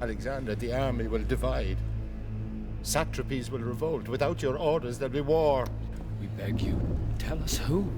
Alexander, the army will divide. Satrapies will revolt. Without your orders, there'll be war. We beg you, tell us who.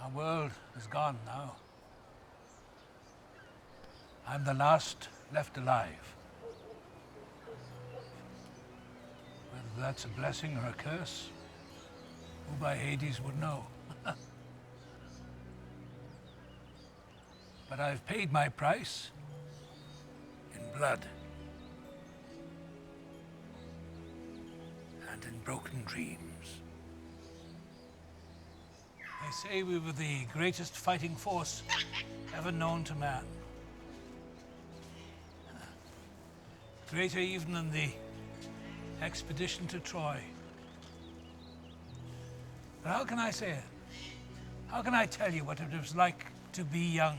Our world is gone now. I'm the last left alive. Whether that's a blessing or a curse, who by Hades would know? But I've paid my price in blood and in broken dreams. They say we were the greatest fighting force ever known to man. Greater even than the expedition to Troy. But how can I say it? How can I tell you what it was like to be young,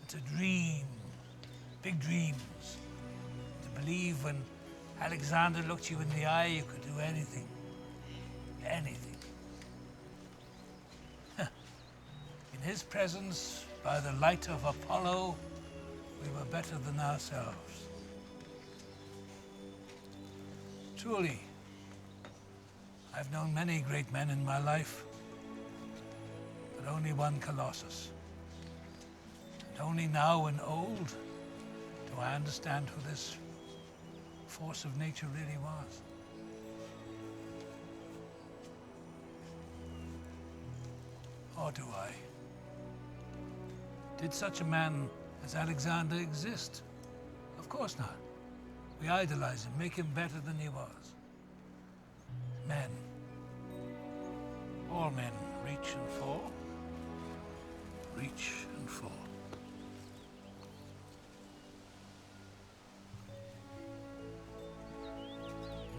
to dream big dreams, to believe when Alexander looked you in the eye, you could do anything, anything. In his presence, by the light of Apollo, we were better than ourselves. Truly, I've known many great men in my life, but only one Colossus. And only now when old do I understand who this force of nature really was. Or do I? Did such a man as Alexander exist? Of course not. We idolize him, make him better than he was. Men. All men reach and fall. Reach and fall.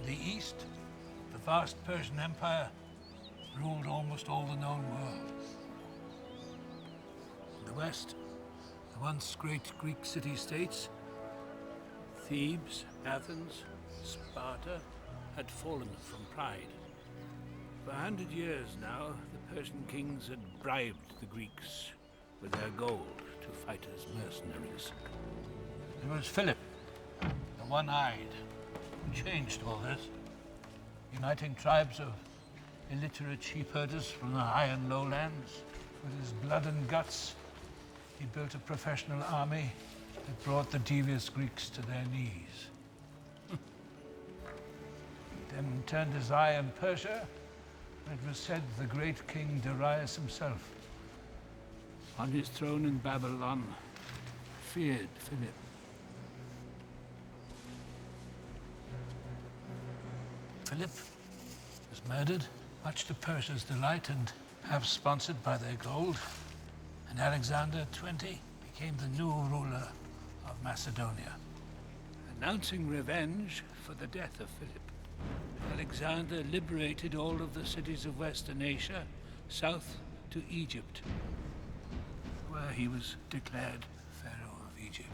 In the east, the vast Persian Empire ruled almost all the known world. In the west, the once great Greek city-states, Thebes, Athens, Sparta, had fallen from pride. For 100 years now, the Persian kings had bribed the Greeks with their gold to fight as mercenaries. It was Philip, the one-eyed, who changed all this, uniting tribes of illiterate sheep herders from the high and lowlands. With his blood and guts, he built a professional army that brought the devious Greeks to their knees. Then turned his eye on Persia, and it was said the great king Darius himself, on his throne in Babylon, feared Philip. Philip was murdered, much to Persia's delight and half sponsored by their gold. And Alexander, 20, became the new ruler of Macedonia. Announcing revenge for the death of Philip, Alexander liberated all of the cities of Western Asia, south to Egypt, where he was declared Pharaoh of Egypt,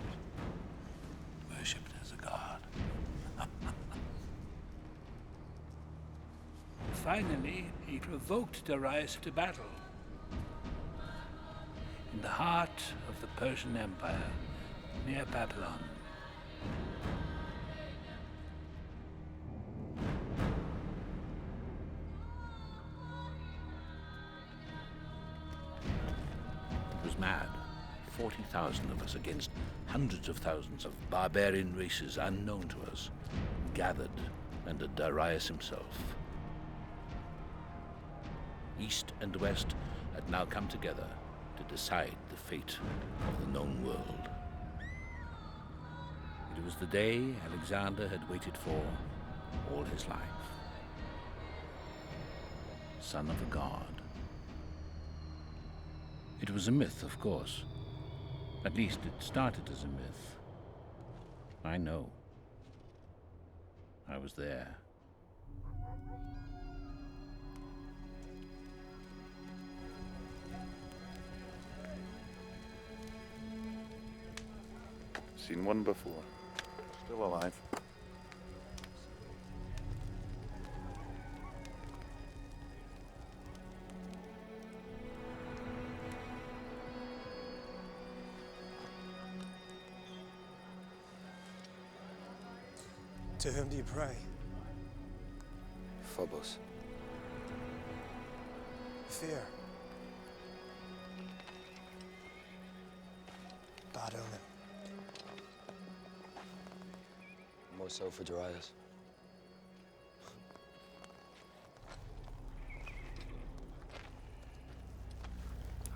worshipped as a god. Finally, he provoked Darius to battle. in the heart of the Persian Empire, near Babylon. It was mad. 40,000 of us against hundreds of thousands of barbarian races unknown to us, gathered under Darius himself. East and West had now come together to decide the fate of the known world. It was the day Alexander had waited for all his life. Son of a god. It was a myth, of course. At least it started as a myth. I know. I was there. Seen one before. Still alive. To whom do you pray? Phobos. Fear. Bad omen. More so for Darius.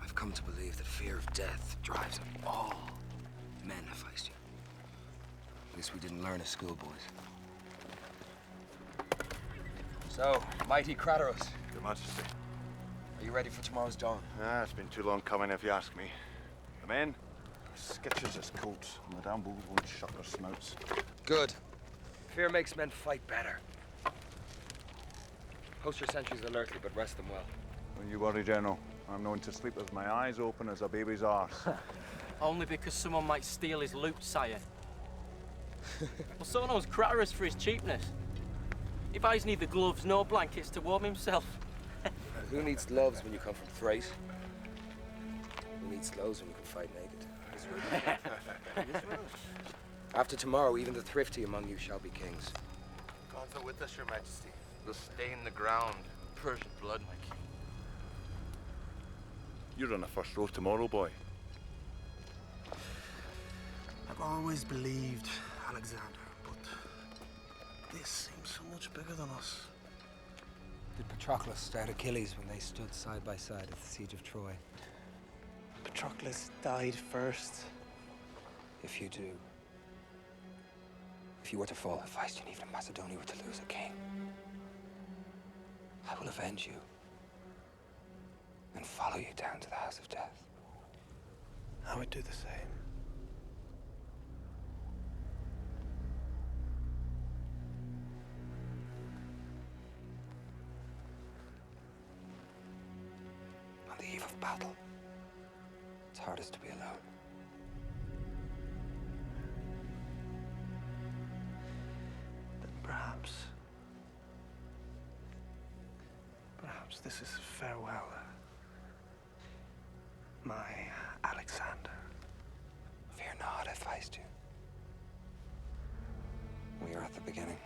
I've come to believe that fear of death drives all men, Hephaestion. At least we didn't learn as schoolboys. So, mighty Craterus, Your Majesty. are you ready for tomorrow's dawn? It's been too long coming if you ask me. The men, sketches as coats. Madame Boulle won't shut their snouts. Good. Fear makes men fight better. Post your sentries alertly, but rest them well. Don't you worry, General. I'm known to sleep with my eyes open as a baby's arse. Only because someone might steal his loot, sire. Well, so knows Craterus for his cheapness. He buys neither gloves nor blankets to warm himself. Who needs gloves when you come from Thrace? Who needs clothes when you can fight naked? After tomorrow, even the thrifty among you shall be kings. Gods are with us, Your Majesty. We'll stain the ground with Persian blood, my king. You're on the first row tomorrow, boy. I've always believed Alexander, but this seems so much bigger than us. Did Patroclus start Achilles when they stood side by side at the siege of Troy? Patroclus died first. If you do, if you were to fall, Hephaestion, even if Macedonia were to lose a king, I will avenge you and follow you down to the house of death. I would do the same. On the eve of battle, it's hardest to be alone. Then perhaps this is farewell, my Alexander. Fear not, Hephaestion. We are at the beginning.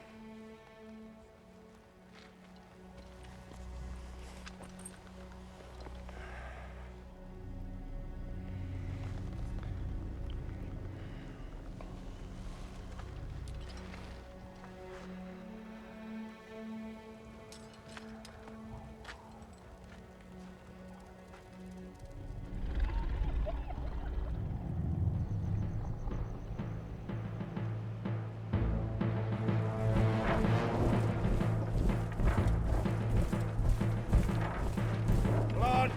Blood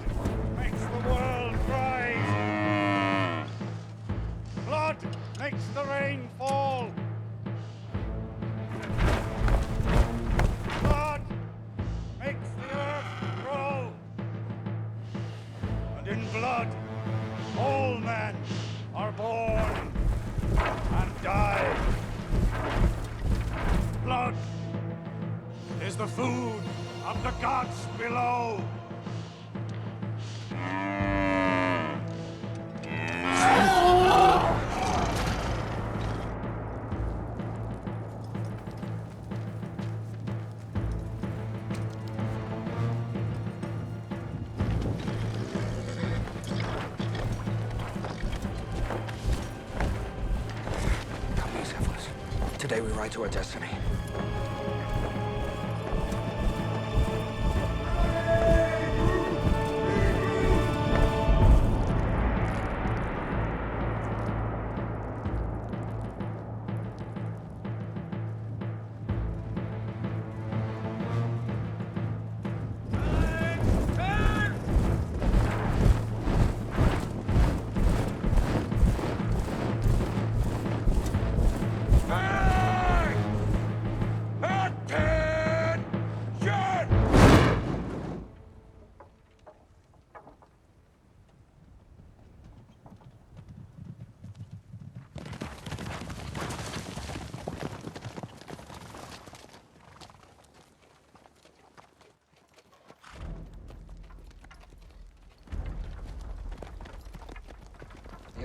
makes the world rise. Blood makes the rain fall. Blood makes the earth grow. And in blood, all men are born and die. Blood is the food of the gods below. Today we ride to our destiny.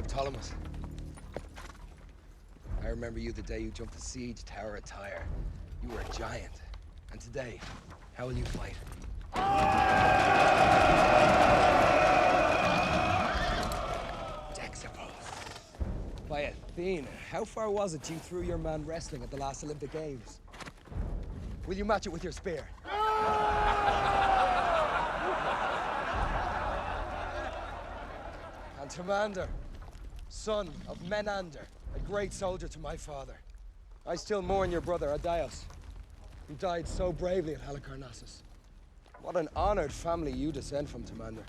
Ptolemus. I remember you the day you jumped the siege tower at Tyre. You were a giant. And today, how will you fight? Dexapos. By Athena, how far was it you threw your man wrestling at the last Olympic Games? Will you match it with your spear? And Timander, son of Menander, a great soldier to my father. I still mourn your brother, Adaios, who died so bravely at Halicarnassus. What an honored family you descend from, Timander.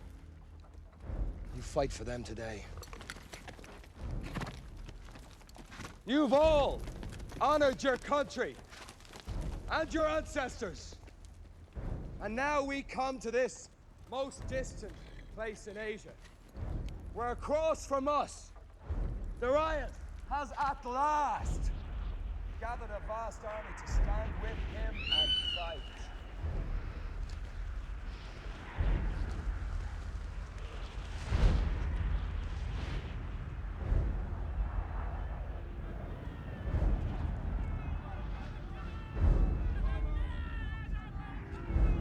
You fight for them today. You've all honored your country and your ancestors. And now we come to this most distant place in Asia, where across from us, Darius has at last gathered a vast army to stand with him and fight.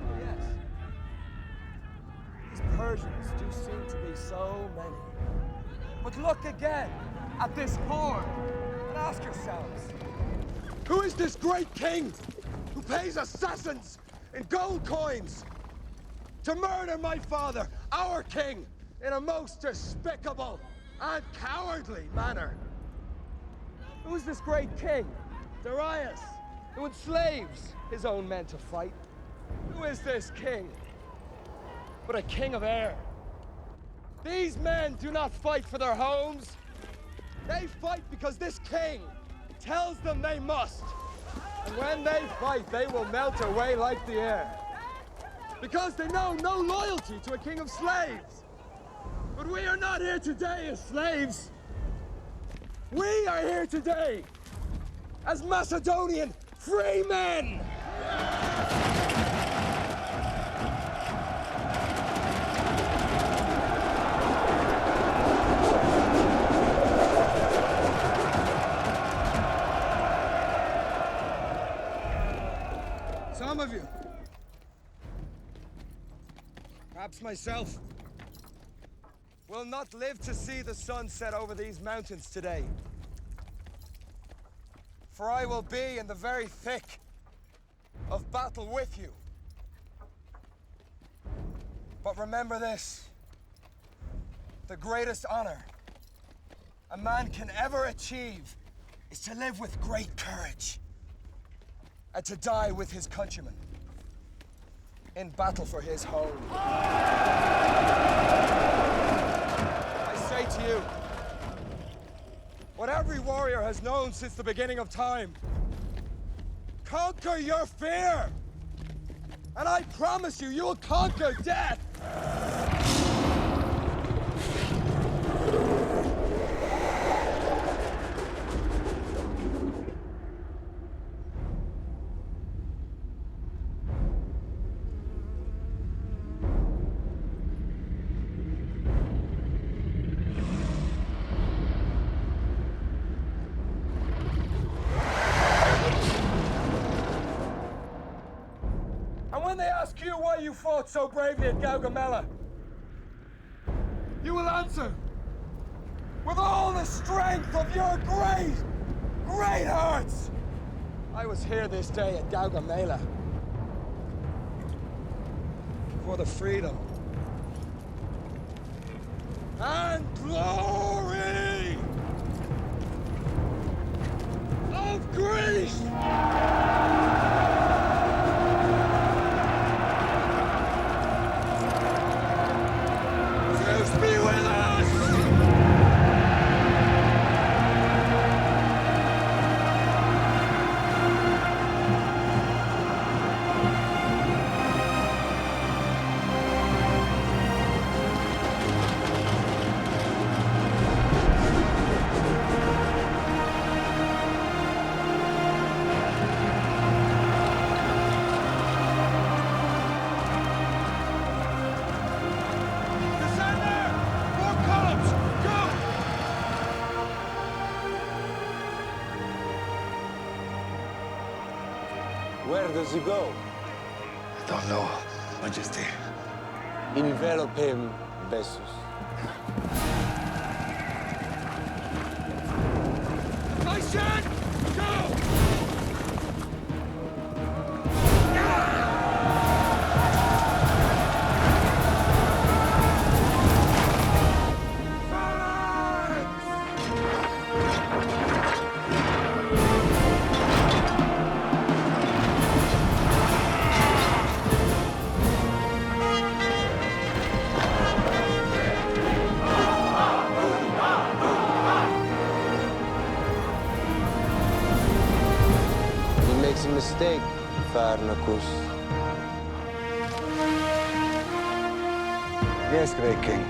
Oh yes, these Persians do seem to be so many. But look again at this horde and ask yourselves, who is this great king who pays assassins in gold coins to murder my father, our king, in a most despicable and cowardly manner? Who is this great king, Darius, who enslaves his own men to fight? Who is this king but a king of air? These men do not fight for their homes. They fight because this king tells them they must. And when they fight, they will melt away like the air. Because they know no loyalty to a king of slaves. But we are not here today as slaves. We are here today as Macedonian free men. Some of you, perhaps myself, will not live to see the sun set over these mountains today. For I will be in the very thick of battle with you. But remember this, the greatest honor a man can ever achieve is to live with great courage and to die with his countrymen in battle for his home. I say to you, what every warrior has known since the beginning of time, conquer your fear, and I promise you, you will conquer death. When they ask you why you fought so bravely at Gaugamela, you will answer with all the strength of your great, great hearts. I was here this day at Gaugamela for the freedom and glory of Greece! Zeus be with us! Where does he go? I don't know, Majesty. Envelop him, Bessus. I said, go! It's a mistake, Pharnacus. Yes, great king.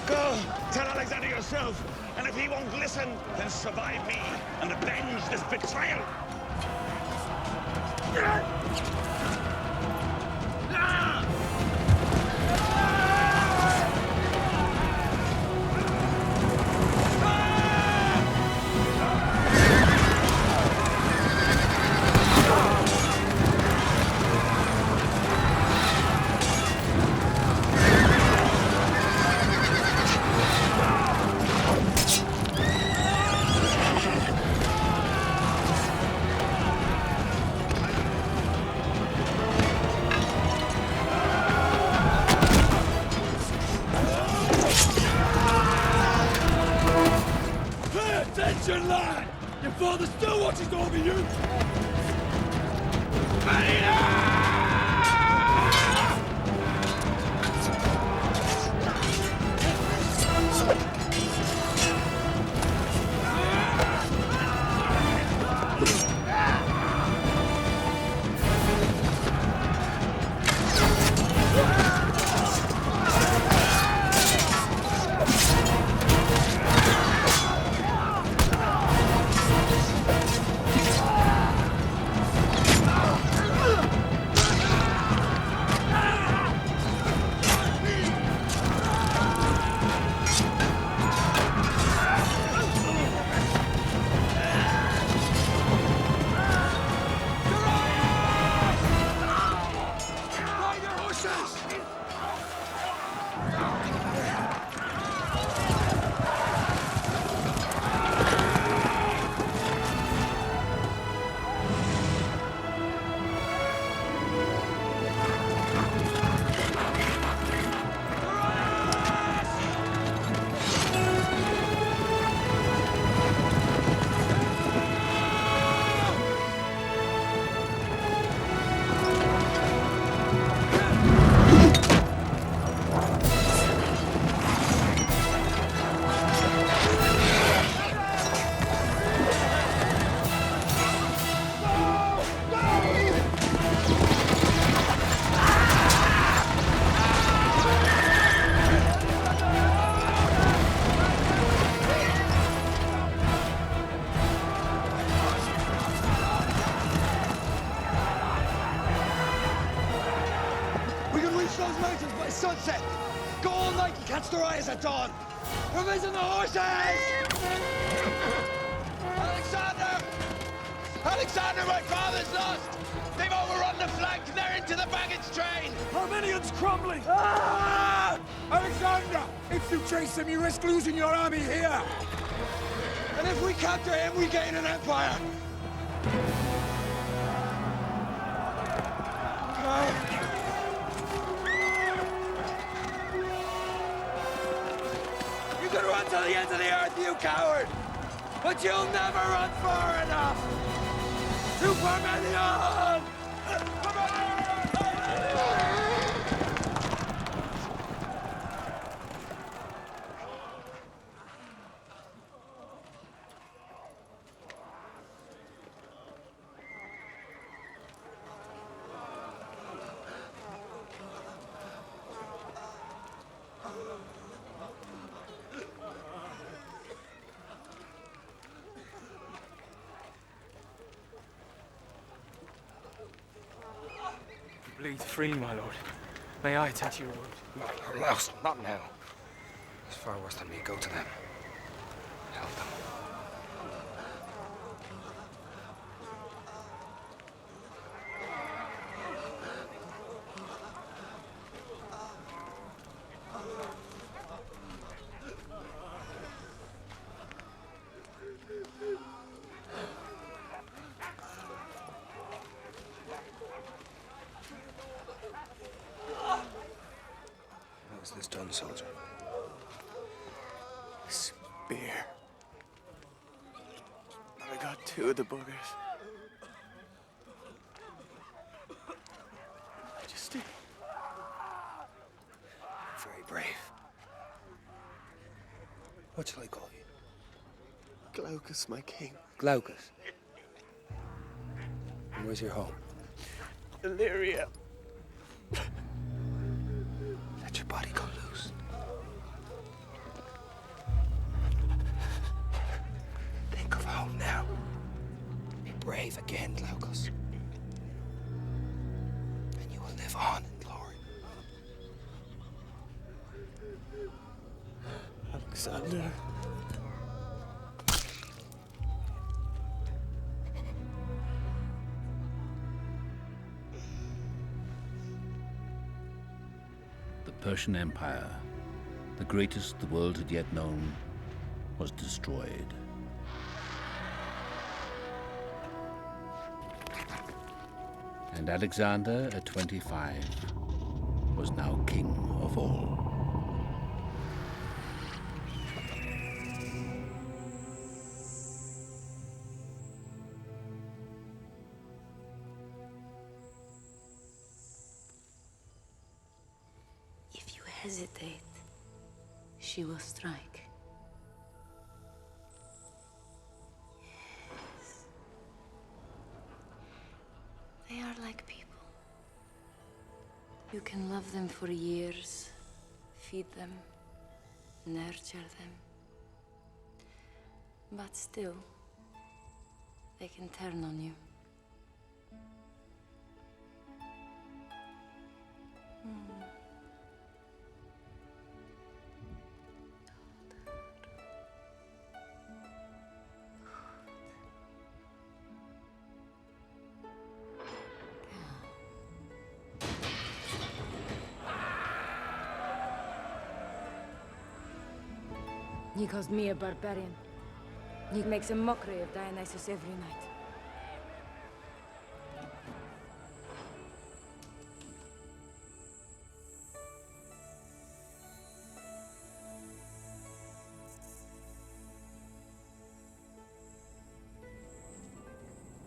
Go, tell Alexander yourself, and if he won't listen, then survive me and avenge this betrayal. Attention, lad! Your father still watches over you! sunset. Go all night and catch their eyes at dawn. Provision the horses! Alexander! Alexander, my father's lost! They've overrun the flank. They're into the baggage train. Armenians crumbling! Ah! Alexander! If you chase him, you risk losing your army here. And if we capture him, we gain an empire. You can run to the ends of the earth, you coward! But you'll never run far enough! Supermanion! Bleed freely, my lord. May I attend to your wound? No, not now. It's far worse than me. Go to them. Help them. How's this done, soldier? Spear. But I got two of the buggers. Majesty. Very brave. What shall I call you? Glaucus, my king. Glaucus. And where's your home? Illyria. Let your body go loose. grave again, Glaucus. And you will live on in glory. Alexander. The Persian Empire, the greatest the world had yet known, was destroyed. And Alexander, at 25, was now king of all. If you hesitate, she will strike. Yes. They are like people. You can love them for years, feed them, nurture them. But still, they can turn on you. He calls me a barbarian. He makes a mockery of Dionysus every night.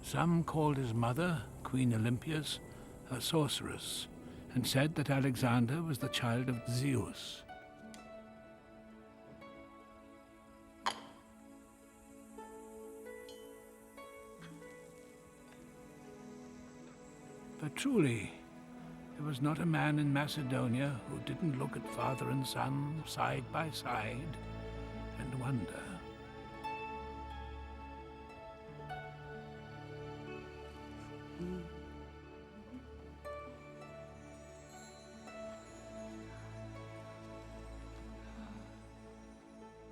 Some called his mother, Queen Olympias, a sorceress, and said that Alexander was the child of Zeus. But truly, there was not a man in Macedonia who didn't look at father and son side by side and wonder.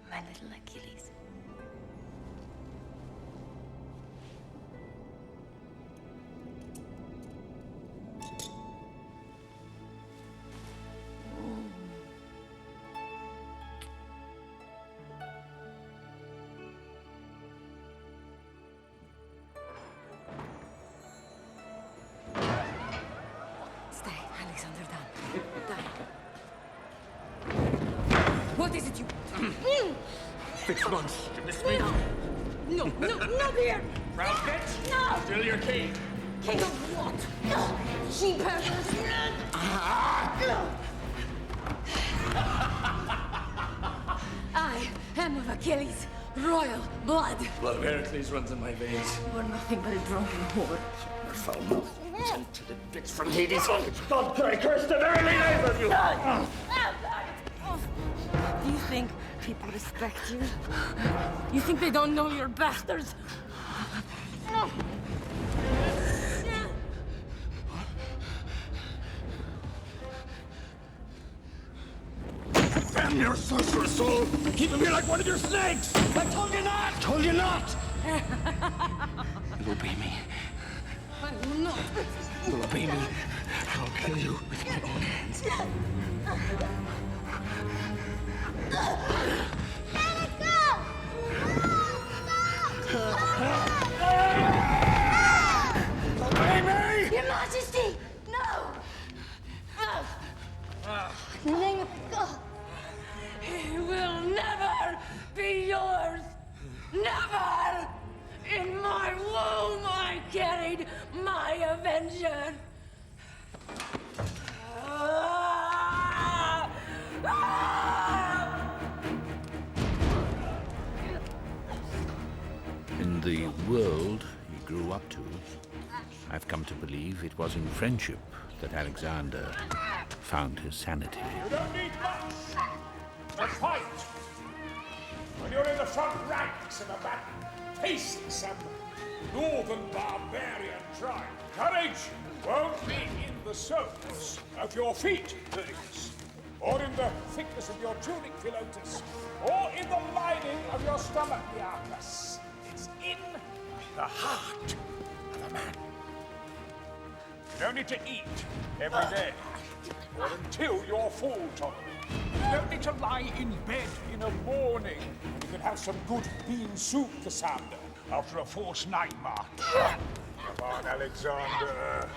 My little Achilles. Stay, Alexander, down. What is it you... 6 months to dismiss. No, dear! Proud bitch! No! Still your king. King of what? She Persians! I am of Achilles' royal blood. Blood of Heracles runs in my veins. You are nothing but a drunken whore. Your foul mouth. Tainted bitch from Hades. God, I curse the very life of you! Do you think people respect you? You think they don't know you're bastards? Damn your sorceress soul! Keeping me like one of your snakes! I told you not! Told you not! You'll obey me. I will not. You'll obey me. I'll kill you with my own hands. Let it go! Obey me! Your Majesty! No! In the name of God, he will never be yours! Never! In my womb I carried my avenger! In the world he grew up to, I've come to believe it was in friendship that Alexander found his sanity. You don't need much. Let's fight. When you're in the front ranks of a battle, facing some northern barbarian tribe. Courage won't be in the soles of your feet, Perdiccas, or in the thickness of your tunic, Philotas, or in the lining of your stomach, Diarchus. It's in the heart of a man. You don't need to eat every day, or until you're full, Ptolemy. You don't need to lie in bed in a morning. You can have some good bean soup, Cassander, after a forced night march. Come on, Alexander.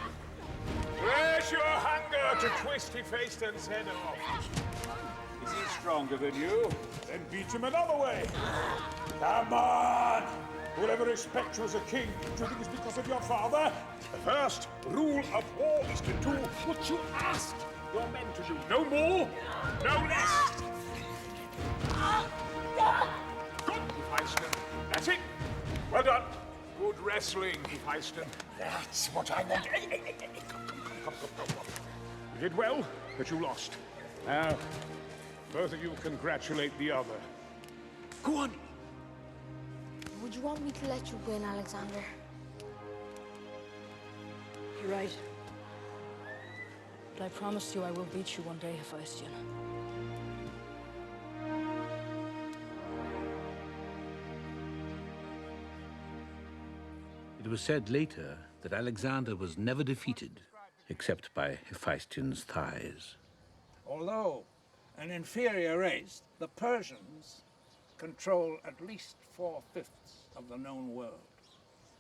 Where's your hunger to twist Hephaestion's head off? Is he stronger than you? Then beat him another way. Come on! Who'll ever respect you as a king? Do you think it's because of your father? The first rule of war is to do what you ask your men to do. No more, no less. Good, Hephaestion. That's it. Well done. Good wrestling, Hephaestion. That's what I want. Come. You did well, but you lost. Now, both of you congratulate the other. Go on. Would you want me to let you win, Alexander? You're right. But I promise you I will beat you one day, Hephaestion. It was said later that Alexander was never defeated, except by Hephaestion's thighs. Although an inferior race, the Persians control at least 4/5 of the known world.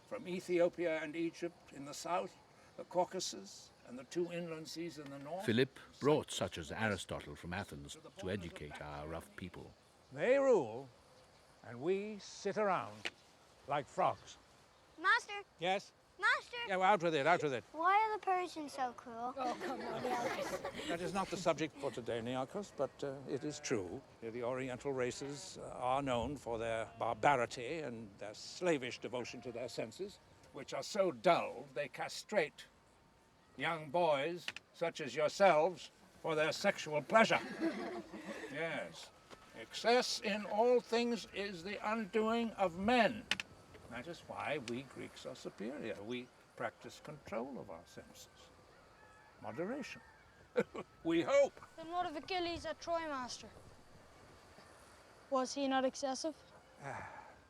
From Ethiopia and Egypt in the south, the Caucasus, and the 2 inland seas in the north. Philip brought such as Aristotle from Athens to educate our rough people. They rule, and we sit around like frogs. Master! Yes? Master! Yeah, well, out with it, out with it. Why are the Persians so cruel? Oh, come on, Nearchus. That is not the subject for today, Nearchus, but it is true. The Oriental races are known for their barbarity and their slavish devotion to their senses, which are so dull they castrate young boys, such as yourselves, for their sexual pleasure. Yes. Excess in all things is the undoing of men. That is why we Greeks are superior. We practice control of our senses. Moderation. We hope. Then what of Achilles at Troy, Master? Was he not excessive?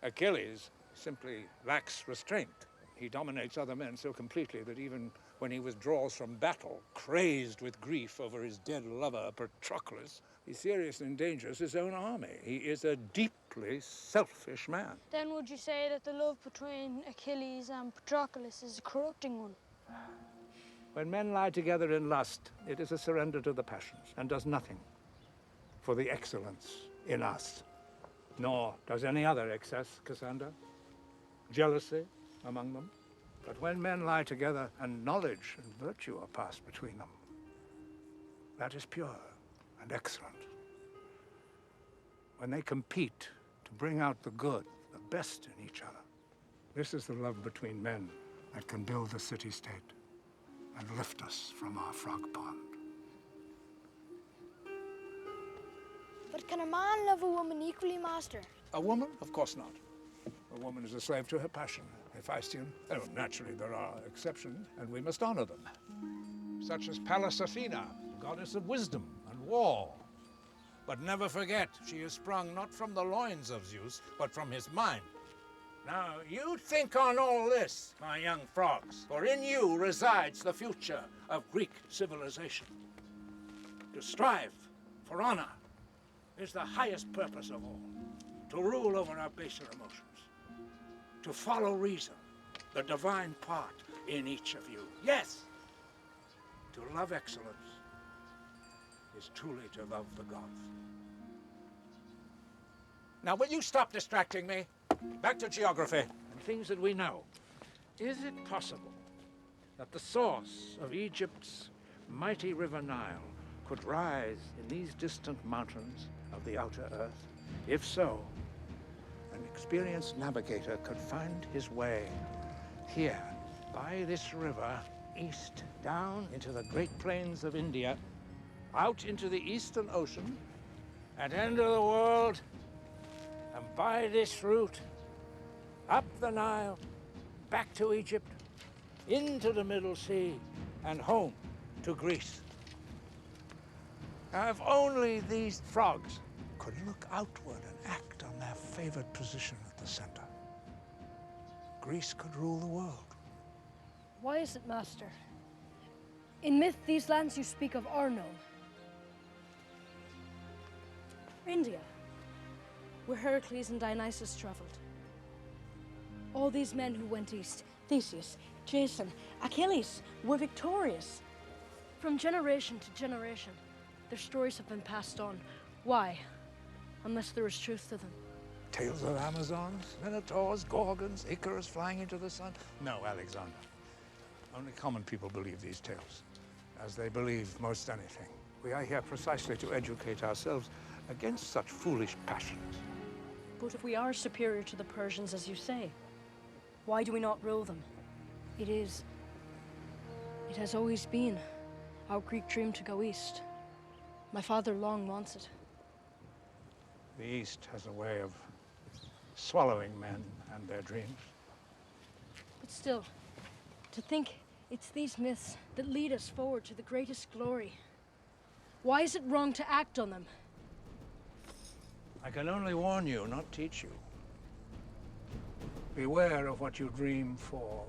Achilles simply lacks restraint. He dominates other men so completely that even when he withdraws from battle, crazed with grief over his dead lover, Patroclus, he seriously endangers his own army. He is a deeply selfish man. Then would you say that the love between Achilles and Patroclus is a corrupting one? When men lie together in lust, it is a surrender to the passions and does nothing for the excellence in us. Nor does any other excess, Cassander. Jealousy among them. But when men lie together and knowledge and virtue are passed between them, that is pure and excellent. When they compete to bring out the good, the best in each other, this is the love between men that can build the city-state and lift us from our frog pond. But can a man love a woman equally, Master? A woman? Of course not. A woman is a slave to her passion. Hephaestion. Oh, naturally, there are exceptions, and we must honor them. Such as Pallas Athena, goddess of wisdom and war. But never forget, she is sprung not from the loins of Zeus, but from his mind. Now, you think on all this, my young frogs, for in you resides the future of Greek civilization. To strive for honor is the highest purpose of all. To rule over our baser emotions. To follow reason, the divine part in each of you. Yes, to love excellence is truly to love the gods. Now, will you stop distracting me? Back to geography and things that we know. Is it possible that the source of Egypt's mighty river Nile could rise in these distant mountains of the outer earth? If so, an experienced navigator could find his way here, by this river, east, down into the Great Plains of India, out into the Eastern Ocean, and end of the world, and by this route, up the Nile, back to Egypt, into the Middle Sea, and home to Greece. Now, if only these frogs could look outward and act on their favored position at the center, Greece could rule the world. Why is it, Master? In myth, these lands you speak of are known. India, where Heracles and Dionysus traveled. All these men who went east, Theseus, Jason, Achilles, were victorious. From generation to generation, their stories have been passed on. Why? Unless there is truth to them. Tales of Amazons, Minotaurs, Gorgons, Icarus flying into the sun? No, Alexander. Only common people believe these tales, as they believe most anything. We are here precisely to educate ourselves against such foolish passions. But if we are superior to the Persians, as you say, why do we not rule them? It has always been our Greek dream to go east. My father long wants it. The East has a way of swallowing men and their dreams. But still, to think it's these myths that lead us forward to the greatest glory. Why is it wrong to act on them? I can only warn you, not teach you. Beware of what you dream for.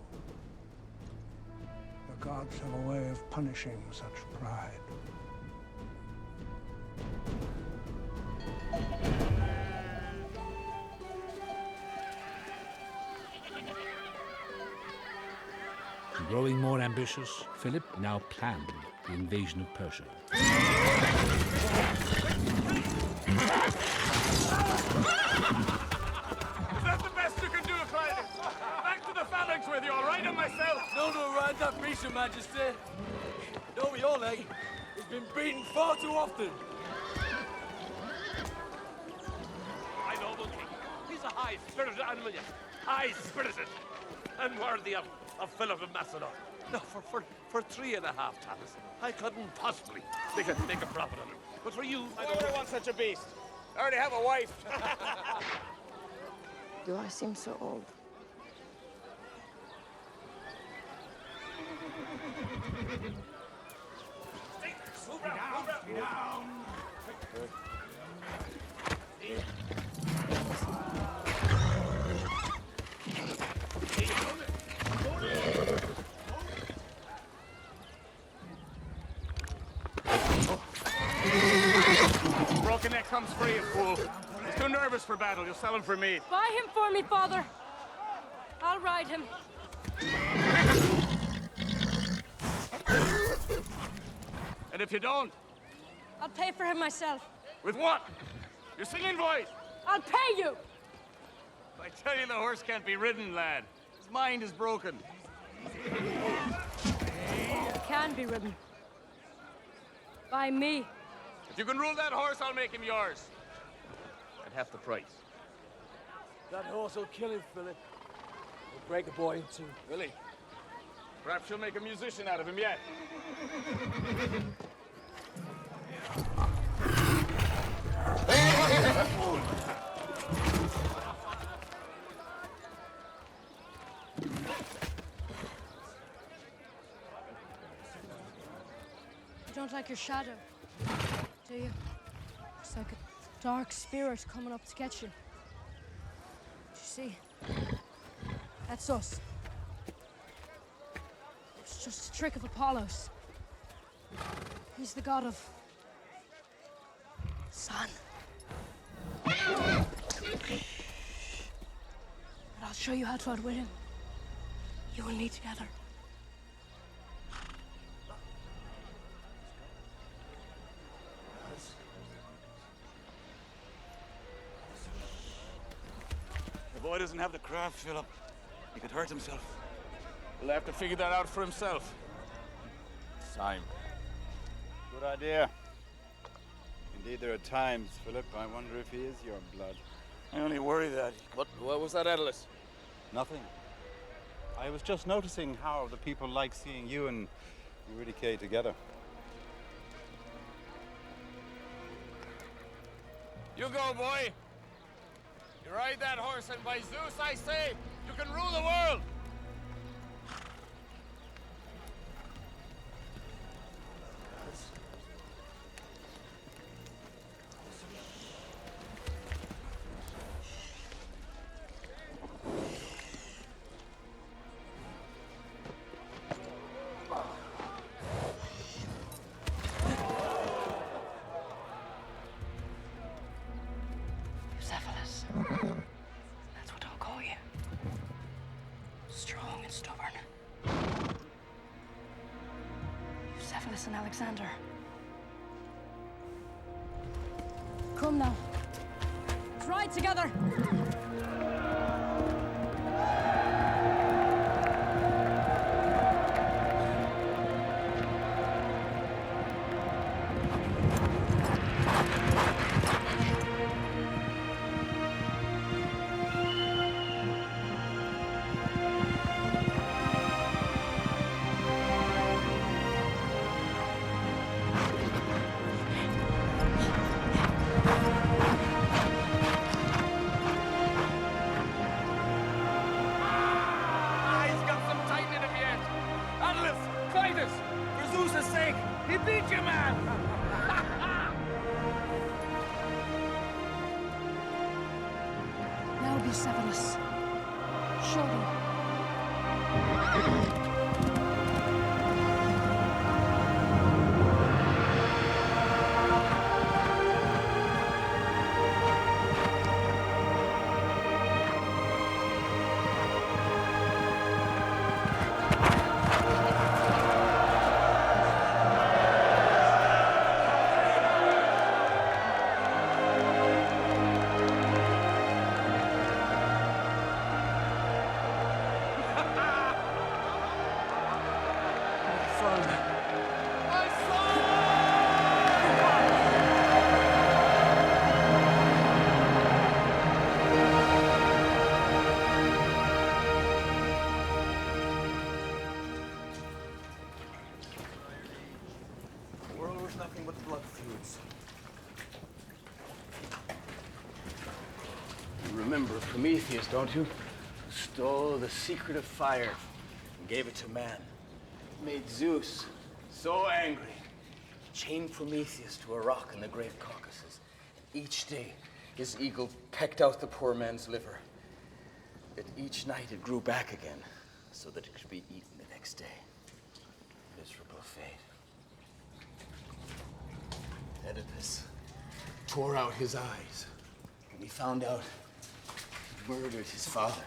The gods have a way of punishing such pride. Growing more ambitious, Philip now planned the invasion of Persia. Is that the best you can do, Clyde? Back to the phalanx with you, all right, and myself? No, ride that piece, Your Majesty. No, your leg has been beaten far too often. My noble king, he's a high-spirited animal, yes. High-spirited. And worthy of Philip of Macedon. No, for 3.5 talents, I couldn't possibly make a profit on him. But for you, I don't want such a beast. I already have a wife. Do I seem so old? Broken neck comes free, you fool. He's too nervous for battle. You'll sell him for meat. Buy him for me, father. I'll ride him. And if you don't? I'll pay for him myself. With what? Your singing voice? I'll pay you! I tell you, the horse can't be ridden, lad. His mind is broken. It can be ridden. By me. If you can rule that horse, I'll make him yours. At half the price. That horse will kill him, Philip. He'll break a boy in two. Really? Perhaps you'll make a musician out of him yet. You don't like your shadow, do you? It's like a dark spirit coming up to get you. Do you see? That's us. It's just a trick of Apollo's. He's the god of sun. But I'll show you how to outwit him. You and me together. The boy doesn't have the craft, Philip. He could hurt himself. We'll have to figure that out for himself. Time. Good idea. Indeed, there are times, Philip, I wonder if he is your blood. I only worry that. What was that, Atlas? Nothing. I was just noticing how the people like seeing you and Eurydice together. You go, boy. You ride that horse, and by Zeus, I say, you can rule the world. Patroclus and Alexander. Come now. Let's ride together. Remember Prometheus, don't you? Stole the secret of fire and gave it to man. Made Zeus so angry, chained Prometheus to a rock in the great Caucasus. And each day, his eagle pecked out the poor man's liver. Yet each night it grew back again, so that it could be eaten the next day. Miserable fate. Oedipus tore out his eyes, and he found out he murdered his father,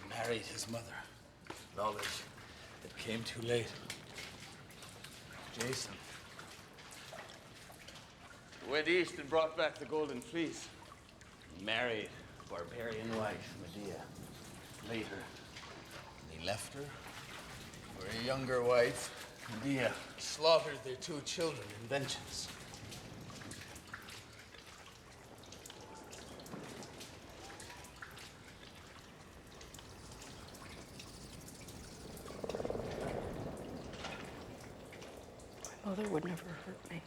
married his mother. Knowledge that came too late. Jason went east and brought back the golden fleece. He married a barbarian wife, Medea. Later, he left her for a younger wife, Medea. Slaughtered their 2 children in vengeance. Mother would never hurt me.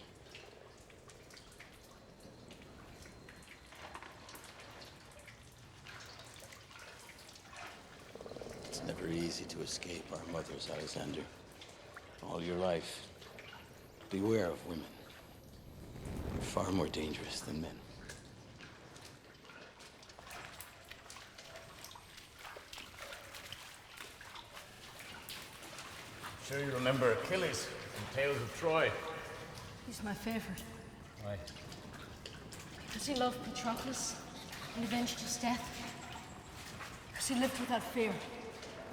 It's never easy to escape our mothers, Alexander. All your life, beware of women. They're far more dangerous than men. Sure you remember Achilles from Tales of Troy? He's my favorite. Why? Because he loved Patroclus and avenged his death. Because he lived without fear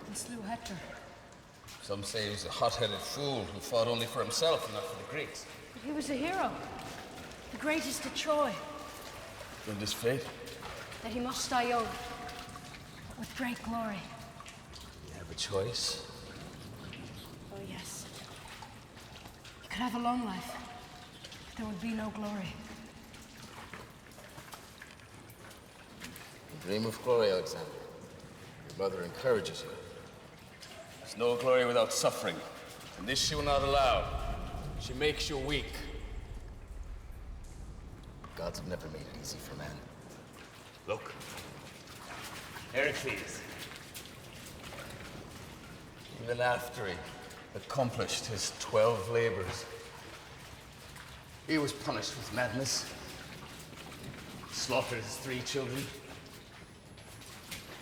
and slew Hector. Some say he was a hot-headed fool who fought only for himself and not for the Greeks. But he was a hero. The greatest of Troy. And his fate? That he must die young, but with great glory. You have a choice. Oh, yes. You could have a long life, but there would be no glory. You dream of glory, Alexander. Your mother encourages you. There's no glory without suffering, and this she will not allow. She makes you weak. Gods have never made it easy for man. Look. Heracles. Even after he accomplished his 12 labors, he was punished with madness. Slaughtered his 3 children.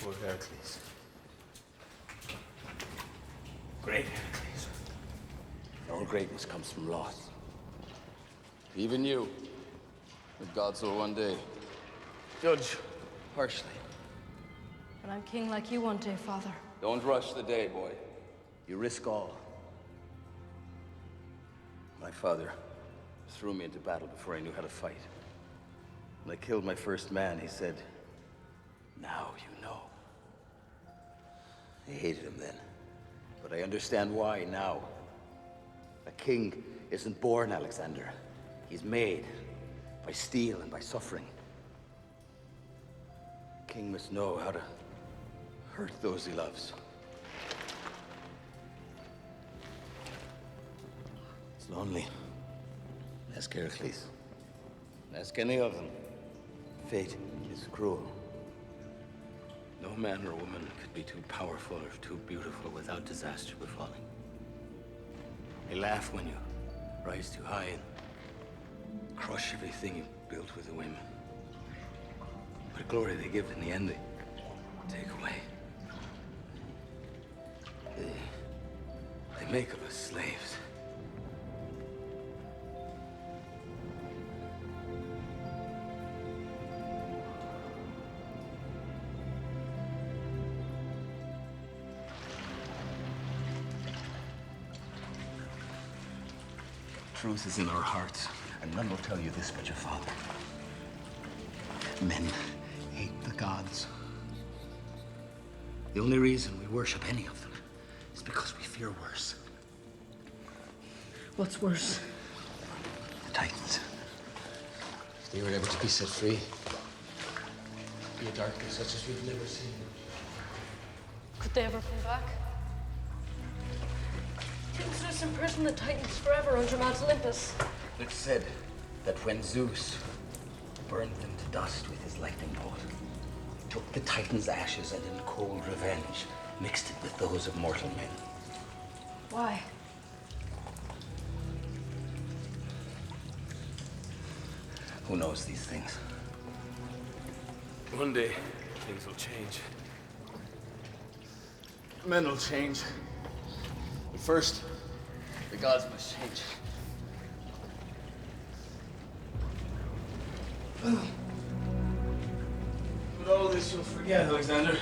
Poor Heracles. Great Heracles. All greatness comes from loss. Even you, the gods will one day judge harshly. But I'm king like you one day, Father. Don't rush the day, boy. You risk all. My father threw me into battle before I knew how to fight. When I killed my first man, he said, "Now you know." I hated him then, but I understand why now. A king isn't born, Alexander. He's made by steel and by suffering. A king must know how to hurt those he loves. It's lonely. Ask Heracles. Ask any of them. Fate is cruel. No man or woman could be too powerful or too beautiful without disaster befalling. They laugh when you rise too high and crush everything you built with a whim. But glory they give in the end, they take away. They make of us slaves. Truth is in our hearts, and none will tell you this but your father. Men hate the gods. The only reason we worship any of them is because we fear worse. What's worse? The Titans. If they were ever to be set free, it'd be a darkness such as we've never seen. Could they ever come back? Didn't Zeus imprison the Titans forever under Mount Olympus? It's said that when Zeus burned them to dust with his lightning bolt, he took the Titans' ashes and in cold revenge mixed it with those of mortal men. Why? Who knows these things? One day, things will change. Men will change. But first, the gods must change. But all this you'll forget, Alexander.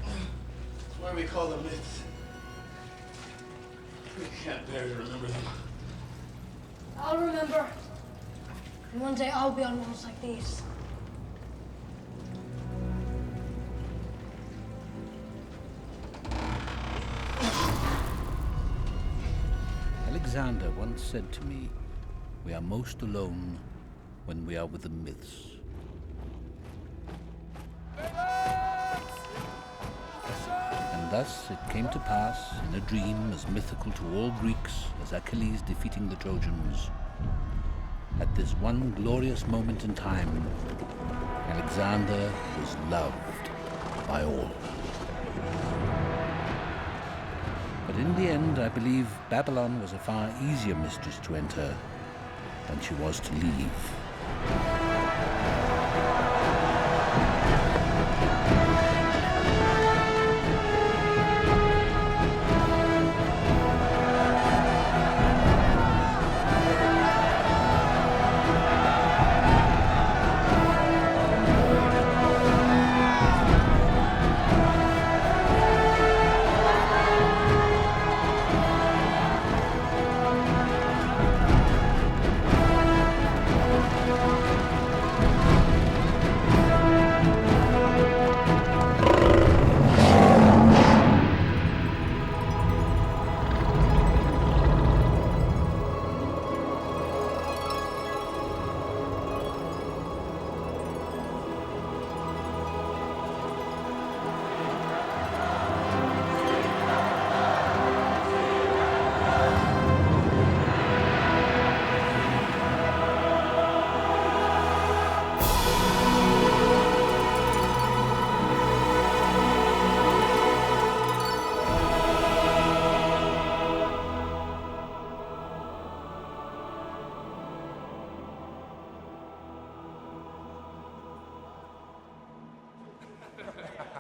It's why we call them myths. We can't bear to remember them. I'll remember. And one day I'll be on walls like these. Alexander once said to me, "We are most alone when we are with the myths." And thus it came to pass, in a dream as mythical to all Greeks as Achilles defeating the Trojans, at this one glorious moment in time, Alexander was loved by all. But in the end, I believe Babylon was a far easier mistress to enter than she was to leave.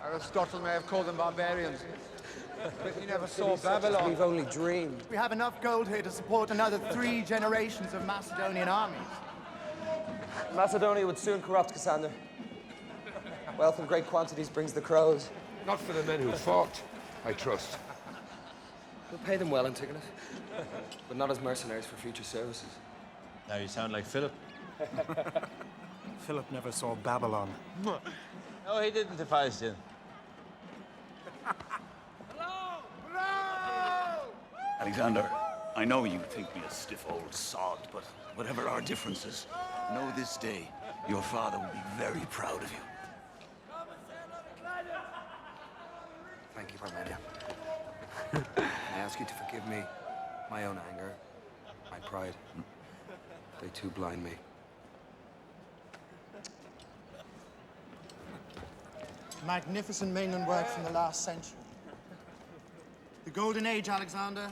Aristotle may have called them barbarians, but he never saw Babylon. We've only dreamed. We have enough gold here to support another 3 generations of Macedonian armies. Macedonia would soon corrupt, Cassander. Wealth in great quantities brings the crows. Not for the men who fought, I trust. We'll pay them well, Antigonus. but not as mercenaries for future services. Now you sound like Philip. Philip never saw Babylon. No, he didn't, if I still. Alexander, I know you think me a stiff old sod, but whatever our differences, know this day your father will be very proud of you. Thank you, Parmenion. I ask you to forgive me my own anger, my pride. They too blind me. Magnificent mainland work from the last century. The Golden Age, Alexander.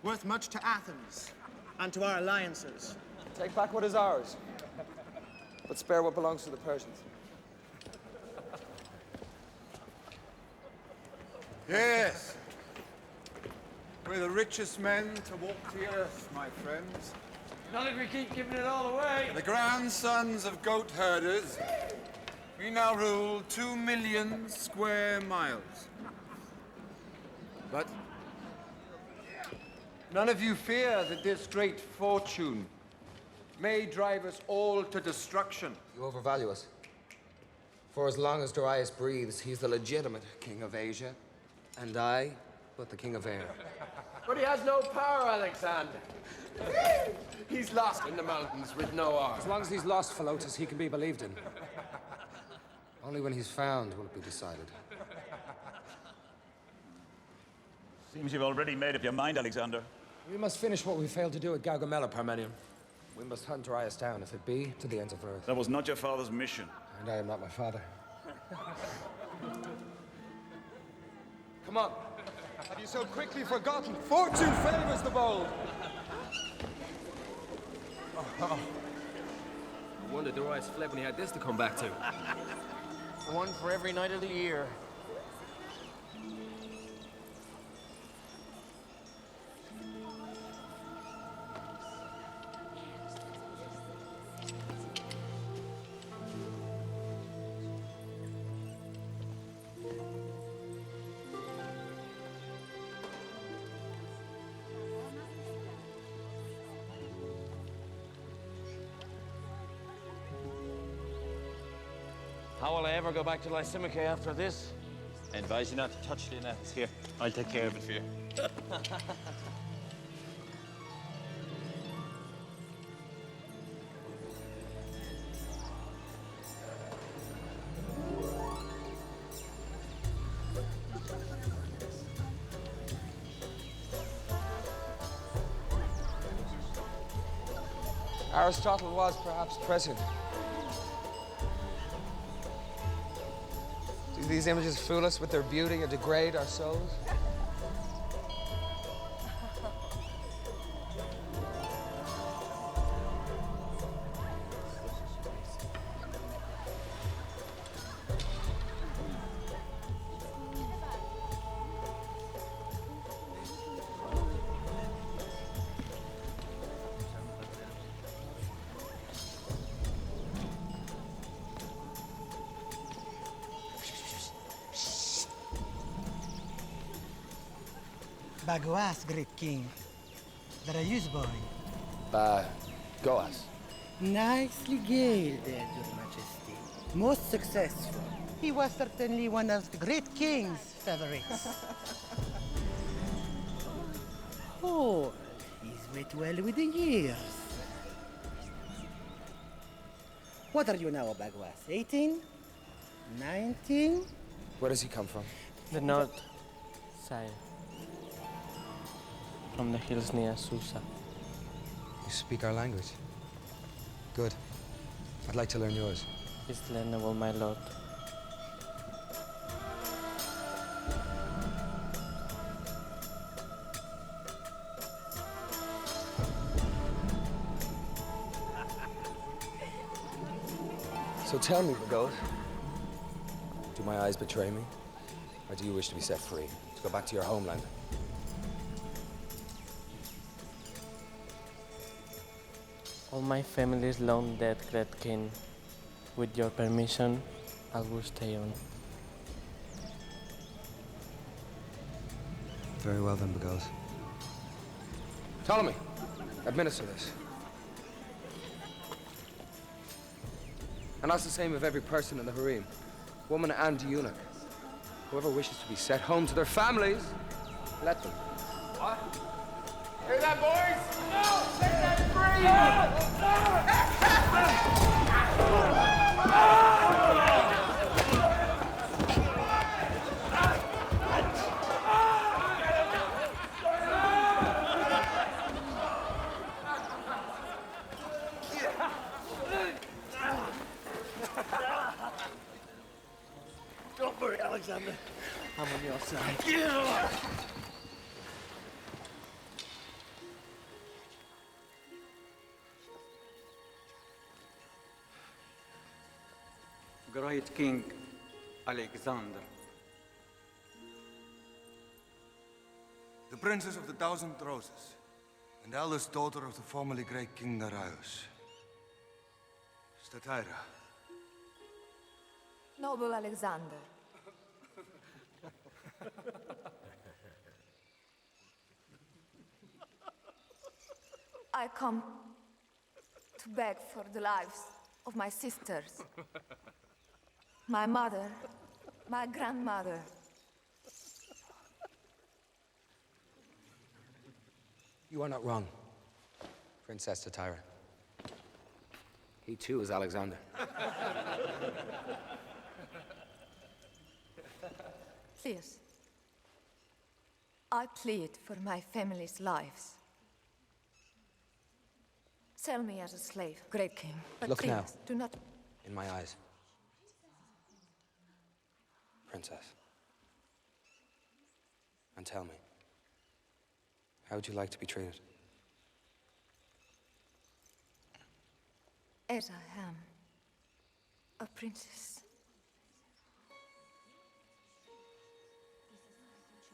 Worth much to Athens and to our alliances. Take back what is ours, but spare what belongs to the Persians. Yes. We're the richest men to walk the earth, my friends. Not if we keep giving it all away. The grandsons of goat herders, we now rule 2 million square miles. But none of you fear that this great fortune may drive us all to destruction. You overvalue us. For as long as Darius breathes, he's the legitimate king of Asia, and I, but the king of air. But he has no power, Alexander. He's lost in the mountains with no arm. As long as he's lost, Philotas, he can be believed in. Only when he's found will it be decided. Seems you've already made up your mind, Alexander. We must finish what we failed to do at Gaugamela, Parmenion. We must hunt Darius down, if it be, to the ends of earth. That was not your father's mission. And I am not my father. Come on. Have you so quickly forgotten? Fortune favors the bold. No wonder Darius fled when he had this to come back to. One for every night of the year. How will I ever go back to Lysimachus after this? I advise you not to touch the nets. Here, I'll take care of it for you. Aristotle was perhaps prescient. Do these images fool us with their beauty or degrade our souls? Bagoas, great king. The Rayus boy. Goas. Nicely gilded, Your Majesty. Most successful. He was certainly one of the great king's favorites. Oh, he's met well with the years. What are you now, Bagoas? 18? 19? Where does he come from? The north, sire. From the hills near Susa. You speak our language. Good. I'd like to learn yours. It's learnable, my lord. So tell me, Bagos, do my eyes betray me? Or do you wish to be set free, to go back to your homeland? All my family is long dead, great king. With your permission, I will stay on. Very well then, Bagos. Ptolemy, administer this. And that's the same of every person in the harem, woman and eunuch. Whoever wishes to be sent home to their families, let them. What? Hear that, boys? No! Set that free! Don't worry, Alexander. I'm on your side. Great King Alexander. The Princess of the Thousand Roses, and eldest daughter of the formerly great King Darius. Statira. Noble Alexander. I come to beg for the lives of my sisters. My mother, my grandmother. You are not wrong, Princess Statira. He too is Alexander. Please. I plead for my family's lives. Sell me as a slave, great king. But Look please, now. do not... In my eyes. Princess. And tell me, how would you like to be treated? As I am, a princess.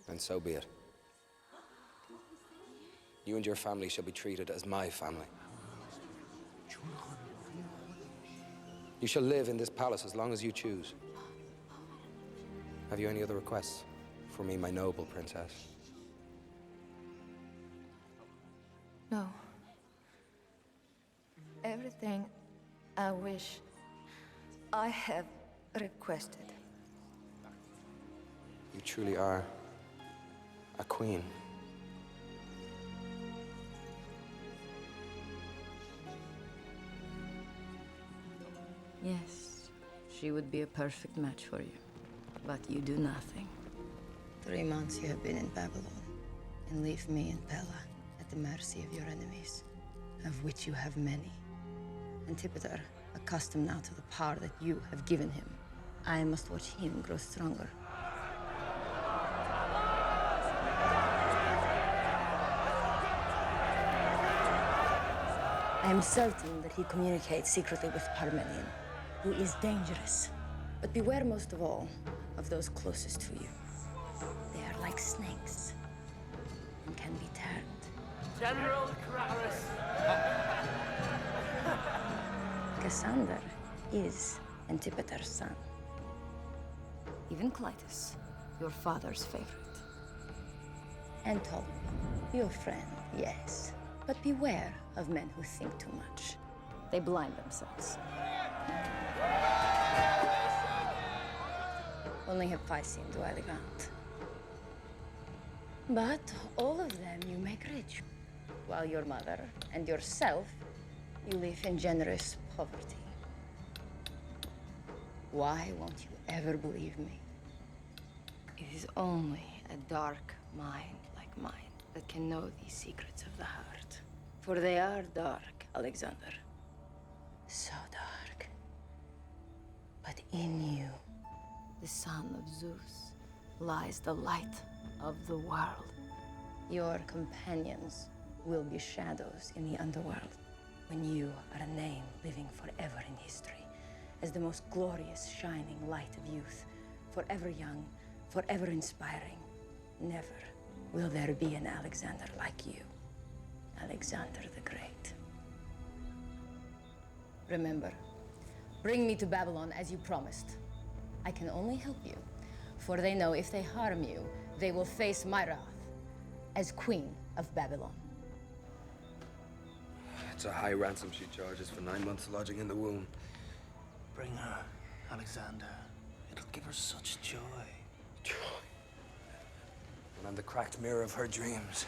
And so be it. You and your family shall be treated as my family. You shall live in this palace as long as you choose. Have you any other requests for me, my noble princess? No. Everything I wish I have requested. You truly are a queen. Yes, she would be a perfect match for you. But you do nothing. 3 months you have been in Babylon, and leave me and Pella at the mercy of your enemies, of which you have many. Antipater, accustomed now to the power that you have given him, I must watch him grow stronger. I am certain that he communicates secretly with Parmenion, who is dangerous. But beware most of all of those closest to you. They are like snakes and can be turned. General Crarus. Cassander is Antipater's son. Even Clytus, your father's favorite. And Ptolemy, your friend, yes. But beware of men who think too much. They blind themselves. Only Hephaestion do I levant. But all of them you make rich, while your mother and yourself, you live in generous poverty. Why won't you ever believe me? It is only a dark mind like mine that can know these secrets of the heart. For they are dark, Alexander. So dark. But in you, the son of Zeus, lies the light of the world. Your companions will be shadows in the underworld, when you are a name living forever in history, as the most glorious shining light of youth, forever young, forever inspiring. Never will there be an Alexander like you, Alexander the Great. Remember, bring me to Babylon as you promised. I can only help you, for they know if they harm you, they will face my wrath as Queen of Babylon. It's a high ransom she charges for 9 months lodging in the womb. Bring her, Alexander. It'll give her such joy. Joy. And I'm the cracked mirror of her dreams.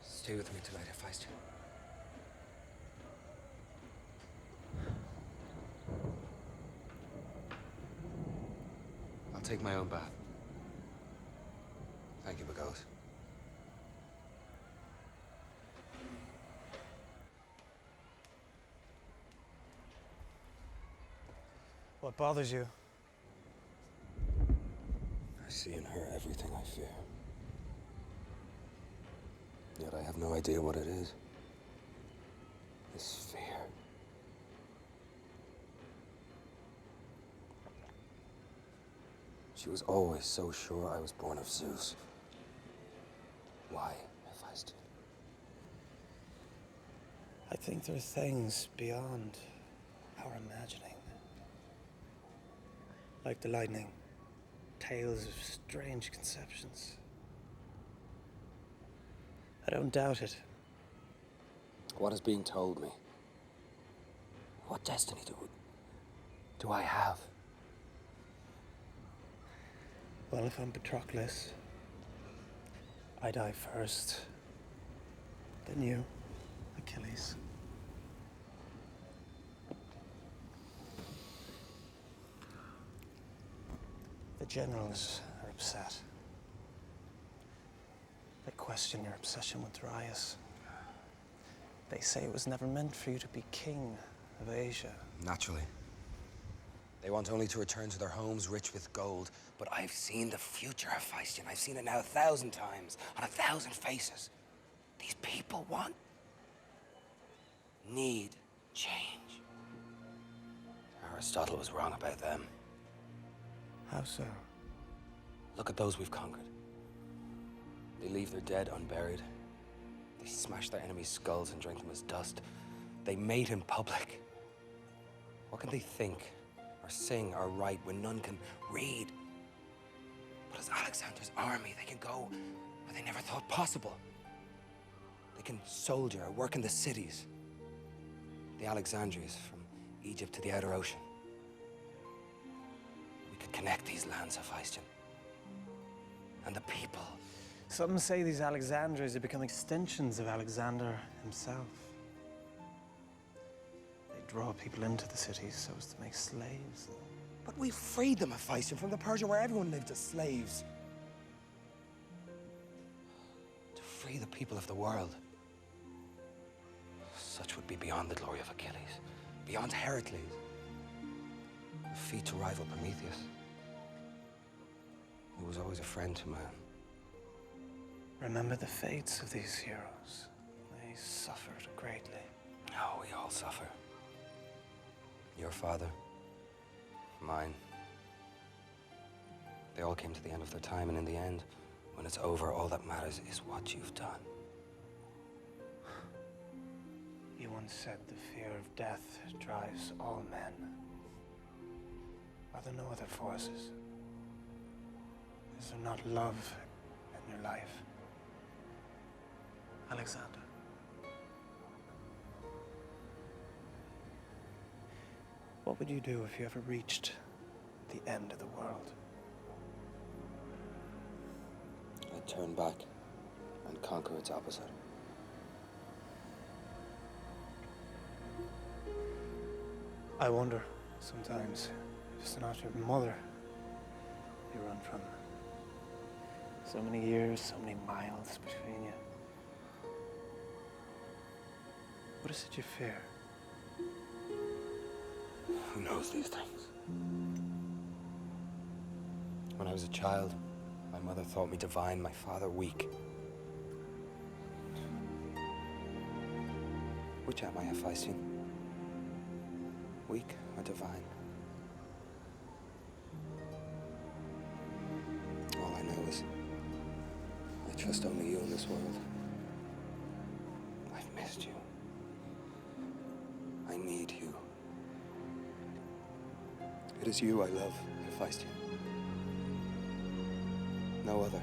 Stay with me tonight, Hephaestion. I'll take my own bath. Thank you, Bagos. What bothers you? I see in her everything I fear. Yet I have no idea what it is. This fear. She was always so sure I was born of Zeus. Why, Hephaestion? I think there are things beyond our imagining. Like the lightning, tales of strange conceptions. I don't doubt it. What is being told me? What destiny do I have? Well, if I'm Patroclus, I die first. Then you, Achilles. The generals are upset. They question your obsession with Darius. They say it was never meant for you to be king of Asia. Naturally. They want only to return to their homes rich with gold. But I've seen the future, Hephaestion. I've seen it now 1,000 times, on 1,000 faces. These people need change. Aristotle was wrong about them. How so? Look at those we've conquered. They leave their dead unburied. They smash their enemies' skulls and drink them as dust. They mate in public. What can they think, or sing, or write when none can read? But as Alexander's army, they can go where they never thought possible. They can soldier or work in the cities. The Alexandrias from Egypt to the outer ocean. We could connect these lands, Hephaestion. And the people. Some say these Alexandrias have become extensions of Alexander himself. They draw people into the cities so as to make slaves. But we freed them, Hephaestion, from the Persia where everyone lived as slaves. To free the people of the world. Such would be beyond the glory of Achilles, beyond Heracles, a feat to rival Prometheus, who was always a friend to man. Remember the fates of these heroes. They suffered greatly. Oh, we all suffer. Your father, mine. They all came to the end of their time, and in the end, when it's over, all that matters is what you've done. You once said the fear of death drives all men. Are there no other forces? Is there not love in your life? Alexander. What would you do if you ever reached the end of the world? I'd turn back and conquer its opposite. I wonder sometimes if it's not your mother you run from. So many years, so many miles between you. What is it you fear? Who knows these things? When I was a child, my mother thought me divine, my father weak. Which am I, Hephaestion? Weak or divine? All I know is I trust only you in this world. I've missed you. I need you. It is you I love, Hephaestion. No other.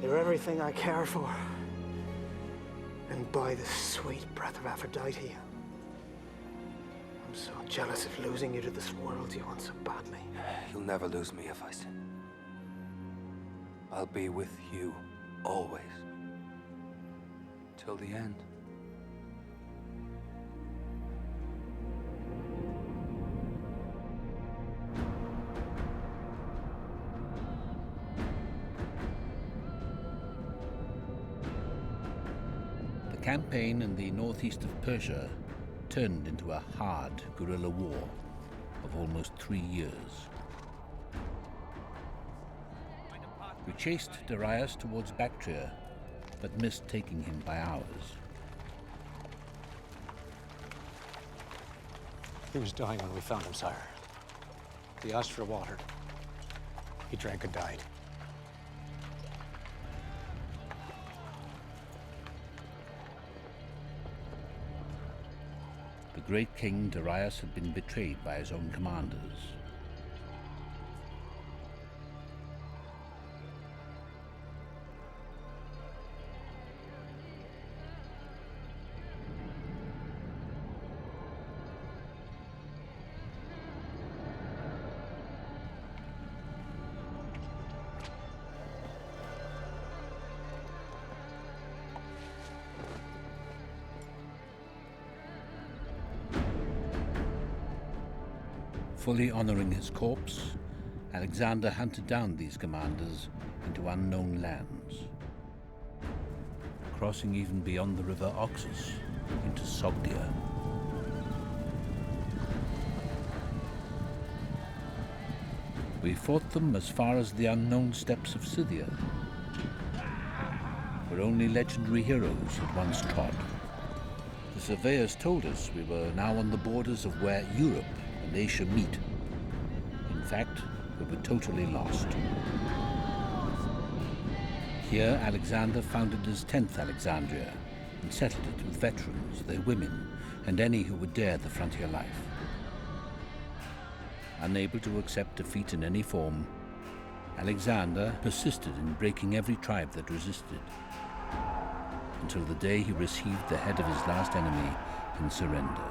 You're everything I care for. And by the sweet breath of Aphrodite, I'm so jealous of losing you to this world you want so badly. You'll never lose me if I sin. I'll be with you always. Till the end. The campaign in the northeast of Persia turned into a hard guerrilla war of almost 3 years. We chased Darius towards Bactria, but missed taking him by hours. He was dying when we found him, sire. He asked for water. He drank and died. The great king Darius had been betrayed by his own commanders. Fully honoring his corpse, Alexander hunted down these commanders into unknown lands, crossing even beyond the river Oxus into Sogdia. We fought them as far as the unknown steppes of Scythia, where only legendary heroes had once trod. The surveyors told us we were now on the borders of where Europe and Asia meet. In fact, we were totally lost. Here, Alexander founded his 10th Alexandria and settled it with veterans, their women, and any who would dare the frontier life. Unable to accept defeat in any form, Alexander persisted in breaking every tribe that resisted, until the day he received the head of his last enemy in surrender.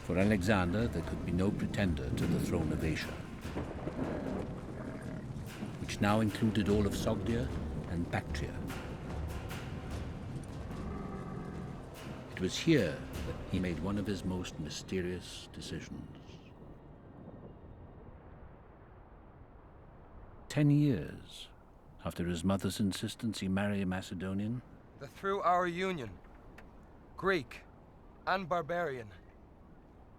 For Alexander, there could be no pretender to the throne of Asia, which now included all of Sogdia and Bactria. It was here that he made one of his most mysterious decisions. 10 years after his mother's insistence he marry a Macedonian, That through our union, Greek and barbarian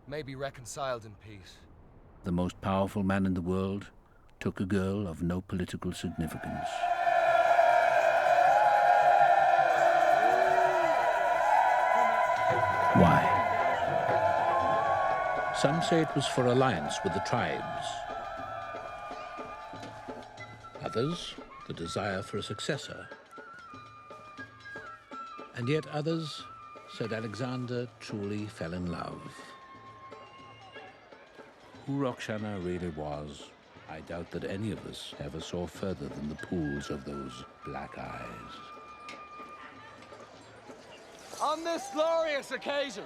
may be reconciled in peace. the most powerful man in the world took a girl of no political significance. Why? Some say it was for alliance with the tribes. Others, the desire for a successor. And yet others said Alexander truly fell in love. Who Roxana really was, I doubt that any of us ever saw further than the pools of those black eyes. On this glorious occasion,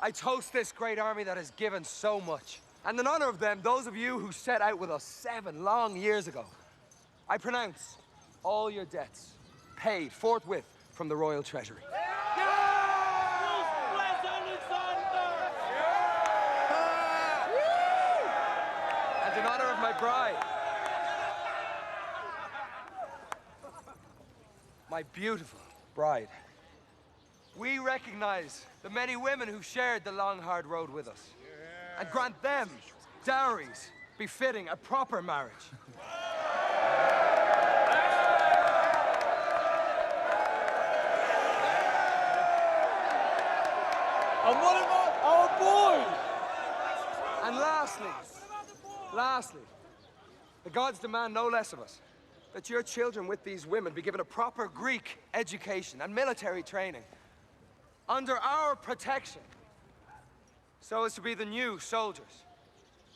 I toast this great army that has given so much. And in honor of them, those of you who set out with us 7 long years ago, I pronounce all your debts paid forthwith from the royal treasury. And in honor of my bride, my beautiful bride, we recognize the many women who shared the long, hard road with us, and grant them dowries befitting a proper marriage. And what about our boys? And lastly, the gods demand no less of us, that your children with these women be given a proper Greek education and military training under our protection, so as to be the new soldiers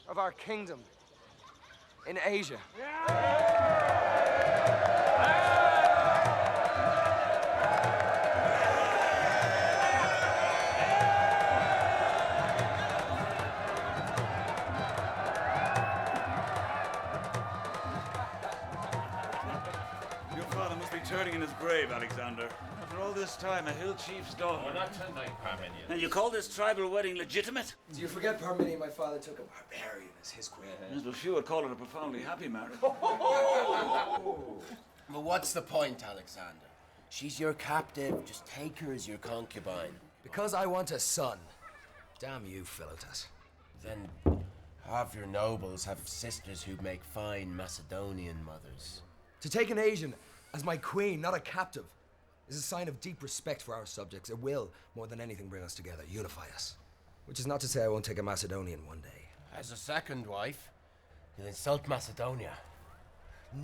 of our kingdom in Asia. Your father must be turning in his grave, Alexander. After all this time, a hill chief's daughter. Oh, not tonight, Parmenion. And you call this tribal wedding legitimate? Do you forget, Parmenion, my father took a barbarian as his queen? Yes, but few would call it a profoundly happy marriage. But what's the point, Alexander? She's your captive. Just take her as your concubine. Because I want a son. Damn you, Philotas. Then half your nobles have sisters who make fine Macedonian mothers. To take an Asian as my queen, not a captive, is a sign of deep respect for our subjects. It will, more than anything, bring us together, unify us. Which is not to say I won't take a Macedonian one day. As a second wife, you'll insult Macedonia.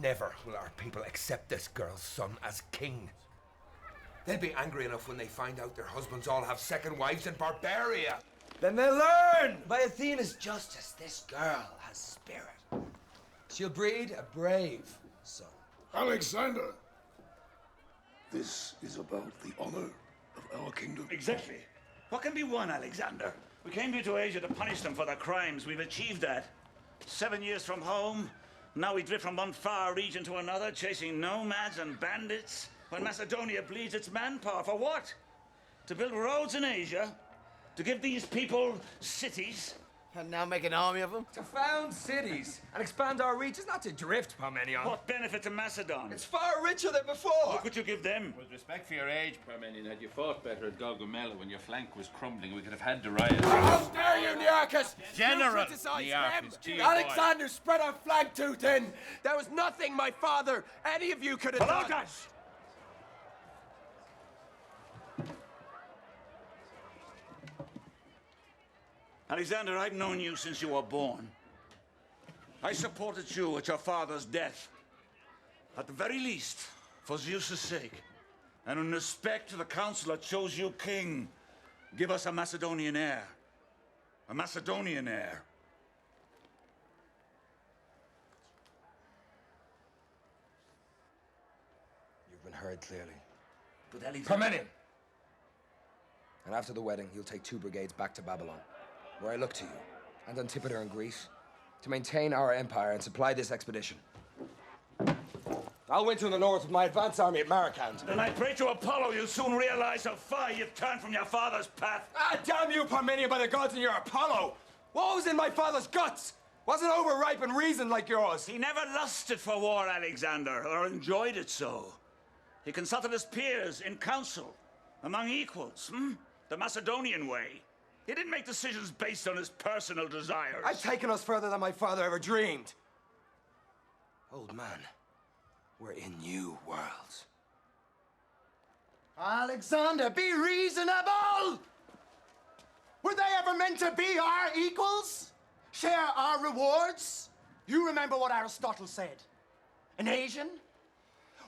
Never will our people accept this girl's son as king. They'll be angry enough when they find out their husbands all have second wives in Barbaria. Then they'll learn! By Athena's justice, this girl has spirit. She'll breed a brave son. Alexander! This is about the honor of our kingdom. Exactly. What can be won, Alexander? We came here to Asia to punish them for their crimes. We've achieved that. 7 years from home. Now we drift from one far region to another, chasing nomads and bandits. When Macedonia bleeds its manpower, for what? To build roads in Asia? To give these people cities? And now make an army of them? To found cities and expand our reach is not to drift, Parmenion. What benefit to Macedon? It's far richer than before. What could you give them? With respect for your age, Parmenion, had you fought better at Gaugamela when your flank was crumbling, we could have had Darius. How dare you, Nearchus! General Nearchus, to your Alexander spread our flank too thin. There was nothing my father, any of you could have done. Philotas! Alexander, I've known you since you were born. I supported you at your father's death. At the very least, for Zeus' sake, and in respect to the council that chose you king, give us a Macedonian heir. A Macedonian heir. You've been heard clearly. But Alexander... Parmenion! And after the wedding, you'll take 2 brigades back to Babylon, where I look to you, and Antipater in Greece, to maintain our empire and supply this expedition. I'll win to the north with my advance army at Marikand. Then I pray to Apollo you'll soon realize how far you've turned from your father's path. Ah, damn you, Parmenion, by the gods and your Apollo! What was in my father's guts? Wasn't overripe and reasoned like yours. He never lusted for war, Alexander, or enjoyed it so. He consulted his peers in council, among equals, the Macedonian way. He didn't make decisions based on his personal desires. I've taken us further than my father ever dreamed. Old man, we're in new worlds. Alexander, be reasonable! Were they ever meant to be our equals? Share our rewards? You remember what Aristotle said. An Asian?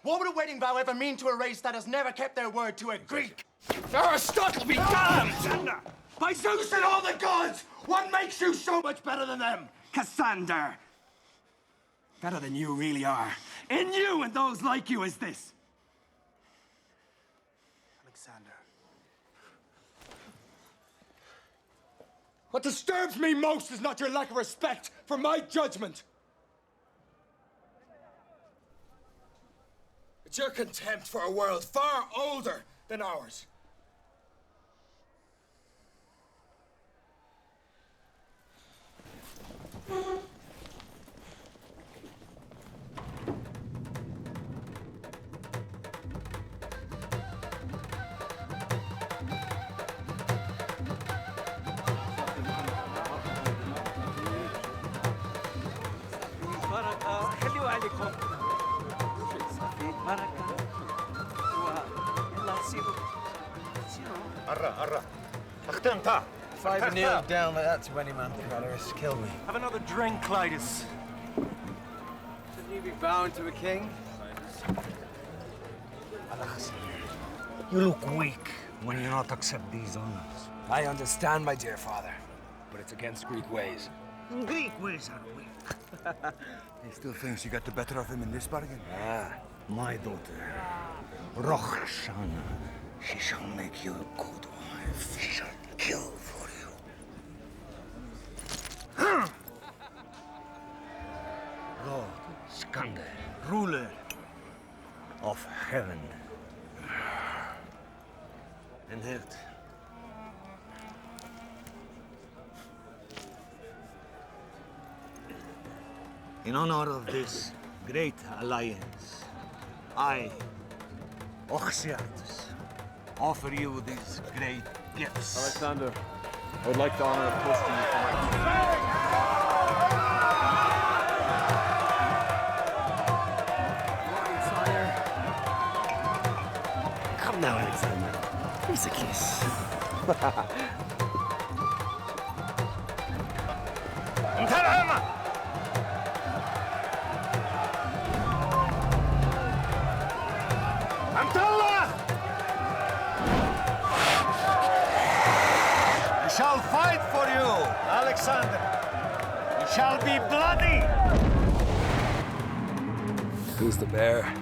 What would a wedding vow ever mean to a race that has never kept their word to a Greek? Aristotle be damned! Alexander! By Zeus and all the gods! What makes you so much better than them? Cassander! Better than you really are. In you and those like you is this. Alexander. What disturbs me most is not your lack of respect for my judgment. It's your contempt for a world far older than ours. Arra. 5-0 down like that to any man, Valerius. Kill me. Have another drink, Clytus. Shouldn't you be bowing to a king? Alas, you look weak when you not accept these honors. I understand, my dear father, but it's against Greek ways. Greek ways are weak. He still thinks you got the better of him in this bargain? My daughter, Roxana, she shall make you a good wife. She shall kill for you. Lord Skander, ruler of heaven and earth. In honor of this great alliance, I, Oxiatus, offer you these great gifts. Alexander, I would like the honor of toasting you for my... Come now, Alexander. Here's a kiss. I shall fight for you, Alexander. It shall be bloody. Who's the bear?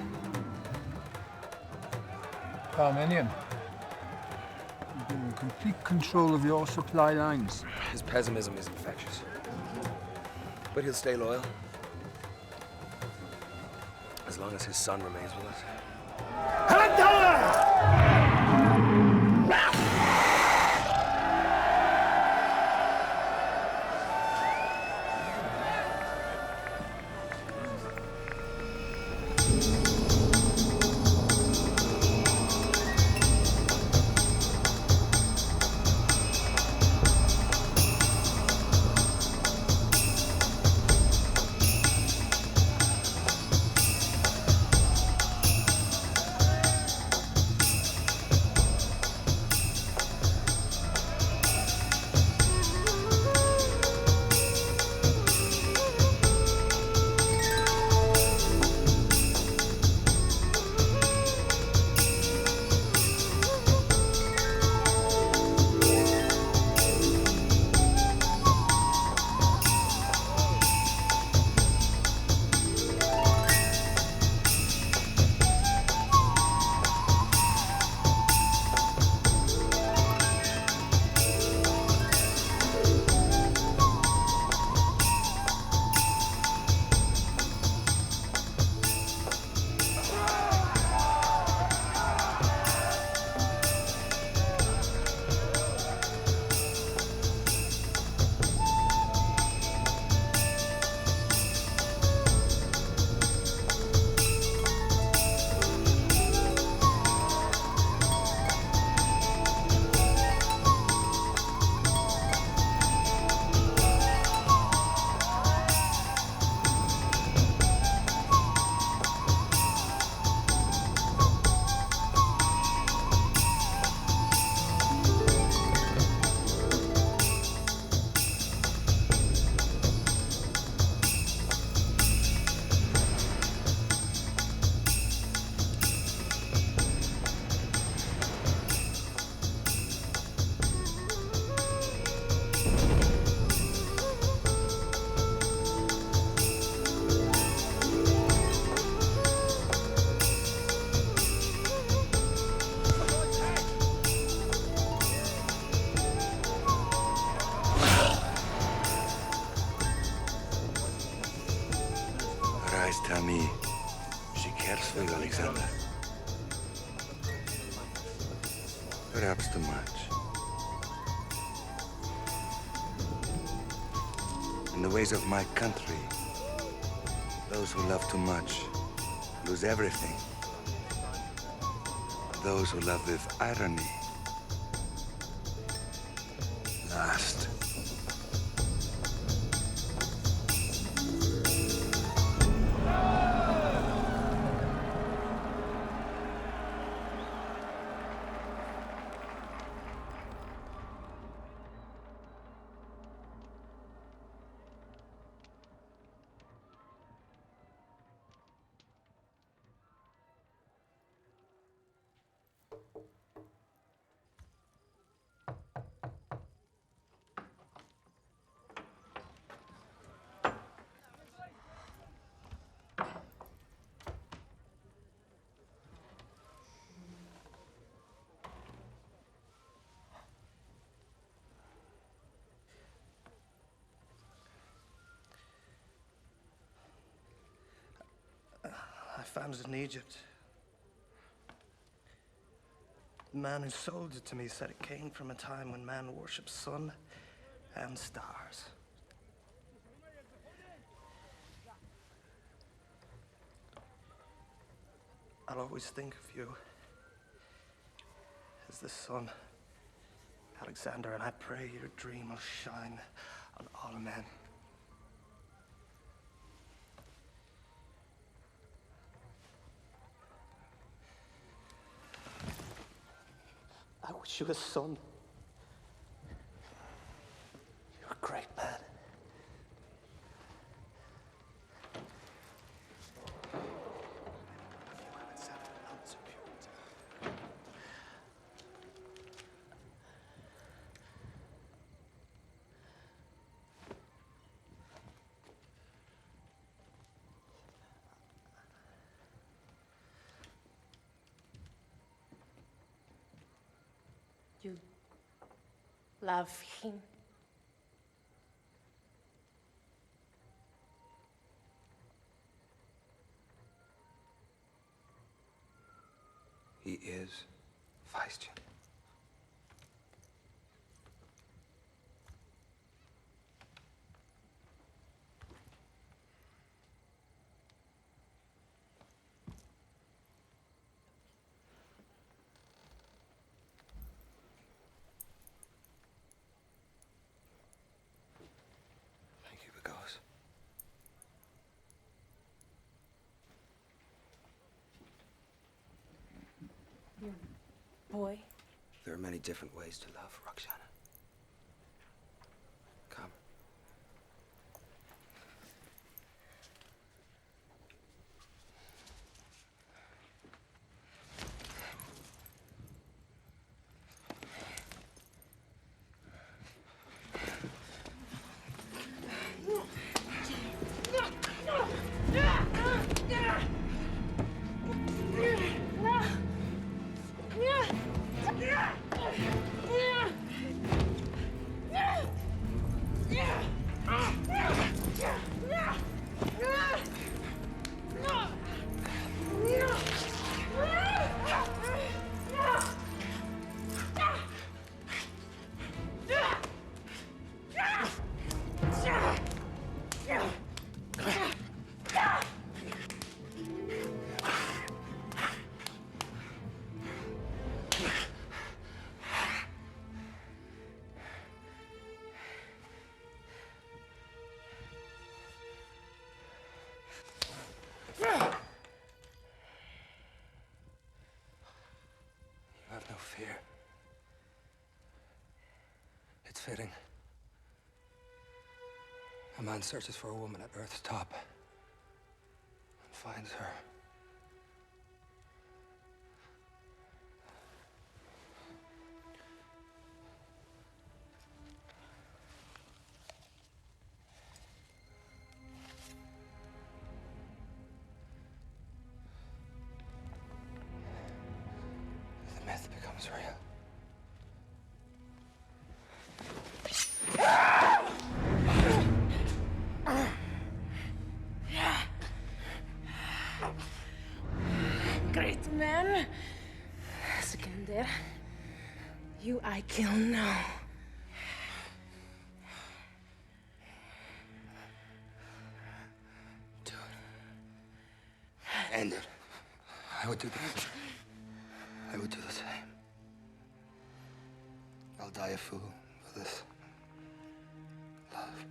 Armenian. You've been in complete control of your supply lines. His pessimism is infectious. But he'll stay loyal. As long as his son remains with us. Tell me, she cares for you, Alexander. Perhaps too much. In the ways of my country, those who love too much lose everything. Those who love with irony last. found it in Egypt. The man who sold it to me said it came from a time when man worshipped sun and stars. I'll always think of you as the sun, Alexander, and I pray your dream will shine on all men. I wish you a son. You're a great man. You love him. He is Vice. Thank you, because Boy. there are many different ways to love, Roxana. Come. You have no fear. It's fitting. A man searches for a woman at Earth's top and finds her. The myth becomes real. Great man. Sikander. You I kill now. Do it. End it. I would do that. I would do the same. I'll die a fool for this love.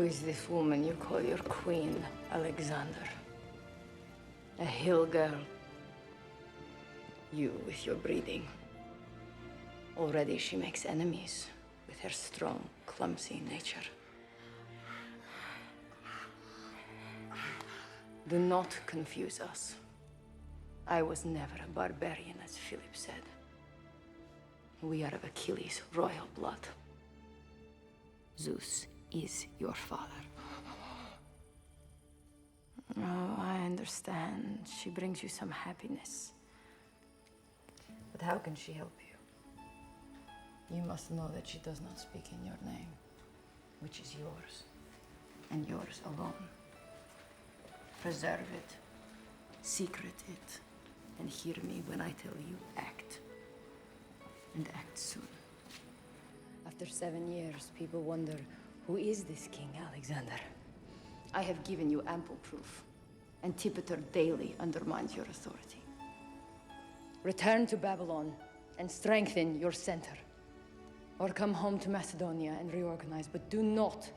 is this woman you call your queen, Alexander? A hill girl. You with your breeding. Already she makes enemies with her strong, clumsy nature. Do not confuse us. I was never a barbarian, as Philip said. We are of Achilles' royal blood. Zeus is your father. Oh, I understand. She brings you some happiness. But how can she help you? You must know that she does not speak in your name, which is yours, and yours alone. Preserve it, secret it, and hear me when I tell you act. And act soon. After 7 years, people wonder, who is this King Alexander? I have given you ample proof, and Antipater daily undermines your authority. Return to Babylon and strengthen your center. Or come home to Macedonia and reorganize, but do not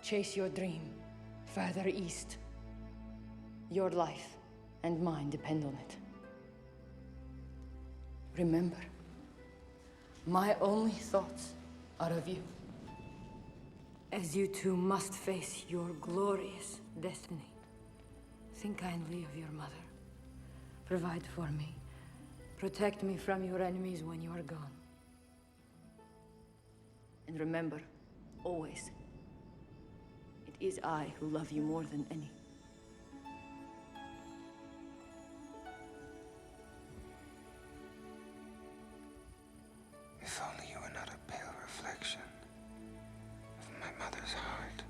chase your dream further east. Your life and mine depend on it. Remember, my only thoughts are of you, as you two must face your glorious destiny. Think kindly of your mother. Provide for me. Protect me from your enemies when you are gone. And remember, always, it is I who love you more than any. If only you were not a pale reflection of my mother's heart.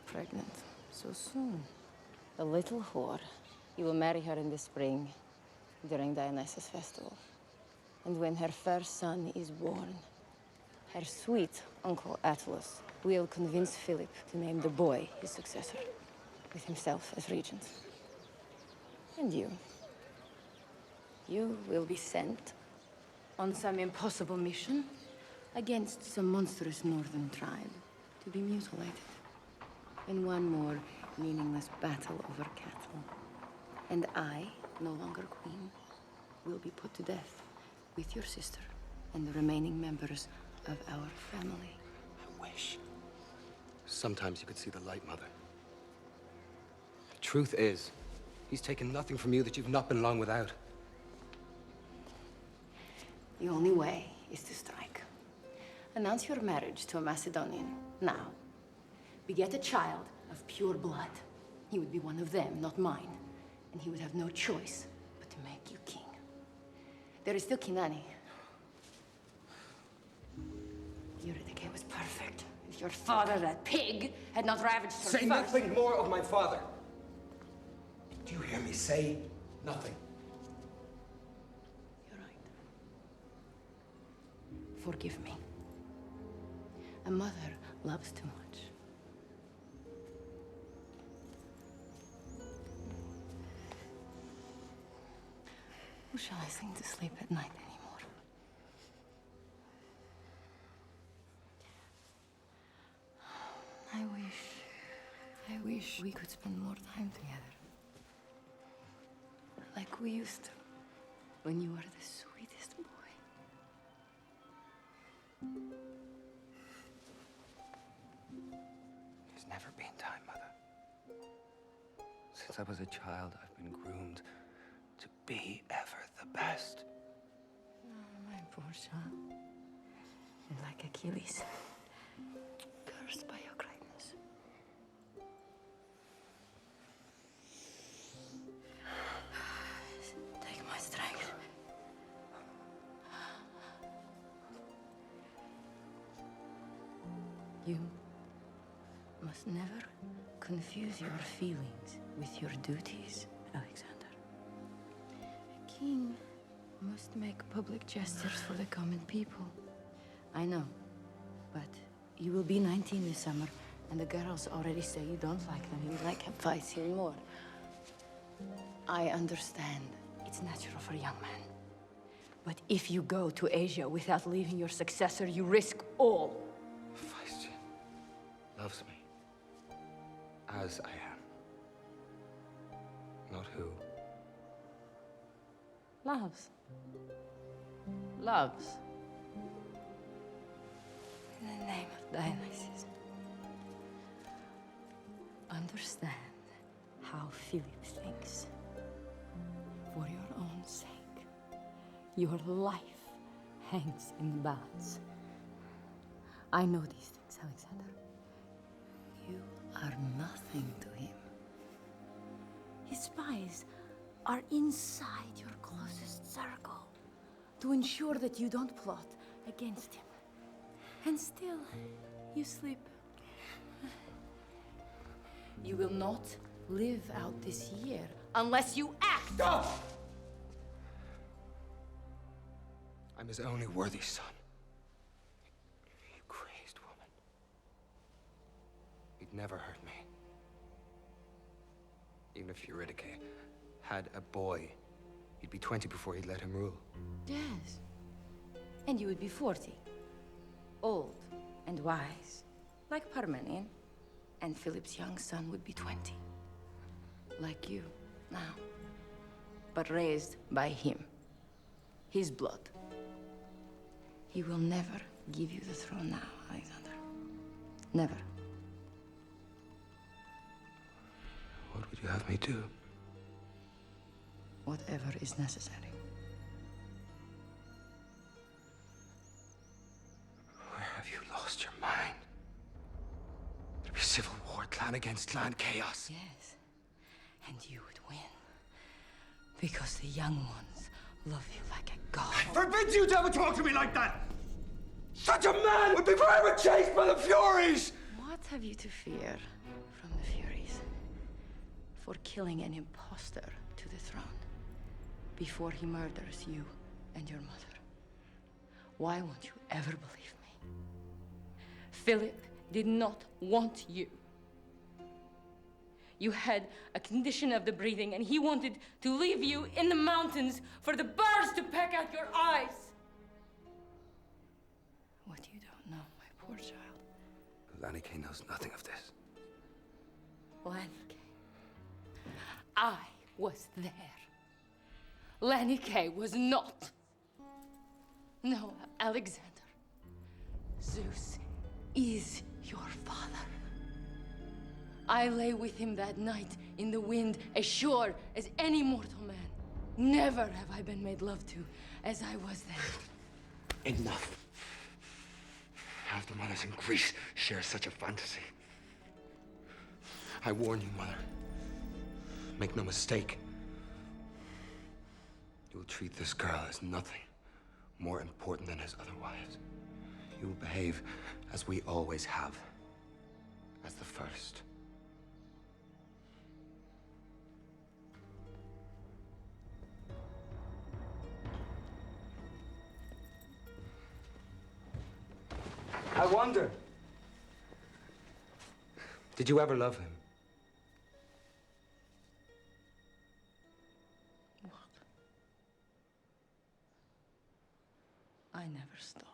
Pregnant so soon. A little whore. You will marry her in the spring, during Dionysus' festival. And when her first son is born, her sweet uncle Attalus will convince Philip to name the boy his successor, with himself as regent. And you will be sent on some impossible mission against some monstrous northern tribe to be mutilated in one more meaningless battle over cattle. And I, no longer queen, will be put to death with your sister and the remaining members of our family. I wish. Sometimes you could see the light, Mother. The truth is, he's taken nothing from you that you've not been long without. The only way is to strike. Announce your marriage to a Macedonian, now. Beget a child of pure blood. He would be one of them, not mine. And he would have no choice but to make you king. There is still Kinani. Eurydice was perfect. If your father, that pig, had not ravaged her Say first. nothing more of my father. Do you hear me? Say nothing. You're right. Forgive me. A mother loves too much. Who shall I sing to sleep at night anymore? I wish we could spend more time together. Like we used to, when you were the sweetest boy. There's never been time, Mother. Since I was a child, I've been groomed to be ever the best. Oh, my poor child. And like Achilles, cursed by your greatness. Take my strength. You must never confuse your feelings with your duties, Alexander. A king must make public gestures for the common people. I know. But you will be 19 this summer, and the girls already say you don't like them. You like fighting more. I understand. It's natural for a young man. But if you go to Asia without leaving your successor, you risk all. Feisty loves me as I am, not who. Loves. Loves. In the name of Dionysus. Understand how Philip thinks. For your own sake. Your life hangs in the balance. I know these things, Alexander. You are nothing to him. His spies are inside your closest circle to ensure that you don't plot against him. And still, you sleep. You will not live out this year unless you act. Stop! I'm his only worthy son. You crazed woman. He'd never hurt me. Even if Eurydice had a boy, he'd be 20 before he'd let him rule. Yes. And you would be 40. Old and wise, like Parmenion. And Philip's young son would be 20. Like you, now. But raised by him. His blood. He will never give you the throne now, Alexander. Never. What would you have me do? Whatever is necessary. Where have you lost your mind? There'd be civil war, clan against clan, chaos. Yes. And you would win. Because the young ones love you like a god. I forbid you to ever talk to me like that! Such a man would be forever chased by the Furies! What have you to fear from the Furies? For killing an impostor to the throne before he murders you and your mother. Why won't you ever believe me? Philip did not want you. You had a condition of the breathing, and he wanted to leave you in the mountains for the birds to peck out your eyes. What you don't know, my poor child. Lanike knows nothing of this. Lanike. I was there. Lanike was not. No, Alexander. Zeus is your father. I lay with him that night in the wind, as sure as any mortal man. Never have I been made love to as I was then. Enough. Half the mothers in Greece share such a fantasy. I warn you, mother. Make no mistake. You will treat this girl as nothing more important than his other wives. You will behave as we always have, as the first. I wonder, did you ever love him? What? I never stopped.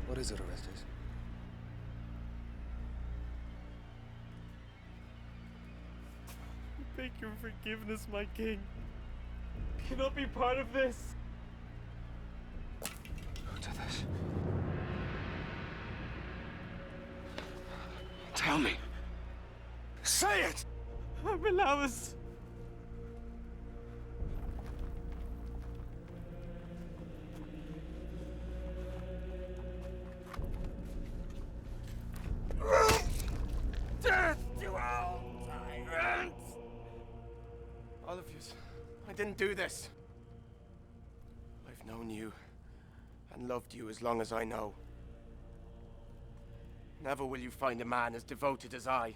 What is it, Orestes? I beg your forgiveness, my king. I cannot be part of this. Who did this? Tell me. Say it! Armelaus. I didn't do this. I've known you and loved you as long as I know. Never will you find a man as devoted as I.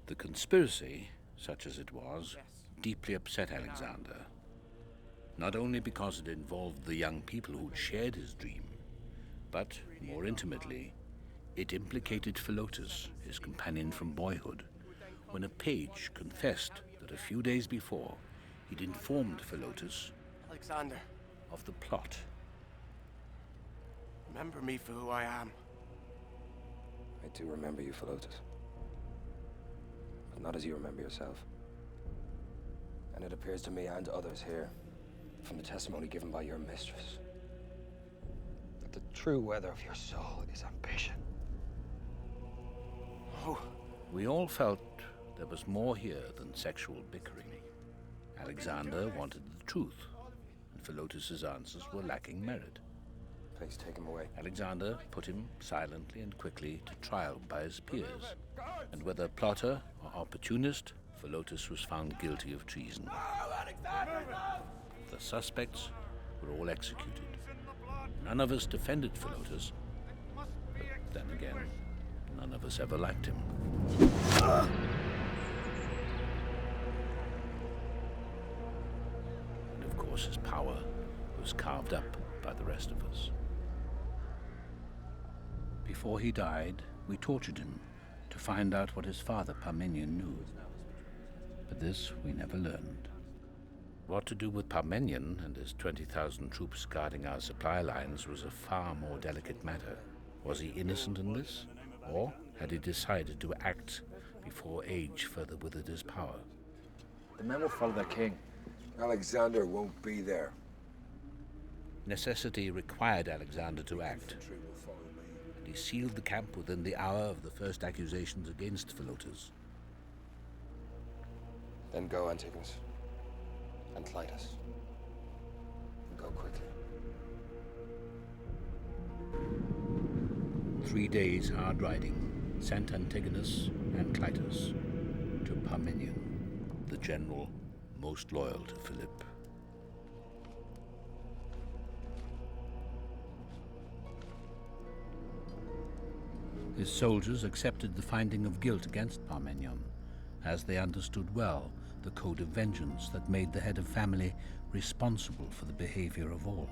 The conspiracy, such as it was, deeply upset Alexander. Not only because it involved the young people who'd shared his dream, but, more intimately, it implicated Philotas, his companion from boyhood, when a page confessed that a few days before he'd informed Philotas Alexander, of the plot. Remember me for who I am. I do remember you, Philotas. But not as you remember yourself. And it appears to me and others here, from the testimony given by your mistress, that the true weather of your soul is ambition. Oh. We all felt there was more here than sexual bickering. Alexander wanted the truth, and Philotas's answers were lacking merit. Please take him away. Alexander put him silently and quickly to trial by his peers, and whether plotter or opportunist, Philotas was found guilty of treason. The suspects were all executed. None of us defended Philotas, but then again, none of us ever liked him. And of course his power was carved up by the rest of us. Before he died, we tortured him to find out what his father Parmenion knew. But this we never learned. What to do with Parmenion and his 20,000 troops guarding our supply lines was a far more delicate matter. Was he innocent in this? Or had he decided to act before age further withered his power? The men will follow their king. Alexander won't be there. Necessity required Alexander to act, and he sealed the camp within the hour of the first accusations against Philotas. Then go, Antigonus, and Clitus. And go quickly. 3 days hard riding sent Antigonus and Clitus to Parmenion, the general most loyal to Philip. His soldiers accepted the finding of guilt against Parmenion, as they understood well the code of vengeance that made the head of family responsible for the behavior of all.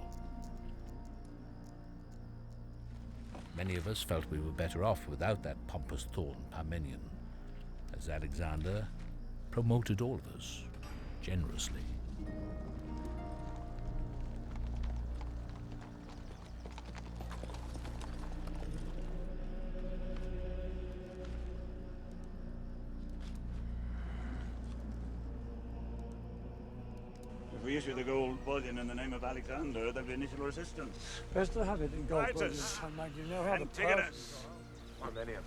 Many of us felt we were better off without that pompous thorn, Parmenion, as Alexander promoted all of us generously. If we issue the gold bullion in the name of Alexander, there'll be initial resistance. Best to have it in gold bullion. Titus, You know how Antigonus. Parmenion.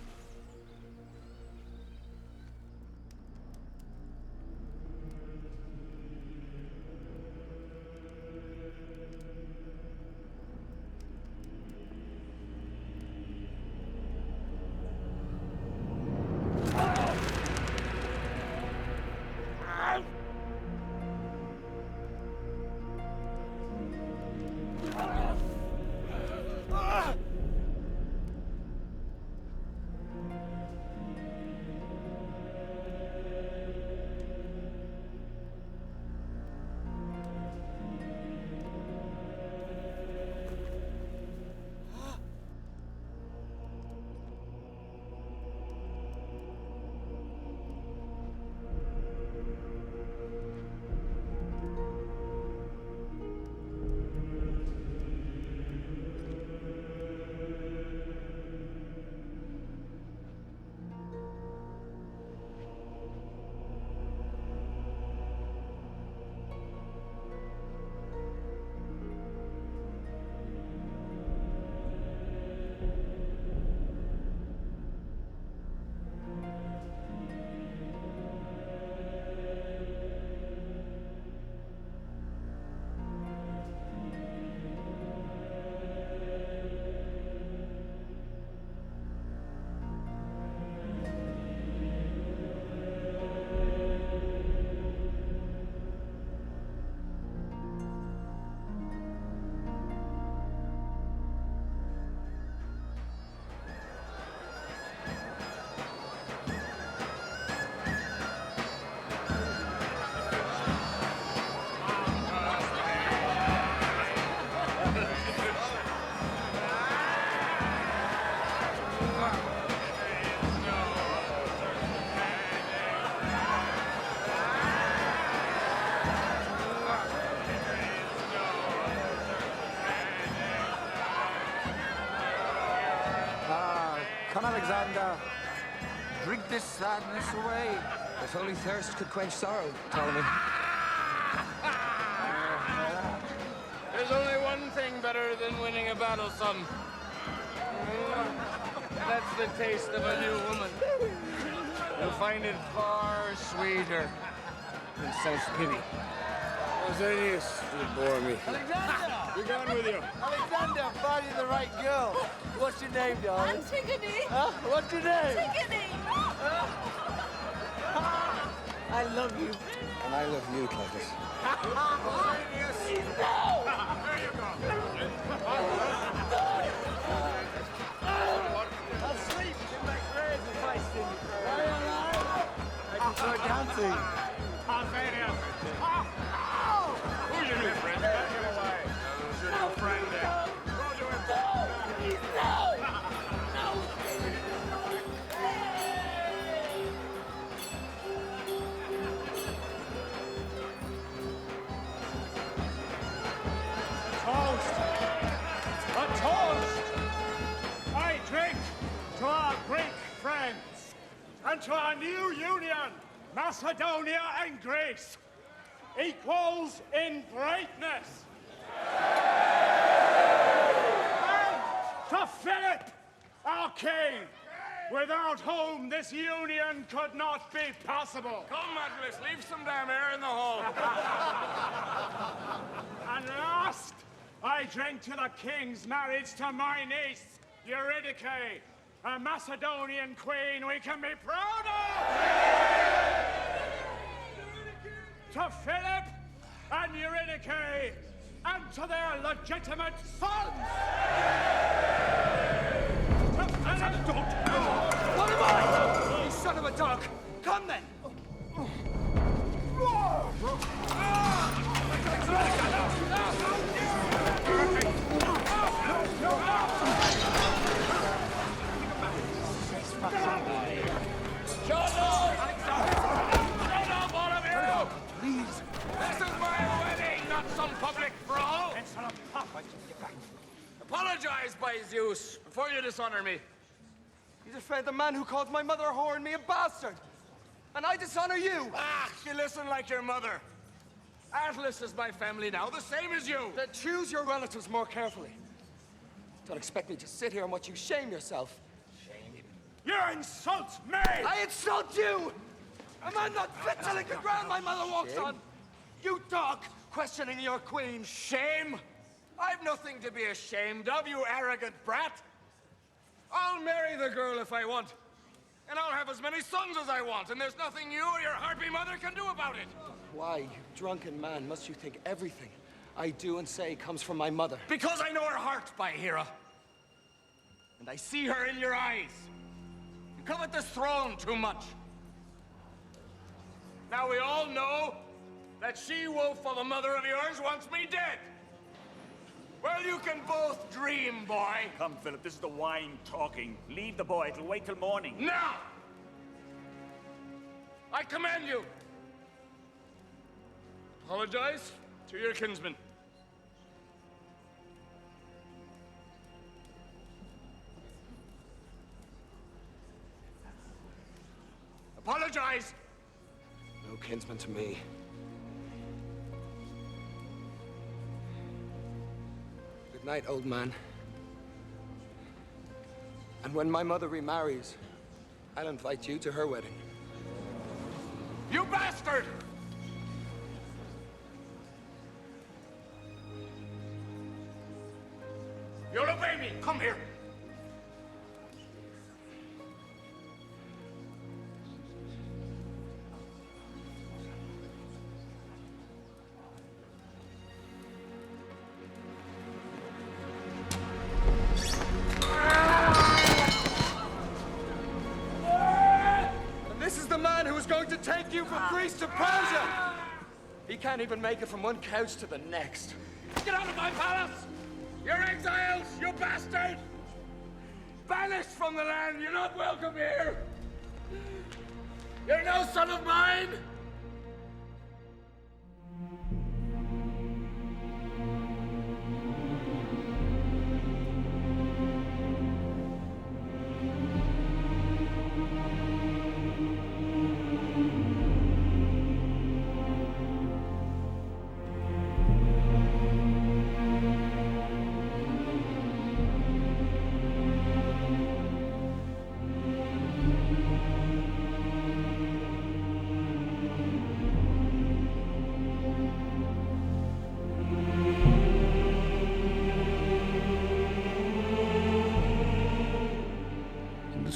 Come, Alexander. Drink this sadness away. If only thirst could quench sorrow, Ptolemy. There's only one thing better than winning a battle, son. That's the taste of a new woman. You'll find it far sweeter than self-pity. Ausenius, you bore me. Alexander! Be gone with you. Alexander, finding the right girl. What's your name, darling? Antigone. Huh? What's your name? Antigone. I love you. And I love you, Cletus. I'll sleep in my prayers if I sing. I prefer dancing. Who's your new friend? Get him away. Who's your new friend there? Go to him. Toast! A toast! I drink to our Greek friends and to our new union, Macedonia and Greece, equals in greatness. And to Philip, our king, without whom this union could not be possible. Come, Atlas, leave some damn air in the hall. And last, I drink to the king's marriage to my niece, Eurydice, a Macedonian queen we can be proud of! To Philip and Eurydice, and to their legitimate sons! To Philip! What am I? You son of a dog! Come then! Please. This is my wedding, not some public brawl. Apologize, by Zeus, before you dishonor me. You defend the man who called my mother a whore and me a bastard! And I dishonor you! Ah, you listen like your mother. Atlas is my family now, the same as you. Then choose your relatives more carefully. Don't expect me to sit here and watch you shame yourself. Shame? You insult me! I insult you! A man not fit to lick the ground my mother walks Shame? on! You dog, questioning your queen. Shame? I've nothing to be ashamed of, you arrogant brat. I'll marry the girl if I want. And I'll have as many sons as I want, and there's nothing you or your harpy mother can do about it. Why, you drunken man, must you think everything I do and say comes from my mother? Because I know her heart, by Hera. And I see her in your eyes. You covet this throne too much. Now we all know that she-wolf of a mother of yours wants me dead. Well, you can both dream, boy. Come, Philip, this is the wine talking. Leave the boy, it'll wait till morning. Now! I command you. Apologize to your kinsman. Apologize! No kinsman to me. Good night, old man. And when my mother remarries, I'll invite you to her wedding. You bastard! You'll obey me. Come here. And this is the man who is going to take you from Greece to Persia! He can't even make it from one couch to the next. Get out of my palace! You're exiles, you bastard! Banished from the land, you're not welcome here! You're no son of mine!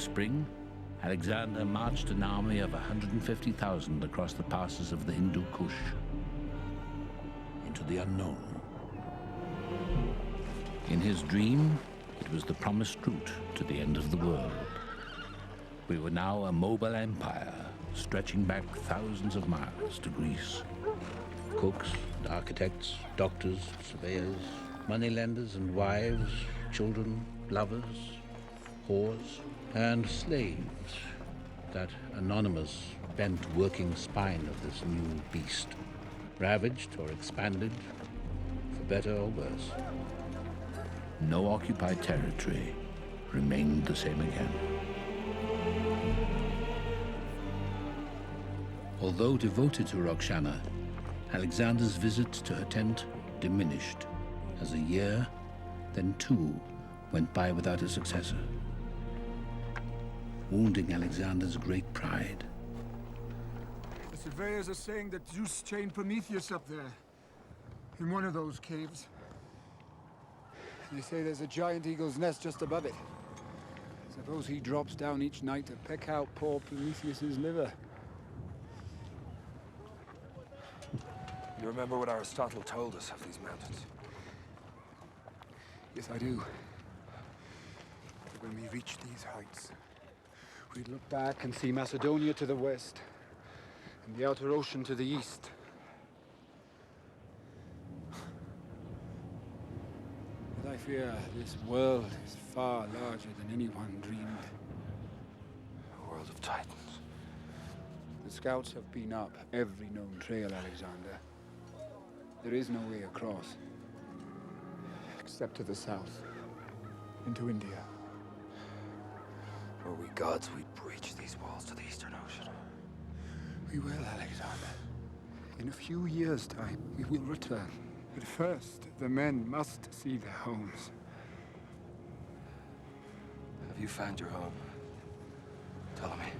spring, Alexander marched an army of 150,000 across the passes of the Hindu Kush into the unknown. In his dream, it was the promised route to the end of the world. We were now a mobile empire, stretching back thousands of miles to Greece. Cooks, architects, doctors, surveyors, moneylenders and wives, children, lovers, whores, and slaves, that anonymous, bent working spine of this new beast, ravaged or expanded, for better or worse. No occupied territory remained the same again. Although devoted to Roxana, Alexander's visits to her tent diminished as a year, then 2, went by without a successor, wounding Alexander's great pride. The surveyors are saying that Zeus chained Prometheus up there, in one of those caves. They say there's a giant eagle's nest just above it. Suppose he drops down each night to peck out poor Prometheus's liver. You remember what Aristotle told us of these mountains? Yes, I do. But when we reach these heights, we'd look back and see Macedonia to the west, and the outer ocean to the east. But I fear this world is far larger than anyone dreamed. A world of titans. The scouts have been up every known trail, Alexander. There is no way across. Except to the south. Into India. Were we gods, we'd breach these walls to the Eastern Ocean. We will, Alexander. In a few years' time, we will return. But first, the men must see their homes. Have you found your home? Ptolemy?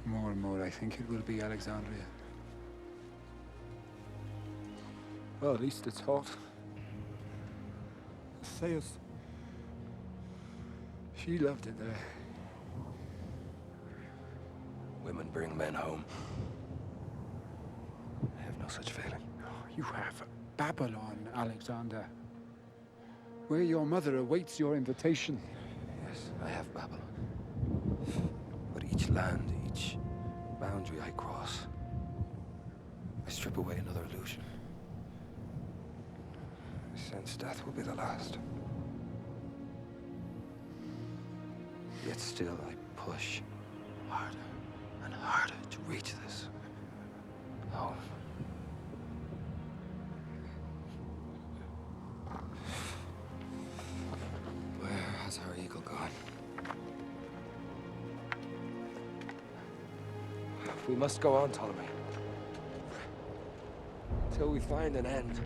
More and more, I think it will be Alexandria. Well, at least it's hot. Theus. She loved it there. Women bring men home. I have no such feeling. You have Babylon, Alexander. Where your mother awaits your invitation. Yes, I have Babylon. But each land, each boundary I cross, I strip away another illusion. I sense death will be the last. Yet still I push harder and harder to reach this home. Where has our eagle gone? We must go on, Ptolemy. Until we find an end.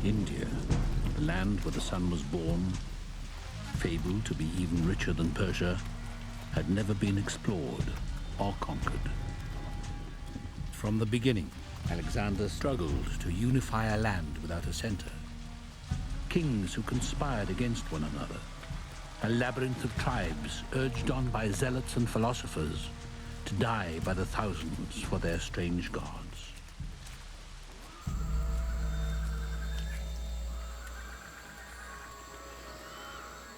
India, the land where the sun was born, fabled to be even richer than Persia, had never been explored or conquered. From the beginning, Alexander struggled to unify a land without a center. Kings who conspired against one another, a labyrinth of tribes urged on by zealots and philosophers to die by the thousands for their strange gods.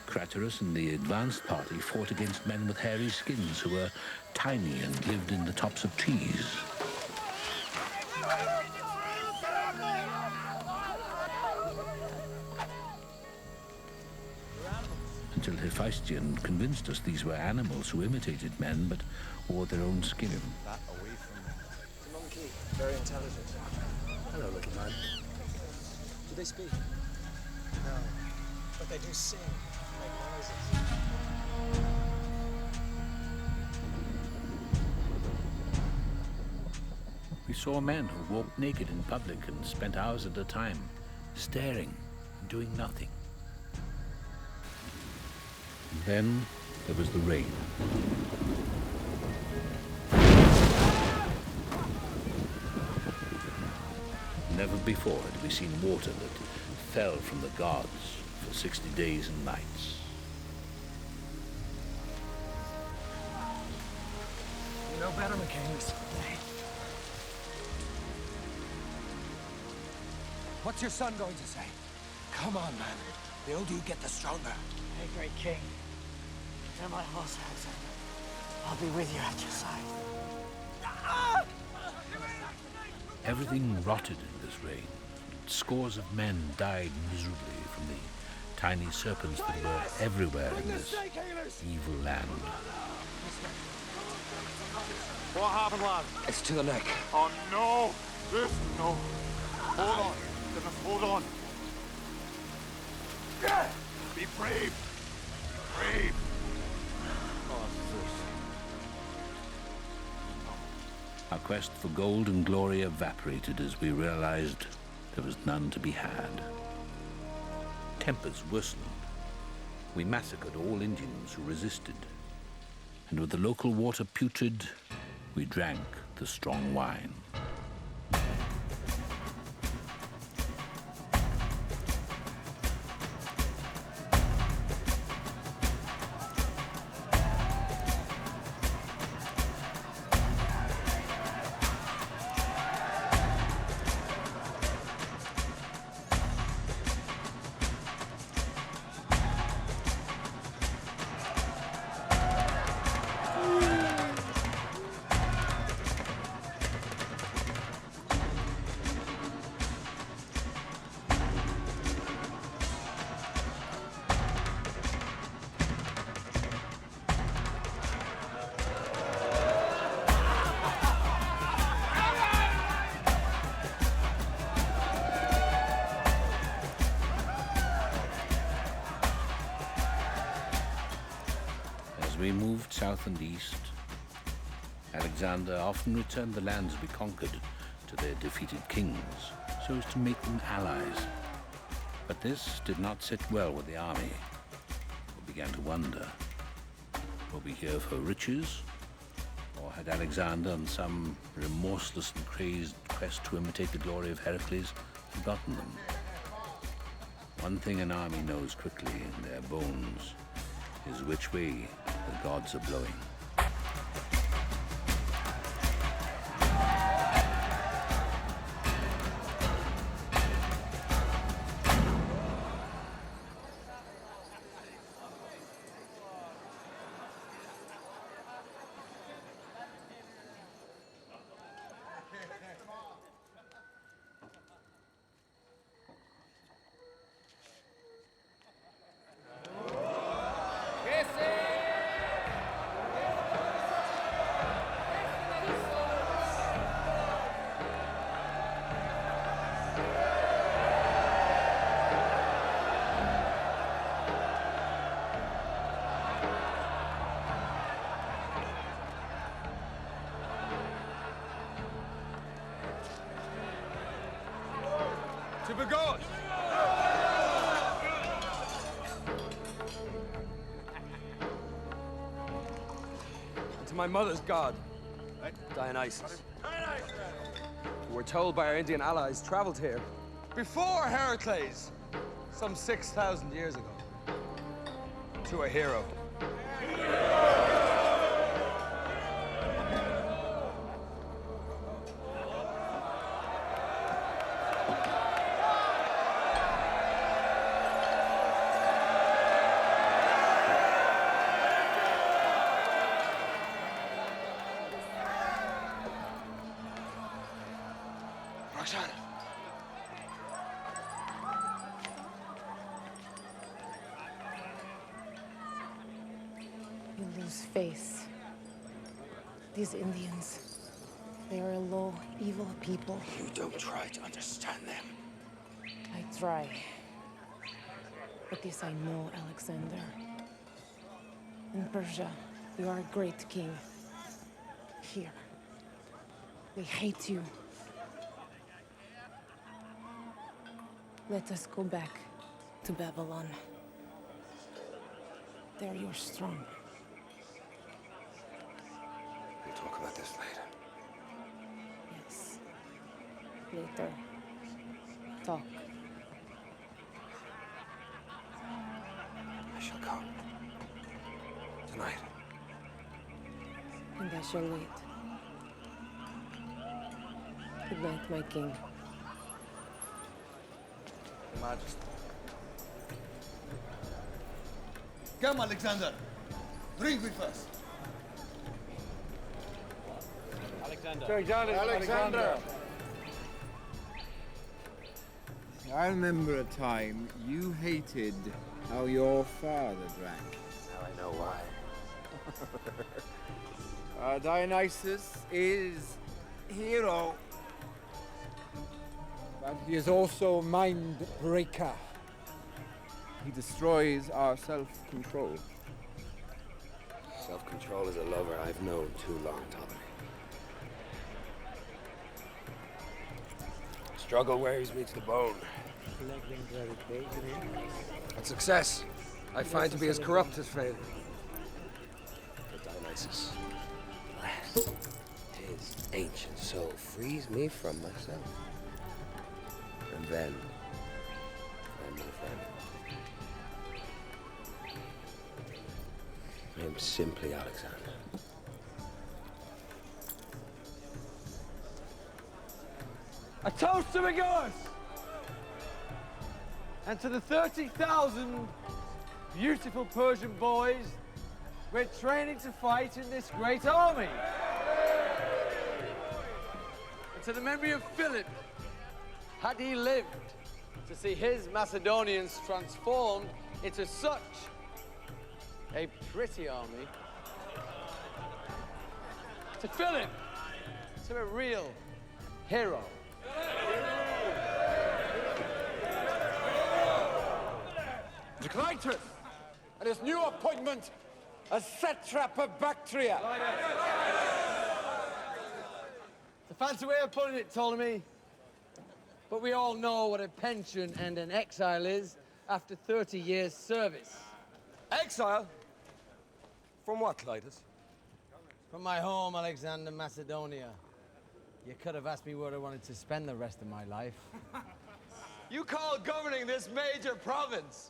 Craterus and the advanced party fought against men with hairy skins who were tiny and lived in the tops of trees. Until Hephaestion convinced us these were animals who imitated men but wore their own skin. That away from me. The monkey, very intelligent. Hello, little man. Do they speak? No, but they do sing, make noises. We saw men who walked naked in public and spent hours at a time, staring and doing nothing. And then there was the rain. Never before had we seen water that fell from the gods for 60 days and nights. You know better, McCain. What's your son going to say? Come on, man. The older you get, the stronger. Hey, great king. You're my horse, Alexander. I'll be with you at your side. Everything rotted in this rain. Scores of men died miserably from the tiny serpents that were everywhere in this evil land. What happened, lad? It's to the neck. Oh, no! This, no. Hold on. Just hold on. Be brave. Be brave. Oh, Our quest for gold and glory evaporated as we realized there was none to be had. Tempers worsened. We massacred all Indians who resisted. And with the local water putrid, we drank the strong wine. As we moved south and east, Alexander often returned the lands we conquered to their defeated kings, so as to make them allies. But this did not sit well with the army. We began to wonder, were we here for riches, or had Alexander, on some remorseless and crazed quest to imitate the glory of Heracles, forgotten them? One thing an army knows quickly in their bones is which way the gods are blowing. be good. And to my mother's god, Dionysus. We're told by our Indian allies traveled here before Heracles, some 6,000 years ago, to a hero. Roxana. You lose face. These Indians, they are a low, evil people. You don't try to understand them. I try. But this I know, Alexander. In Persia, you are a great king. Here, they hate you. Let us go back to Babylon. There you're strong. We'll talk about this later. Yes. Later. Talk. I shall go. Tonight. And I shall wait. Good night, my king. Your Majesty. Come, Alexander. Drink with us. Alexander. I remember a time you hated how your father drank. Now I know why. Dionysus is hero. But he is also mind breaker. He destroys our self-control. Self-control is a lover I've known too long, Ptolemy. Struggle wears me to the bone. And success, I find to be as corrupt as failure. But Dionysus, alas, his ancient soul frees me from myself. And then, my friend, I am simply Alexander. A toast to Megillus! And to the 30,000 beautiful Persian boys we're training to fight in this great army. And to the memory of Philip, had he lived to see his Macedonians transformed into such a pretty army. To Philip, to a real hero. To Clytus and his new appointment as satrap of Bactria. It's a fancy way of putting it, Ptolemy. But we all know what a pension and an exile is after 30 years' service. Exile? From what, Clytus? From my home, Alexander, Macedonia. You could have asked me where I wanted to spend the rest of my life. You call governing this major province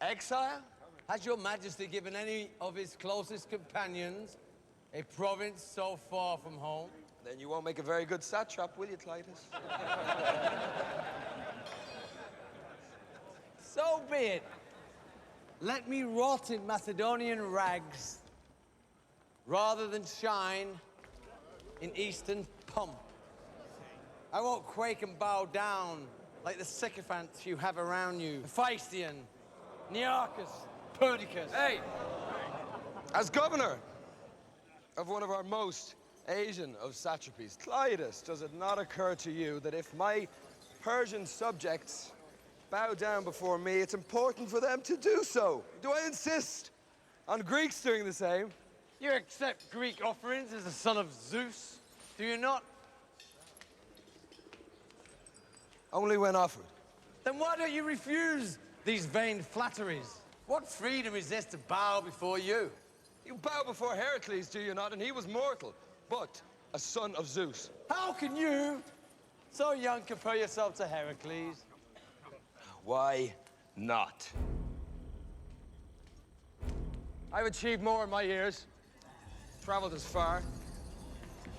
exile? Has your Majesty given any of his closest companions a province so far from home? Then you won't make a very good satrap, will you, Clytus? So be it. Let me rot in Macedonian rags rather than shine in Eastern pomp. I won't quake and bow down like the sycophants you have around you. Hephaestion, Nearchus, Perdiccas. Hey! As governor of one of our most Asian of satrapies, Clytus, does it not occur to you that if my Persian subjects bow down before me, it's important for them to do so? Do I insist on Greeks doing the same? You accept Greek offerings as the son of Zeus, do you not? Only when offered. Then why don't you refuse these vain flatteries? What freedom is this to bow before you? You bow before Heracles, do you not? And he was mortal, but a son of Zeus. How can you, so young, compare yourself to Heracles? Why not? I've achieved more in my years. Traveled as far,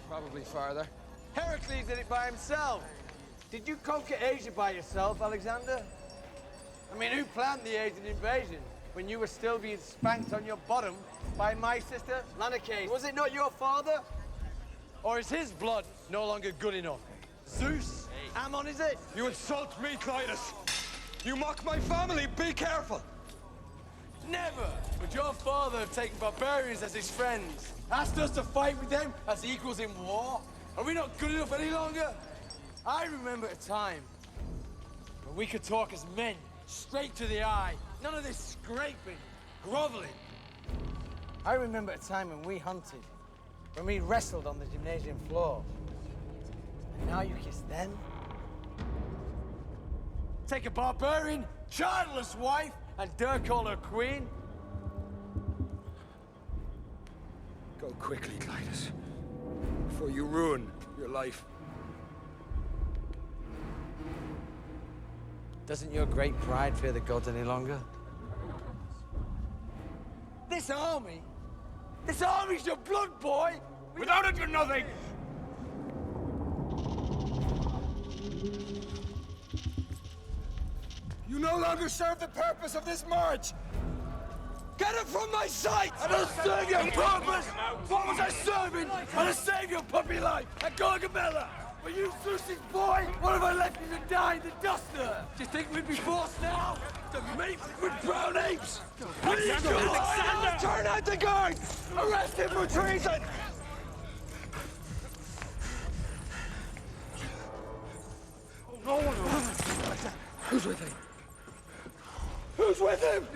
probably farther. Heracles did it by himself. Did you conquer Asia by yourself, Alexander? I mean, who planned the Asian invasion when you were still being spanked on your bottom by my sister, Lanake? Was it not your father? Or is his blood no longer good enough? Zeus? Ammon, is it? You insult me, Clytus. You mock my family. Be careful. Never would your father have taken barbarians as his friends. Asked us to fight with them as equals in war. Are we not good enough any longer? I remember a time when we could talk as men, straight to the eye. None of this scraping, groveling. I remember a time when we hunted, when we wrestled on the gymnasium floor. And now you kiss them? Take a barbarian, childless wife, and dare call her queen? Go quickly, Clytus, before you ruin your life. Doesn't your great pride fear the gods any longer? This army's your blood, boy! Without it, you're nothing! You no longer serve the purpose of this march! Get it from my sight! I don't serve your purpose! What was I serving? I to save your puppy life at Gargamella! Were you Zeus's boy? What have I left you to die in the dust there? Do you think we'd be forced now to mate with brown apes? Alexander! Turn out the guards! Arrest him for treason! No one. Who's with him? Who's with him?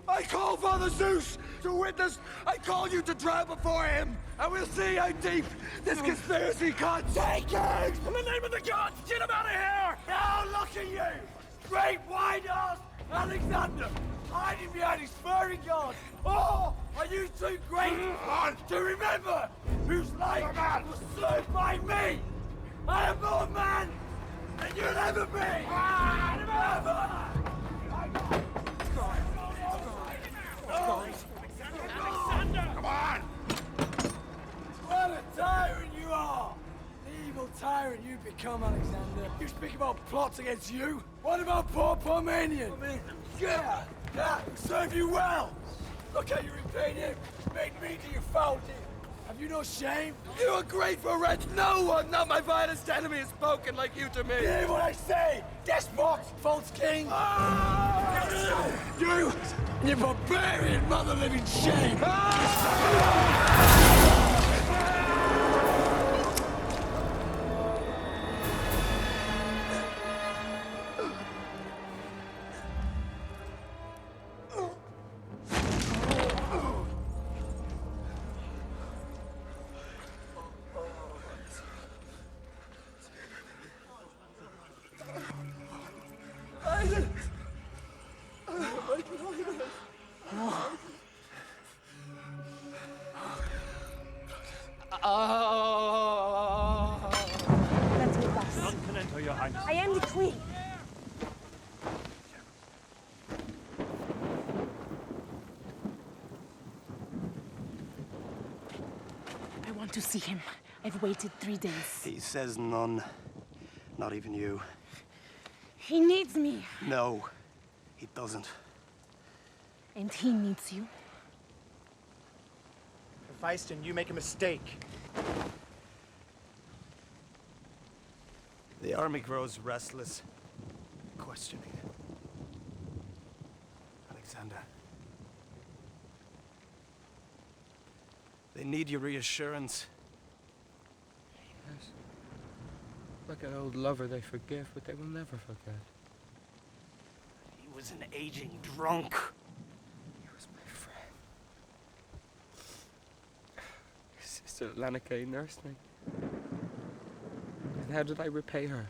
I call Father Zeus to witness. I call you to trial before him. And we'll see how deep this conspiracy can take it! In the name of the gods, get him out of here! Now look at you! Great wide-ass Alexander! Hiding behind his furry god! Oh, are you too great to remember whose life was served by me? I am more man than you'll ever be! Never! Alexander! Come on! What a tyrant you are! The evil tyrant you've become, Alexander. You speak about plots against you? What about poor Parmenion? Yeah, serve you well! Look how you repaid him! Made me to you fouled him! Have you no shame? You are grateful wretch! No one, not my vilest enemy, has spoken like you to me! Hear what I say! Despot! False king! You! You barbarian mother-living shame! I am the queen. I want to see him. I've waited 3 days. He says none. Not even you. He needs me. No, he doesn't. And he needs you. Hephaestion, you make a mistake. The army grows restless, questioning. Alexander. They need your reassurance. Yes. Like an old lover, they forgive, but they will never forget. He was an aging drunk. He was my friend. Sister Lanake nursed me. And how did I repay her?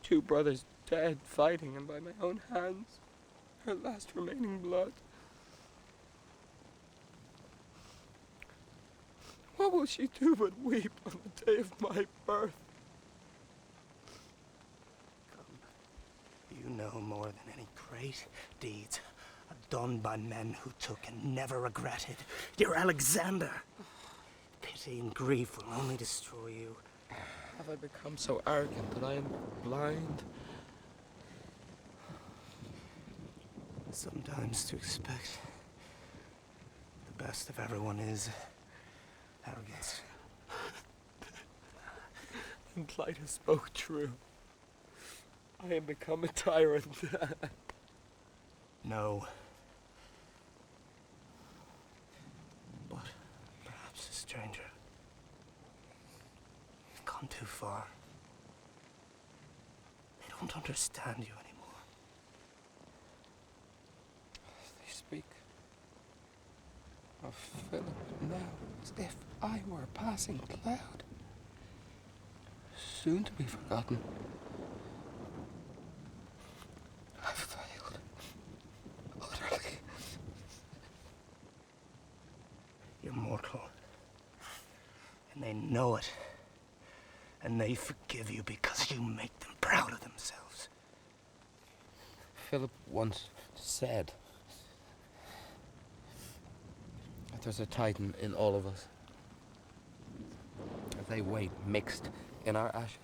2 brothers dead fighting, and by my own hands, her last remaining blood. What will she do but weep on the day of my birth? You know more than any great deeds done by men who took and never regretted. Dear Alexander, pity and grief will only destroy you. Have I become so arrogant that I am blind? Sometimes to expect the best of everyone is arrogance. And Clitus spoke true. I am become a tyrant. No. But perhaps a stranger. You've gone too far. They don't understand you anymore. They speak of Philip now as if I were a passing cloud, soon to be forgotten. I've failed utterly. You're mortal. And they know it. And they forgive you because you make them proud of themselves. Philip once said that there's a titan in all of us. As they wait mixed in our ashes.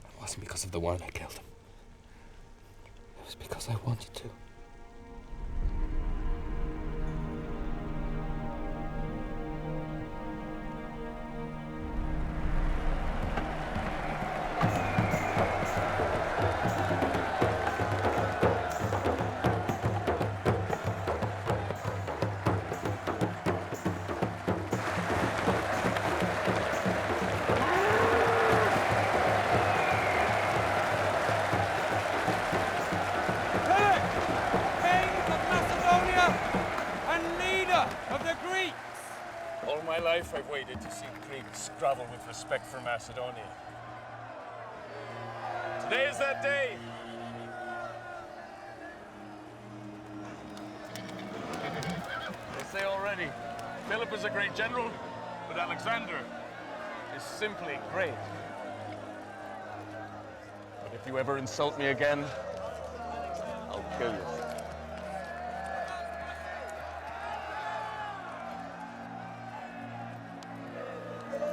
It wasn't because of the wine I killed him. It was because I wanted to. I've waited to see Greeks grovel with respect for Macedonia. Today is that day. They say already, Philip is a great general, but Alexander is simply great. But if you ever insult me again, I'll kill you.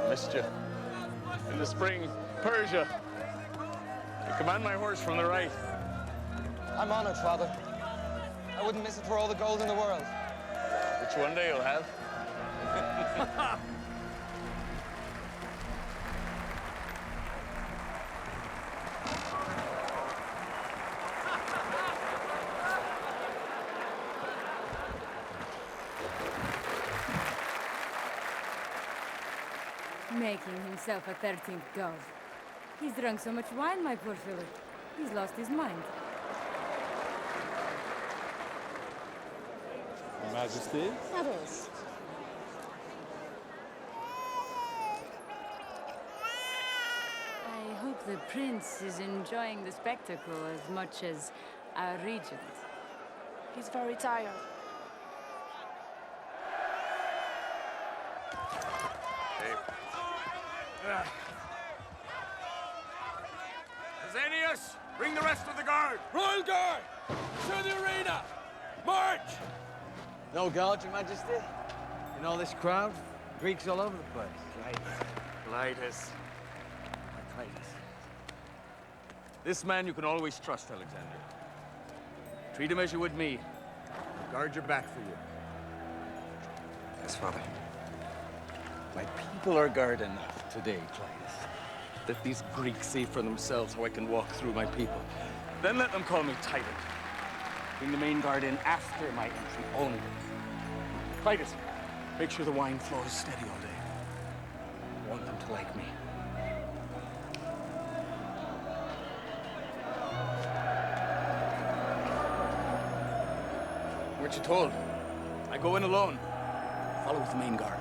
Missed you. In the spring, Persia. I command my horse from the right. I'm honored, Father. I wouldn't miss it for all the gold in the world. Which one day you'll have. Making himself a 13th god. He's drunk so much wine, my poor Philip. He's lost his mind. Your Majesty? Petals. I hope the prince is enjoying the spectacle as much as our regent. He's very tired. Zanius, bring the rest of the guard. Royal Guard! To the arena! March! No guard, Your Majesty. In all this crowd, Greeks all over the place. Clitus. Clitus. This man you can always trust, Alexander. Treat him as you would me. Guard your back for you. Yes, Father. My people are guard enough today, Clitus. Let these Greeks see for themselves how I can walk through my people. Then let them call me tyrant. Bring the main guard in after my entry only. Clitus, make sure the wine flows steady all day. I want them to like me. Weren't you told? I go in alone. Follow with the main guard.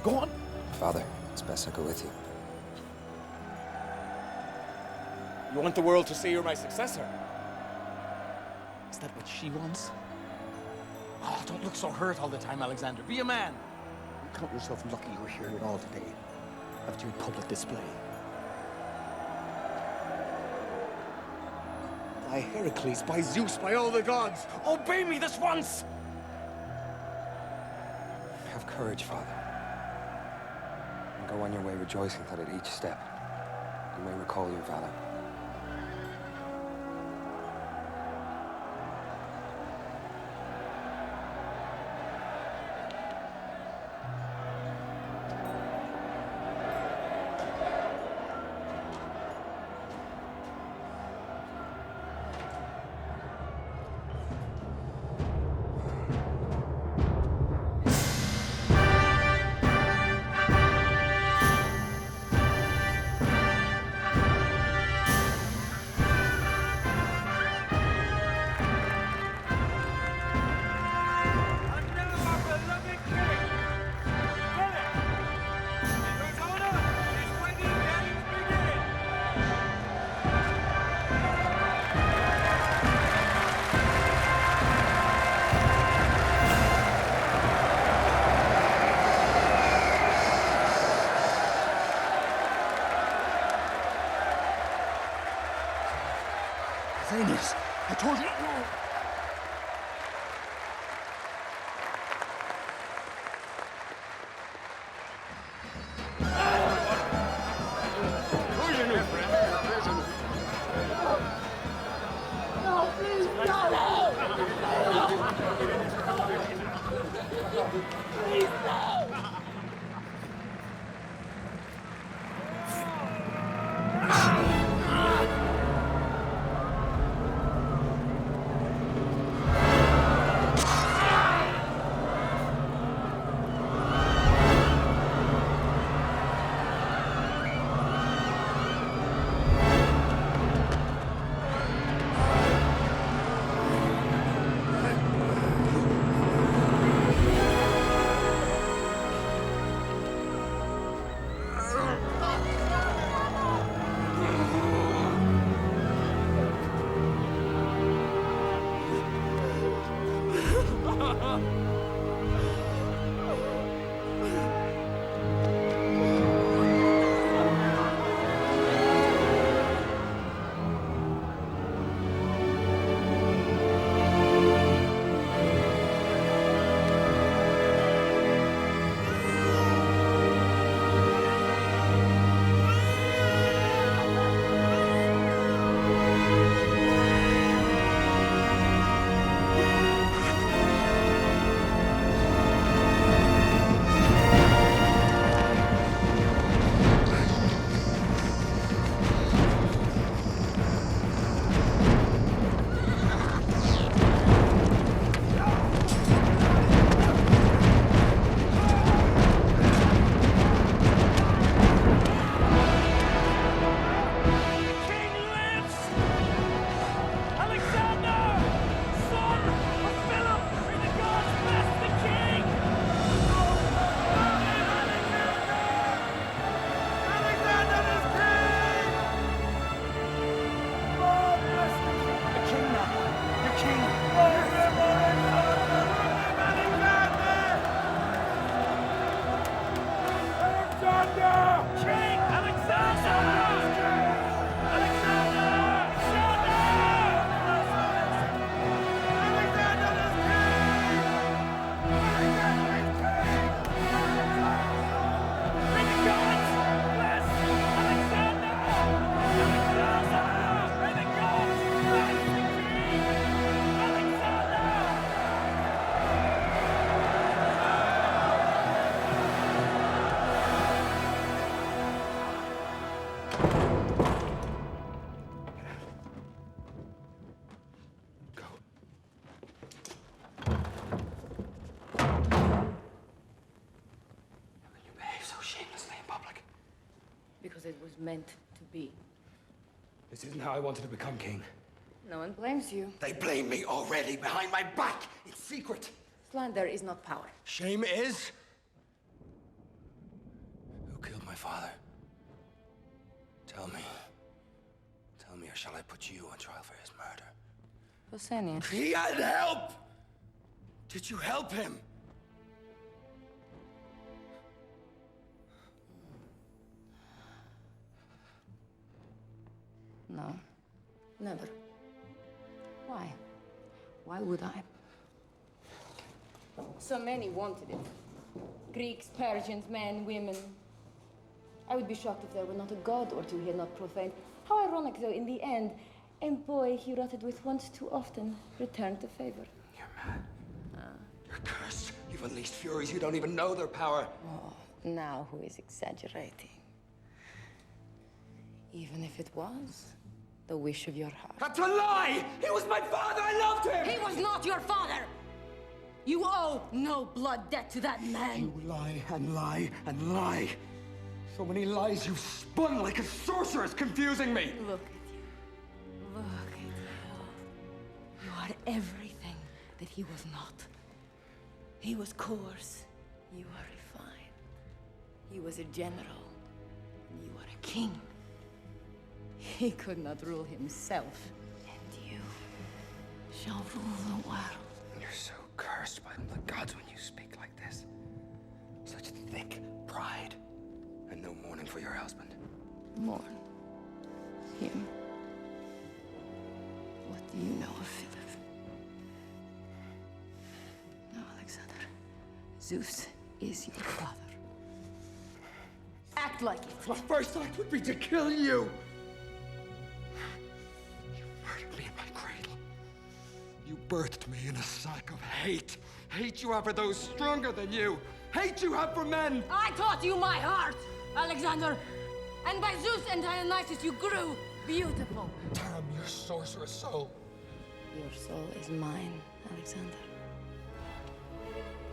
Go on. Father, it's best I go with you. You want the world to say you're my successor? Is that what she wants? Oh, don't look so hurt all the time, Alexander. Be a man. You count yourself lucky you're here at all today, after your public display. By Heracles, by Zeus, by all the gods, obey me this once! Have courage, Father. And go on your way rejoicing that at each step you may recall your valor. I told you. Who's your new friend? No, please, Please, no! Because it was meant to be. This isn't how I wanted to become king. No one blames you. They blame me already behind my back. It's secret. Slander is not power. Shame is. my father? Tell me. Tell me, or shall I put you on trial for his murder? Hussein. He had help! Did you help him? No, never. Why? Why would I? So many wanted it. Greeks, Persians, men, women. I would be shocked if there were not a god or two he had not profaned. How ironic, though, in the end, a boy he rotted with once too often returned the favor. You're mad. You're cursed. You've unleashed furies you don't even know their power. Oh, now who is exaggerating? Even if it was the wish of your heart. That's a lie! He was my father! I loved him! He was not your father! You owe no blood debt to that man! You lie and lie and lie. So many lies you've spun like a sorceress, confusing me! Look at you. Look at you. You are everything that he was not. He was coarse. You are refined. He was a general. You are a king. He could not rule himself. And you shall rule the world. You're so cursed by the gods when you speak like this. Such thick pride. And no mourning for your husband. Mourn him. What do you know of Philip? No, Alexander. Zeus is your father. Act like it. My first act would be to kill you! You murdered me in my cradle. You birthed me in a sack of hate. Hate you have for those stronger than you. Hate you have for men. I taught you my heart, Alexander. And by Zeus and Dionysus, you grew beautiful. Damn your sorceress soul. Your soul is mine, Alexander.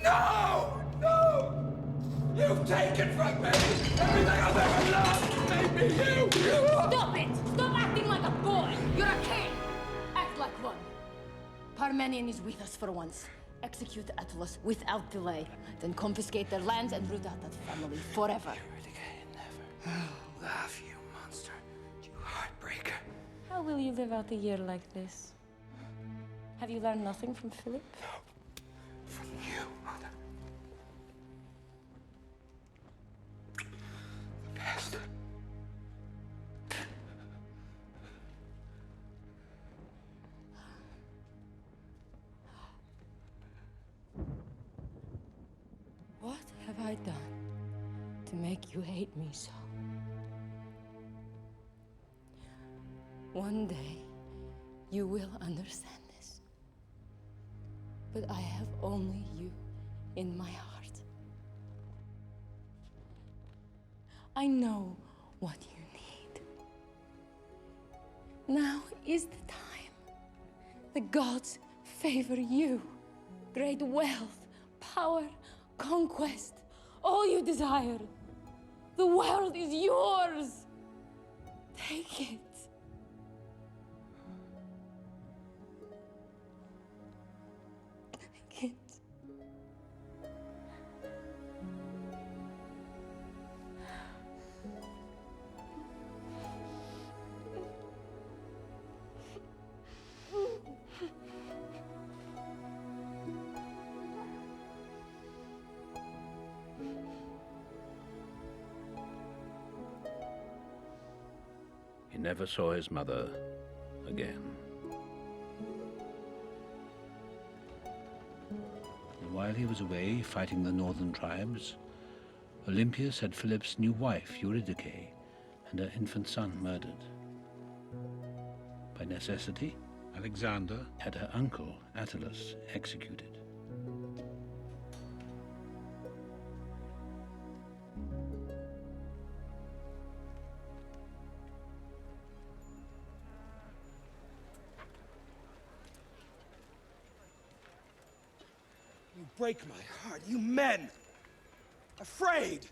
No! No! You've taken from me everything I've ever loved! Made me you! Stop it! Stop acting like a boy! You're a king! Act like one. Parmenion is with us for once. Execute Atlas without delay. Then confiscate their lands and root out that family forever. Never. Laugh, you monster. You heartbreaker. How will you live out a year like this? Have you learned nothing from Philip? No. From you, mother. The best. What have I done to make you hate me so? One day, you will understand this. But I have only you in my heart. I know what you need. Now is the time. The gods favor you. Great wealth, power, conquest, all you desire. The world is yours. Take it. Take it. He never saw his mother again. And while he was away fighting the northern tribes, Olympias had Philip's new wife, Eurydice, and her infant son murdered. By necessity, Alexander had her uncle, Attalus, executed. You break my heart, you men! Afraid!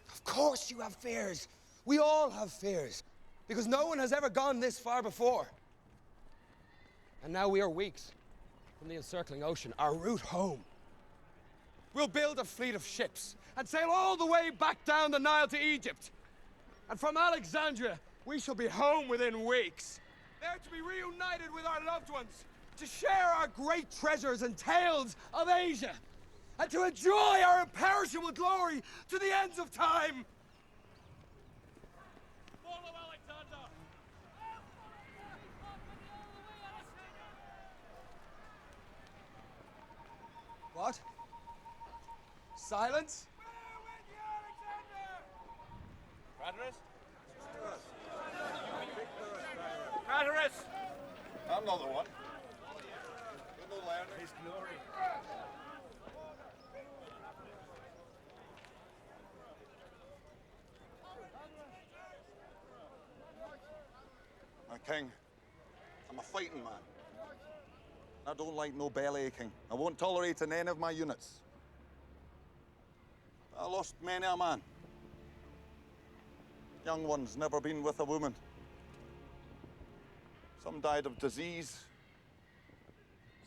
Of course you have fears. We all have fears. Because no one has ever gone this far before. And now we are weeks from the encircling ocean, our route home. We'll build a fleet of ships and sail all the way back down the Nile to Egypt. And from Alexandria, we shall be home within weeks. There to be reunited with our loved ones, to share our great treasures and tales of Asia, and to enjoy our imperishable glory to the ends of time. Follow Alexander! What? Silence? Hatteras! I'm not the one. Good old Leonard. His glory. My king, I'm a fighting man. I don't like no belly aching. I won't tolerate in any of my units. I lost many a man. Young ones never been with a woman. Some died of disease.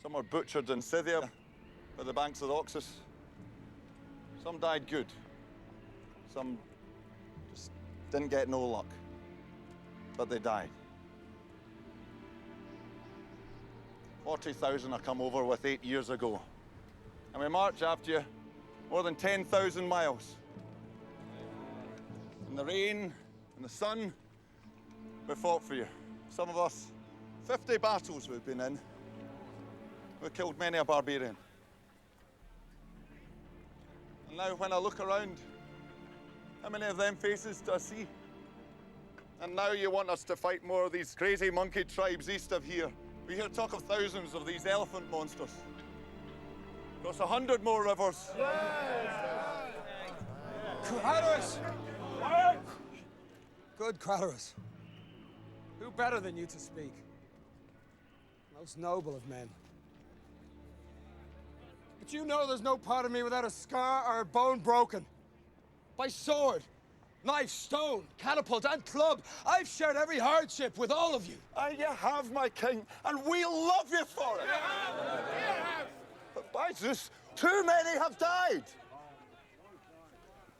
Some were butchered in Scythia by the banks of the Oxus. Some died good. Some just didn't get no luck. But they died. 40,000 I come over with 8 years ago. And we march after you more than 10,000 miles. In the rain, in the sun, we fought for you. Some of us, 50 battles we've been in. We killed many a barbarian. And now when I look around, how many of them faces do I see? And now you want us to fight more of these crazy monkey tribes east of here. We hear talk of thousands of these elephant monsters. Across 100 more rivers. Craterus! Good Craterus. Who better than you to speak? Most noble of men. But you know there's no part of me without a scar or a bone broken. By sword, knife, stone, catapult, and club, I've shared every hardship with all of you. And you have, my king, and we'll love you for it. But by Zeus, too many have died.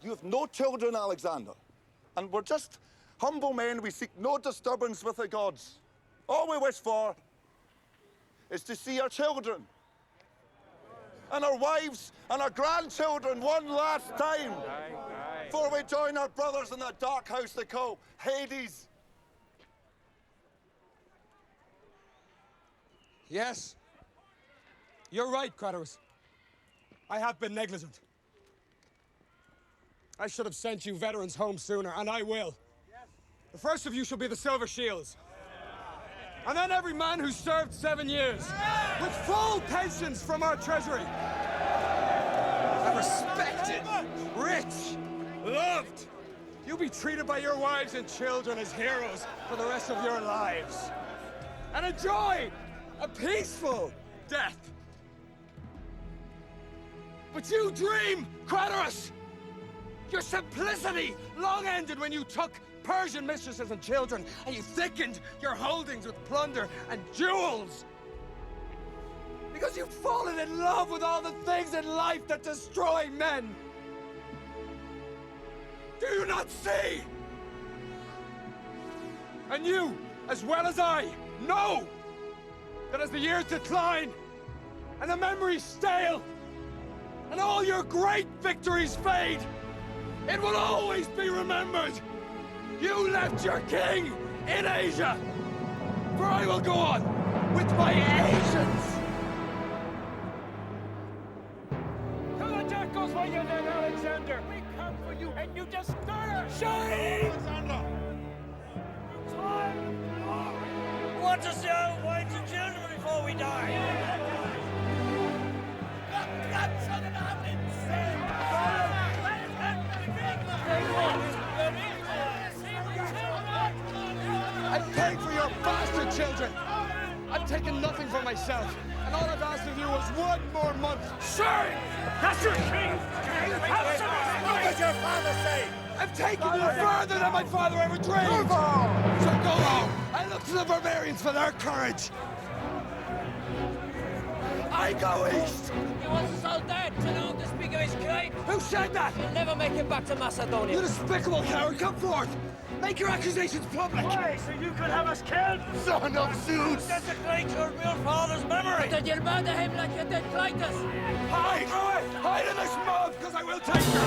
You have no children, Alexander. And we're just humble men. We seek no disturbance with the gods. All we wish for is to see our children and our wives and our grandchildren one last time before we join our brothers in that dark house they call Hades. Yes. You're right, Craterus. I have been negligent. I should have sent you veterans home sooner, and I will. The first of you shall be the Silver Shields. And then every man who served 7 years, with full pensions from our treasury. And respected, rich, loved. You'll be treated by your wives and children as heroes for the rest of your lives. And enjoy a peaceful death. But you dream, Craterus! Your simplicity long ended when you took Persian mistresses and children, and you thickened your holdings with plunder and jewels. Because you've fallen in love with all the things in life that destroy men. Do you not see? And you, as well as I, know that as the years decline, and the memories stale, and all your great victories fade, it will always be remembered. You left your king in Asia. For I will go on with my Asians. To the jackals while you're there, Alexander! We come for you, and you just stutter! Shame! Alexander! We want to see our wives and children before we die. I've paid for your bastard children. I've taken nothing for myself, and all I've asked of you was 1 more month. Shame! That's your king! What does your father say? I've taken you further than my father ever dreamed. So go home and look to the barbarians for their courage. I I go east! He wants us all dead, to know him to speak of his crime. Who said that? He'll never make it back to Macedonia. You despicable coward, come forth! Make your accusations public! Why, so you could have us killed? Son of Zeus! Desecrate your real father's memory! Then you'll murder him like you did Clitus! Hide! Hide in this mob, because I will take you!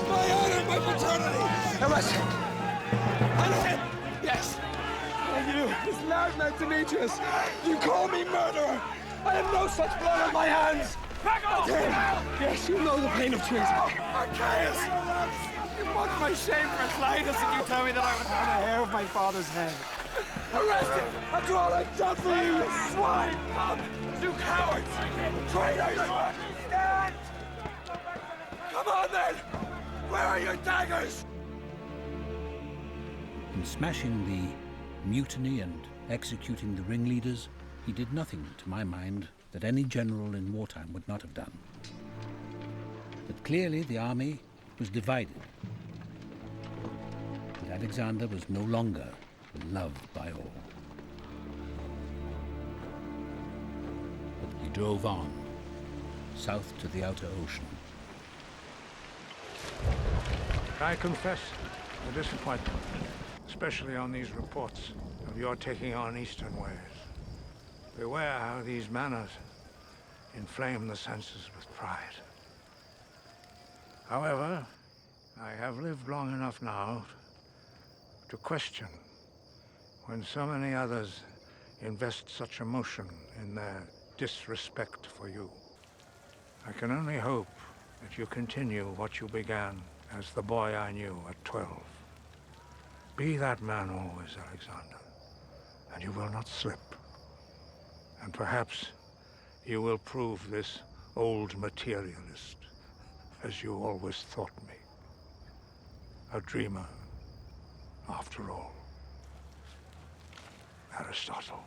My honor, my paternity! Arrest him! And him! Yes! And you, this loudmouth Demetrius, you call me murderer! I have no such blood on my hands! Back off! Yes, you know the pain of treason. Archaeus! You mock my shame for Clitus, and you tell me that I would harm a hair of my father's head. Arrest him! After all I've done for you, you swine! You cowards! Traitors! Stand! Come on, then! Where are your daggers? In smashing the mutiny and executing the ringleaders, he did nothing, to my mind, that any general in wartime would not have done. But clearly the army was divided. But Alexander was no longer beloved by all. But he drove on, south to the outer ocean. I confess a disappointment, especially on these reports of your taking on Eastern ways. Beware how these manners inflame the senses with pride. However, I have lived long enough now to question when so many others invest such emotion in their disrespect for you. I can only hope that you continue what you began as the boy I knew at 12. Be that man always, Alexander, and you will not slip. And perhaps you will prove this old materialist, as you always thought me. A dreamer, after all. Aristotle.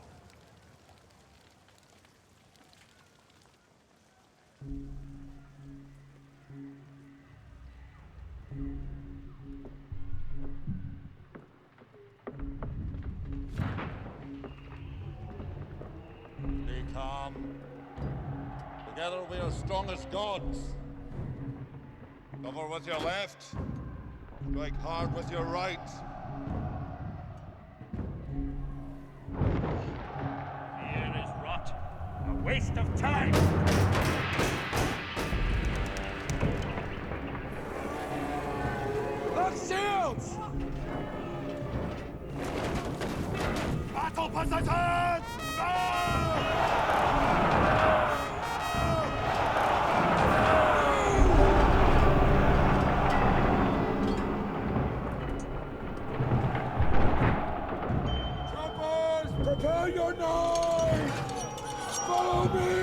Be calm. Together we are strong as gods. Cover with your left. Strike hard with your right. Fear is rot. A waste of time. Lock shields! Battle positions! Troopers, prepare your knives! Follow me!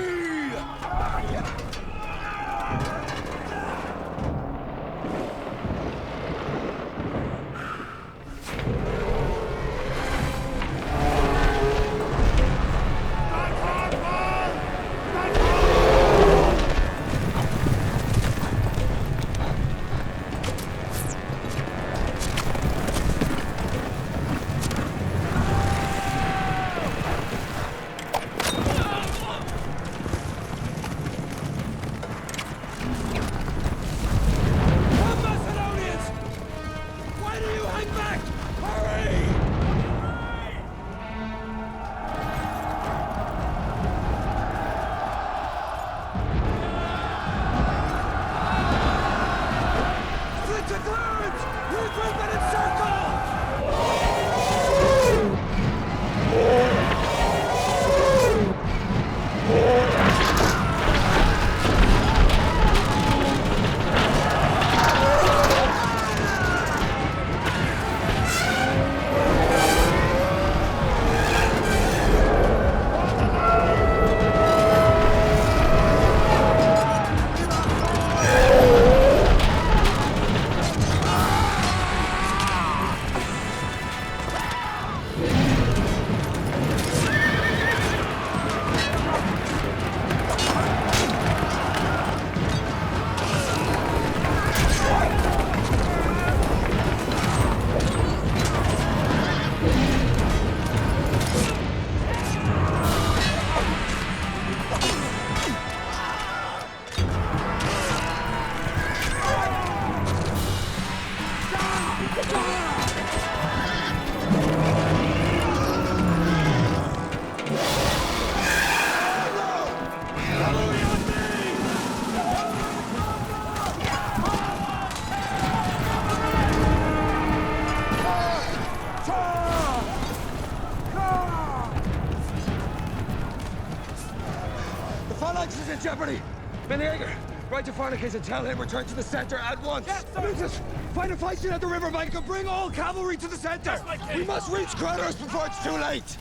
Everybody, Vinegar, write to Farnacus and tell him return to the center at once. Yes, sir. Lucius, find a fight scene at the riverbank and bring all cavalry to the center. Yes, my king. We must reach Kronos before it's too late.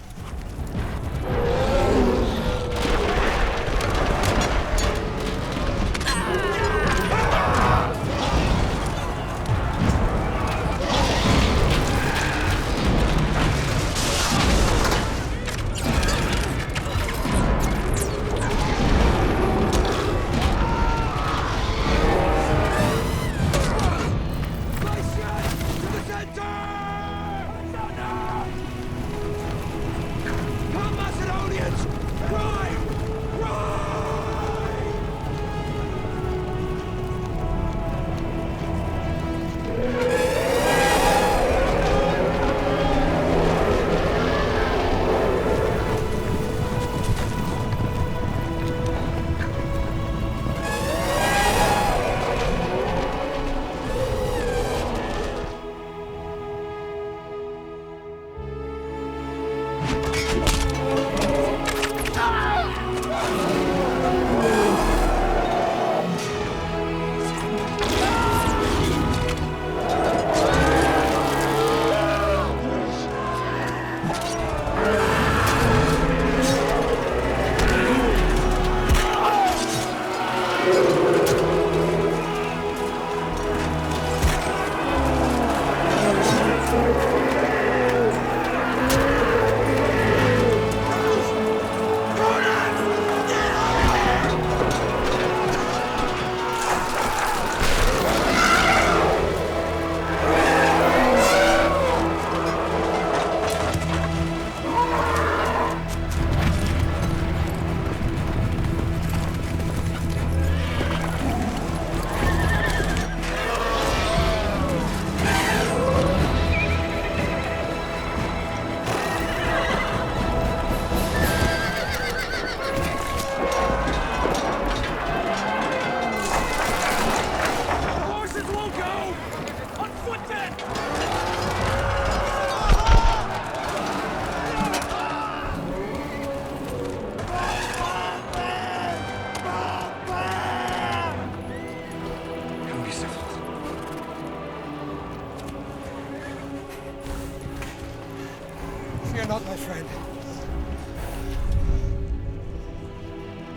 Fear not, my friend.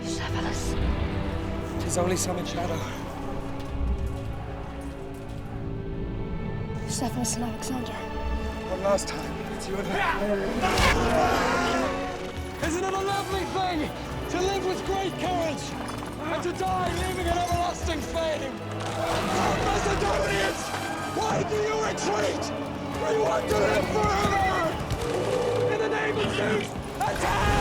Cephalus. 'Tis only summoned shadow. Cephalus and Alexander. One last time. It's you and me. Isn't it a lovely thing to live with great courage and to die leaving an everlasting fame? Macedonians, why do you retreat? We want to live forever! In the name of Zeus, attack!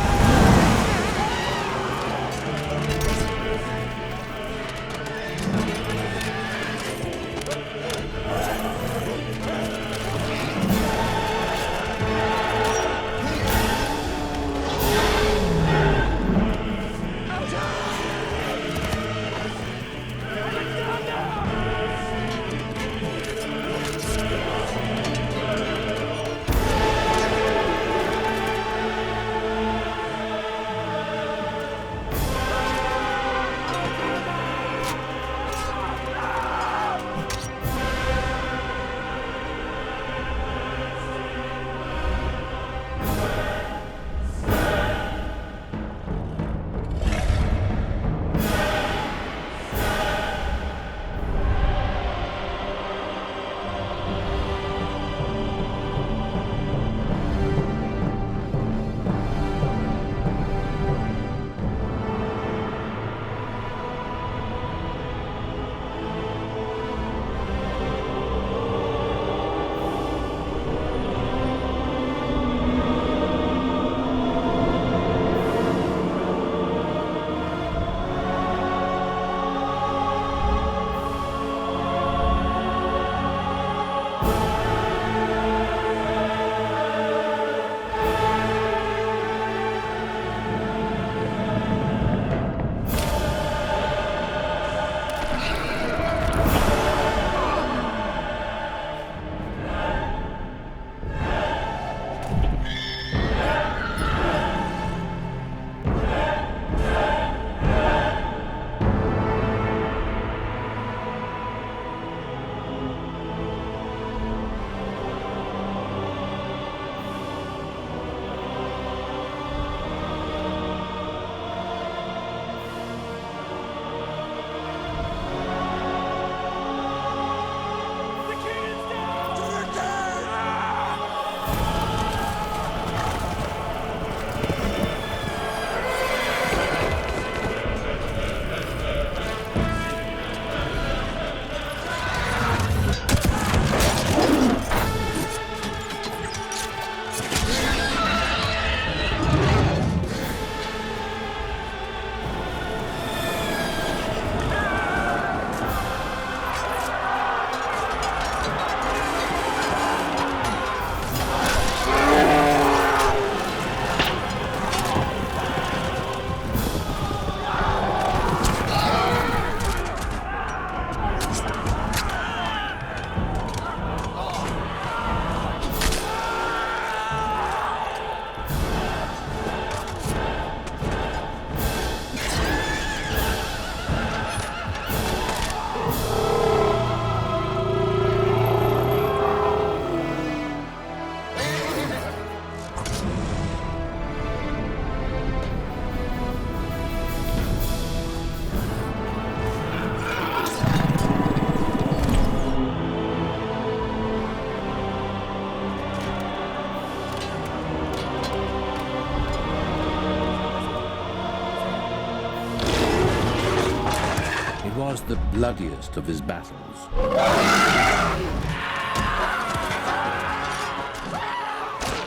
bloodiest of his battles.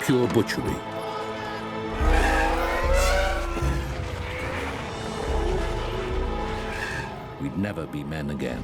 Pure butchery. We'd never be men again.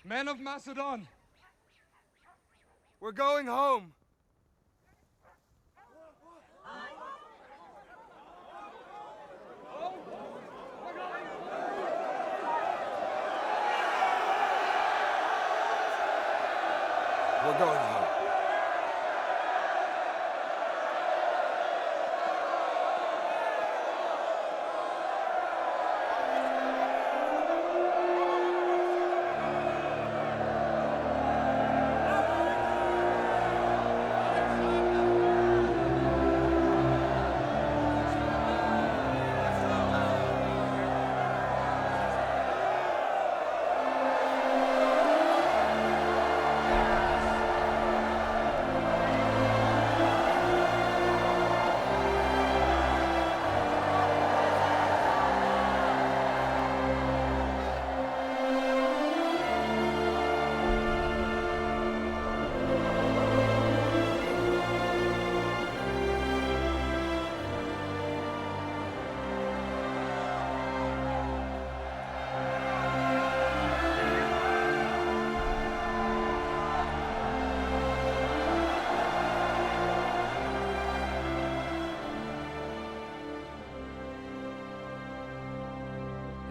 Men of Macedon, we're going home. We're going home.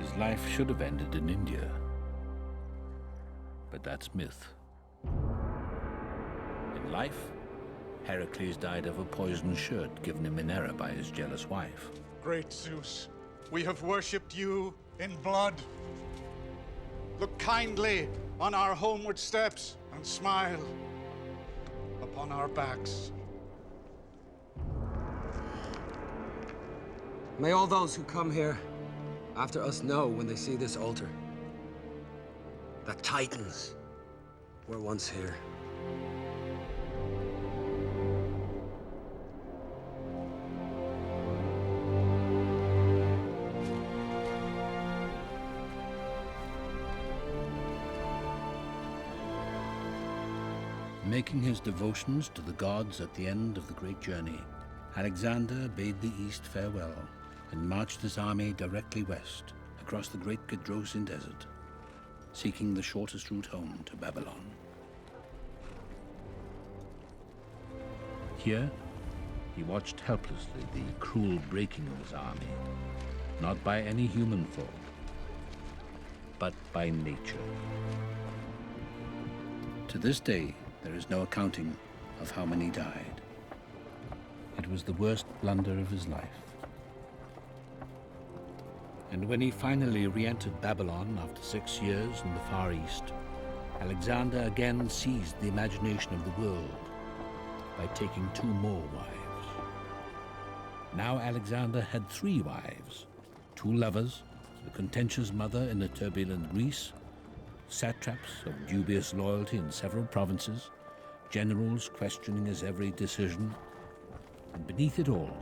His life should have ended in India. But that's myth. In life, Heracles died of a poisoned shirt given him in error by his jealous wife. Great Zeus, we have worshipped you in blood. Look kindly on our homeward steps and smile upon our backs. May all those who come here after us know when they see this altar that Titans were once here. Making his devotions to the gods at the end of the great journey, Alexander bade the East farewell and marched his army directly west, across the great Gedrosian desert. seeking the shortest route home to Babylon. Here, he watched helplessly the cruel breaking of his army, not by any human fault, but by nature. To this day, there is no accounting of how many died. It was the worst blunder of his life. And when he finally re-entered Babylon after 6 years in the Far East, Alexander again seized the imagination of the world by taking 2 more wives. Now Alexander had 3 wives, 2 lovers, a contentious mother in a turbulent Greece, satraps of dubious loyalty in several provinces, generals questioning his every decision, and beneath it all,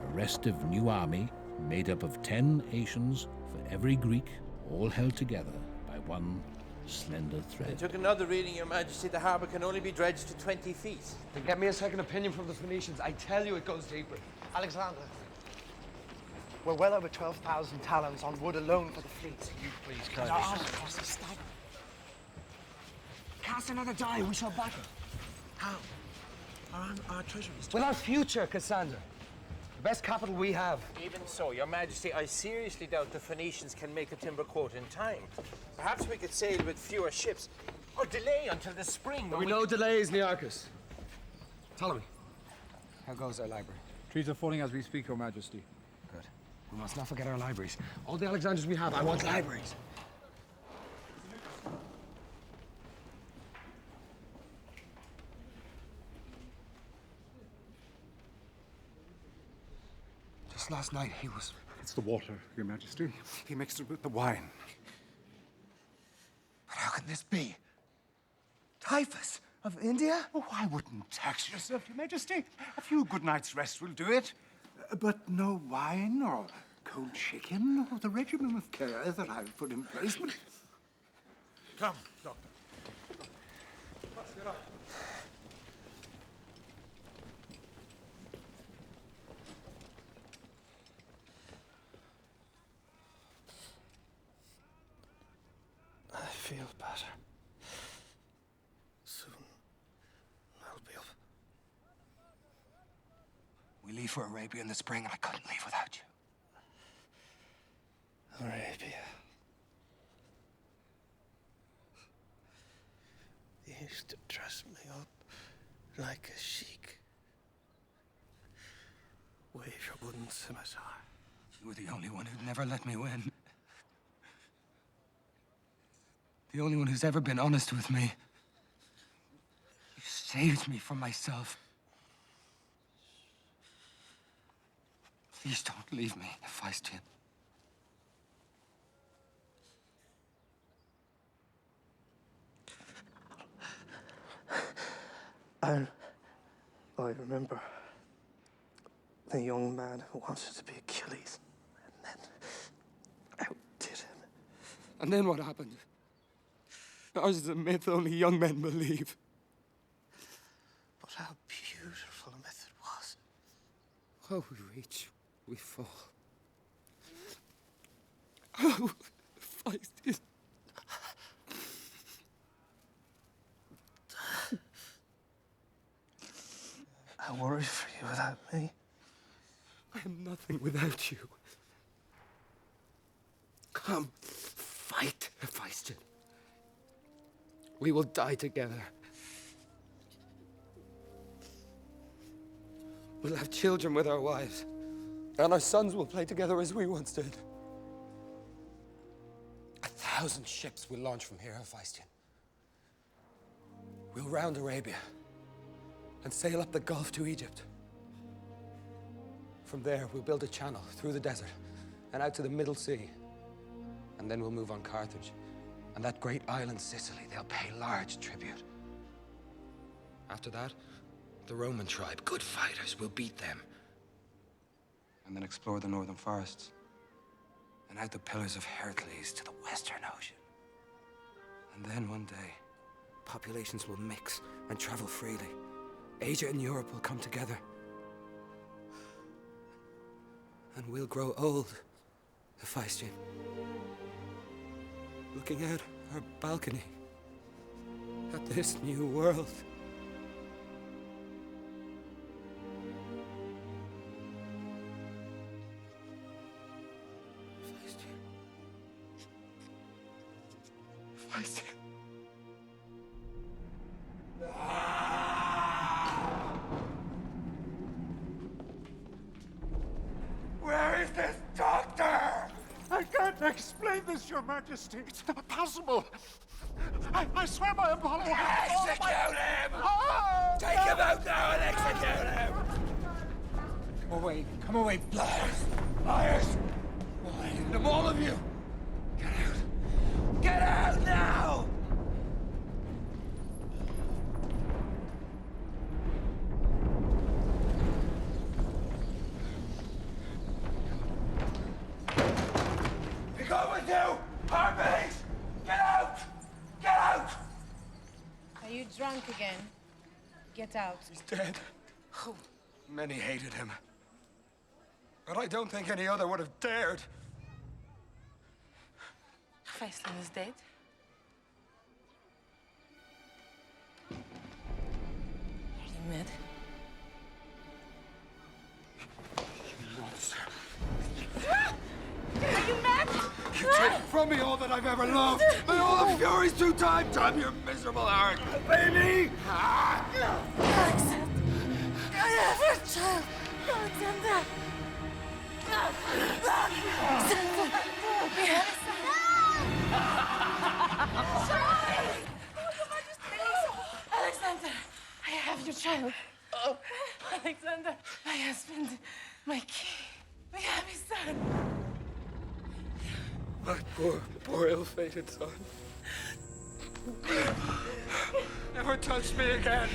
a restive new army made up of 10 Asians for every Greek, all held together by one slender thread. I took another reading, Your Majesty. The harbour can only be dredged to 20 feet. Then get me a second opinion from the Phoenicians. I tell you it goes deeper. Alexander, we're well over 12,000 talents on wood alone for the fleet. You please, kindly. Our armor cost is staggering. Cast another die, we shall battle. How? Our treasuries. With our future, Cassandra. The best capital we have. Even so, Your Majesty, I seriously doubt the Phoenicians can make a timber quota in time. Perhaps we could sail with fewer ships, or delay until the spring. There will be no delays, Nearchus. Ptolemy, how goes our library? Trees are falling as we speak, Your Majesty. Good. We must not forget our libraries. All the Alexanders we have, I want libraries. Just last night, he was... It's the water, Your Majesty. He mixed it with the wine. But how can this be? Typhus of India? Oh, I wouldn't tax yourself, Your Majesty. A few good nights' rest will do it. But no wine or cold chicken or the regimen of care that I've put in place. Come, Doctor. I feel better. Soon, I'll be up. We leave for Arabia in the spring, and I couldn't leave without you. Arabia. You used to dress me up like a sheik. Wave your wooden scimitar. You were the only one who'd never let me win. The only one who's ever been honest with me. You saved me from myself. Please don't leave me, Hephaestion. I remember the young man who wanted to be Achilles, and then outdid him. And then what happened? Ours is a myth only young men believe. But how beautiful a myth it was. Oh, we reach, we fall. Oh, Hephaestion. I worry for you without me. I am nothing without you. Come, fight, Hephaestion. We will die together. We'll have children with our wives, and our sons will play together as we once did. 1,000 ships will launch from here, Hephaestion. We'll round Arabia and sail up the Gulf to Egypt. From there, we'll build a channel through the desert and out to the Middle Sea. And then we'll move on Carthage. And that great island, Sicily, they'll pay large tribute. After that, the Roman tribe, good fighters, will beat them. And then explore the northern forests. And out the pillars of Heracles to the Western Ocean. And then one day, populations will mix and travel freely. Asia and Europe will come together. And we'll grow old, Hephaestion. Looking out our balcony at this new world. Where is this doctor? I can't explain this, Your Majesty. It's not possible. I swear by Apollo. Execute him! Oh, Take him out now and execute him! Come away, liars! Liars! Lying to all of you! Get out! Get out now! Be gone with you! Harpies! Get out! Get out! Are you drunk again? Get out. He's dead. Many hated him. But I don't think any other would have dared. Faisal is dead. Are you mad? Are you mad? You take from me all that I've ever loved. May all the furies through time damn your miserable heart. Baby! Alexander! I have a child! Alexander! Alexander! Alexander! I have your child. Alexander, my husband, my king, my happy son. My poor ill-fated son. Never touch me again.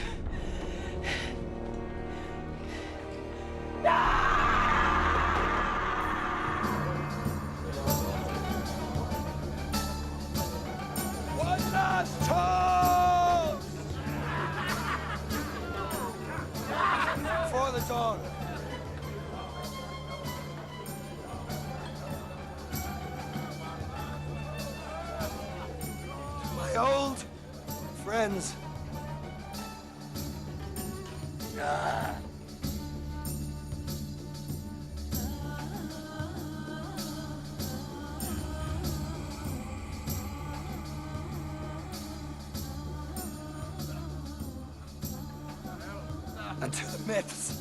One last toast! For the daughter. My old friends. And to the myths.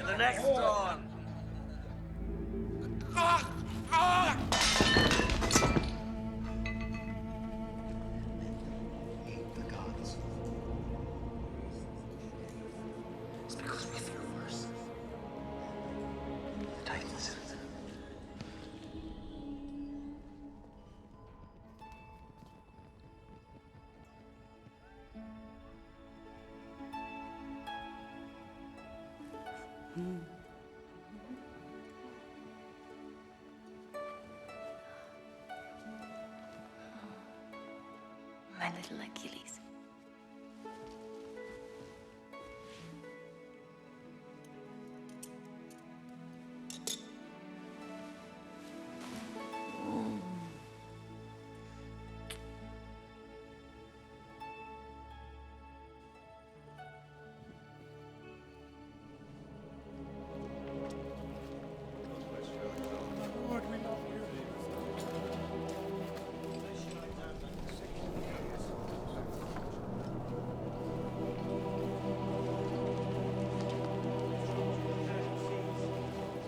The next one. The gods. It's because we threw first. The Titans. My little Achilles.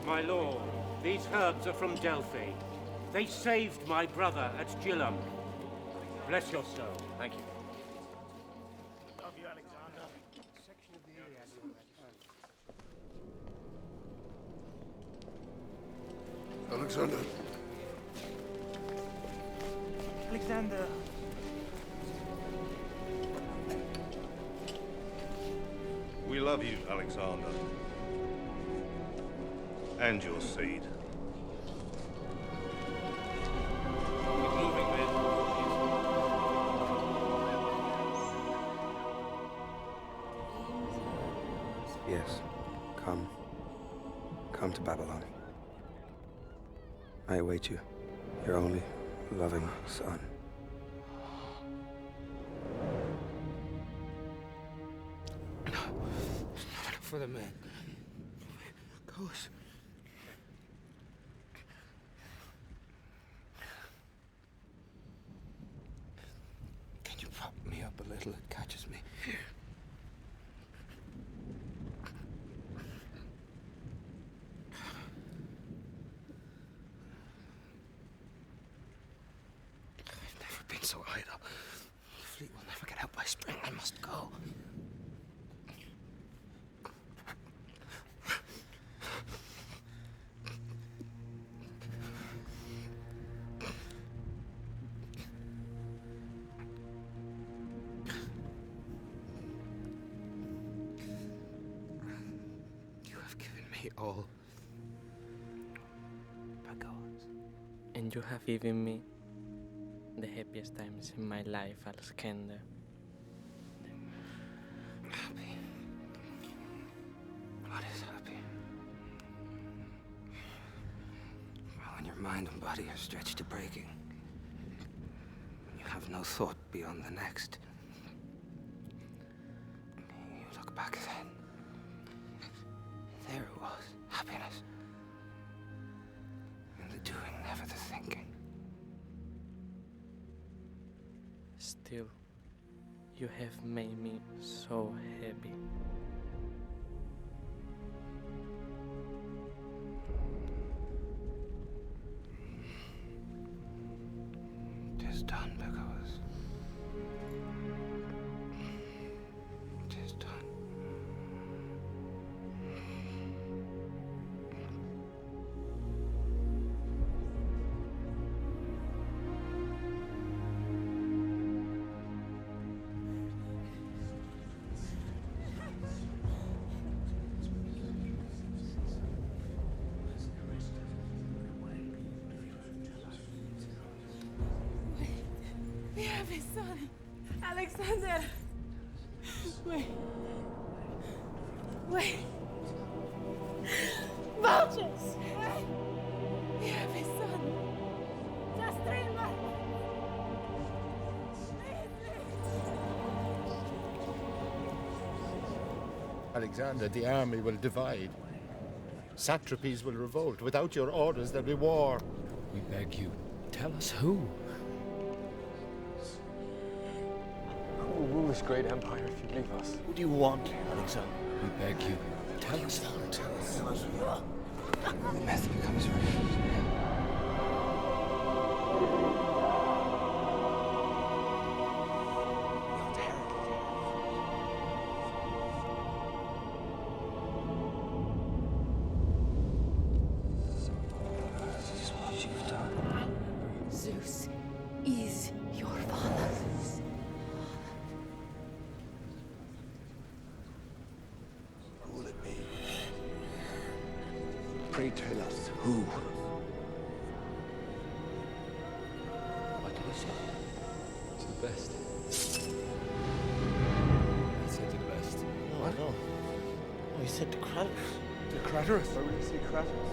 my lord. These herbs are from Delphi. They saved my brother at Gilum. Bless your soul. Thank you. Love you, Alexander. Section of the Iliad. Alexander. Alexander. We love you, Alexander. And your seed. Keep moving, men. Yes. Come. Come to Babylon. I await you, your only loving son. No. It's not enough for the man. Goes. Can you prop me up a little? It catches me. Been so idle. The fleet will never get out by spring. I must go. You have given me all. And you have given me the happiest times in my life, Alexander. Happy. What is happy? Well, when your mind and body are stretched to breaking, when you have no thought beyond the next, you look back then. There it was, happiness. And the doing, never the thinking. Still, you have made me so happy. It is done, because it is done. We have a son. Alexander. Wait. Wait. Vultures. Wait. We have a son. Just 3 months. Alexander, the army will divide. Satrapies will revolt. Without your orders, there'll be war. We beg you, tell us who. Who will rule this great empire if you leave us? Who do you want, Alexander? We beg you, tell us now. Tell us who you are. The myth becomes real. Zeus is your father. Who will it be? Pray tell us who. What did he say? It's the best. He said the best. What? No. Oh, he said the Kratos. The Kratos? Where will you see Kratos?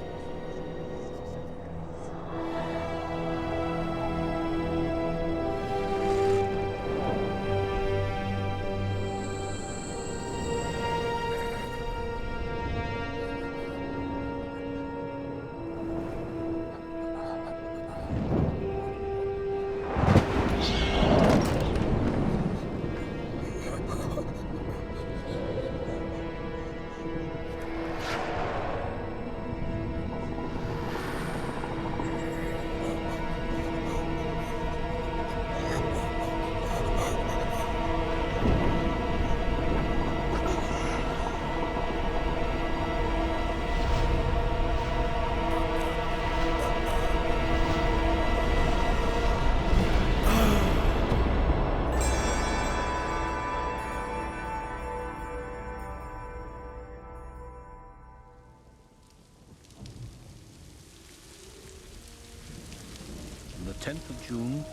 10th of June,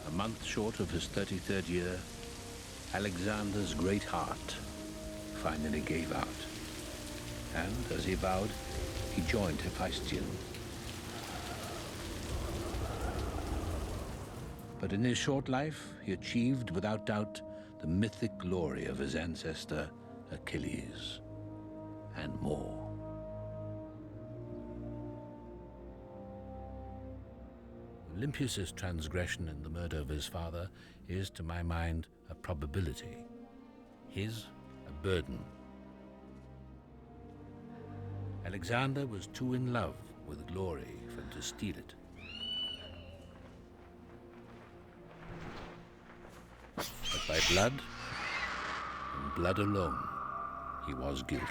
a month short of his 33rd year, Alexander's great heart finally gave out. And, as he vowed, he joined Hephaestion. But in his short life, he achieved, without doubt, the mythic glory of his ancestor, Achilles, and more. Olympius's transgression in the murder of his father is, to my mind, a probability. His, a burden. Alexander was too in love with glory for him to steal it. But by blood, and blood alone, he was guilty.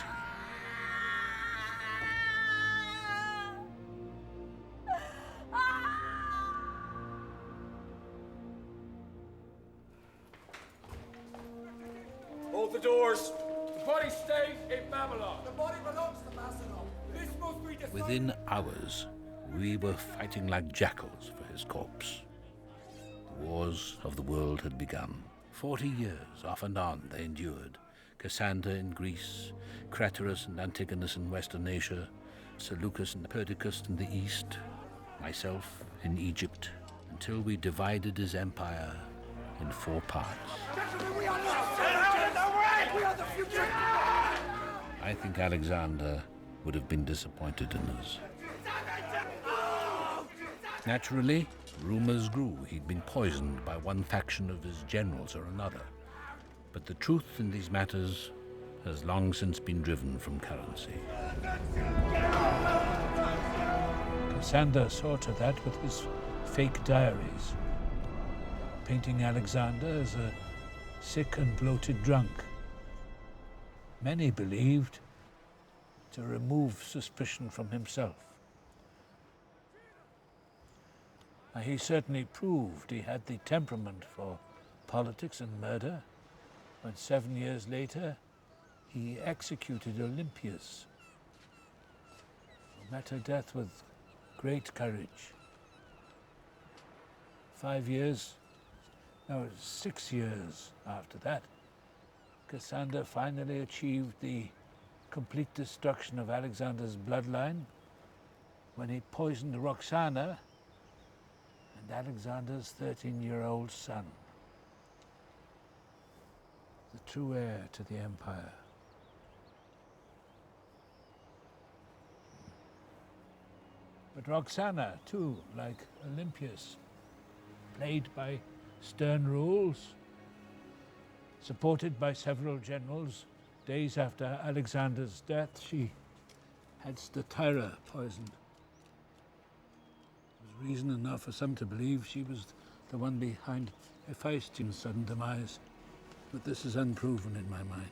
Hold the doors. The body stays in Babylon. The body belongs to Macedon. This must be decided. Within hours, we were fighting like jackals for his corpse. The wars of the world had begun. 40 years, off and on, they endured. Cassander in Greece, Craterus and Antigonus in Western Asia, Seleucus and Perdiccas in the East, myself in Egypt, until we divided his empire in 4 parts. We are not we are the future. I think Alexander would have been disappointed in us. Naturally, rumors grew he'd been poisoned by one faction of his generals or another. But the truth in these matters has long since been driven from currency. Cassander saw to that with his fake diaries, painting Alexander as a sick and bloated drunk. Many believed to remove suspicion from himself. He certainly proved he had the temperament for politics and murder when 7 years later he executed Olympias, who met her death with great courage. 6 years after that, Cassander finally achieved the complete destruction of Alexander's bloodline when he poisoned Roxana and Alexander's 13-year-old son, the true heir to the empire. But Roxana, too, like Olympias, played by stern rules, supported by several generals. Days after Alexander's death, she had Statira poisoned. There was reason enough for some to believe she was the one behind Hephaestion's sudden demise, but this is unproven in my mind.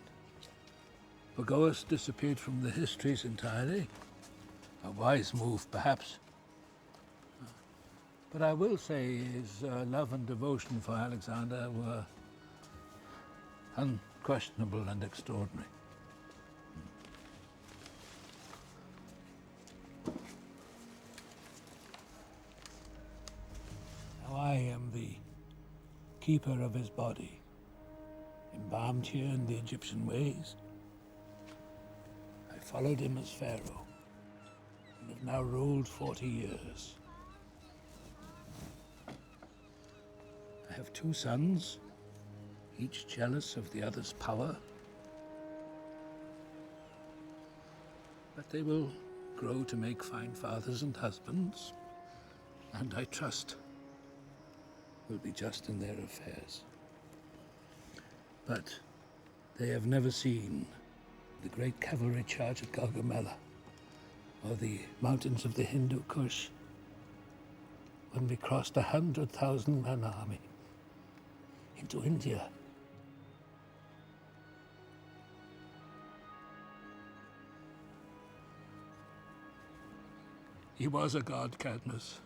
Pagoas disappeared from the histories entirely. A wise move, perhaps. But I will say his love and devotion for Alexander were unquestionable and extraordinary. Now I am the keeper of his body, embalmed here in the Egyptian ways. I followed him as Pharaoh, and have now ruled 40 years. I have 2 sons, each jealous of the other's power. But they will grow to make fine fathers and husbands, and I trust will be just in their affairs. But they have never seen the great cavalry charge at Gaugamela, or the mountains of the Hindu Kush, when we crossed 100,000-man army into India. He was a god, Cadmus,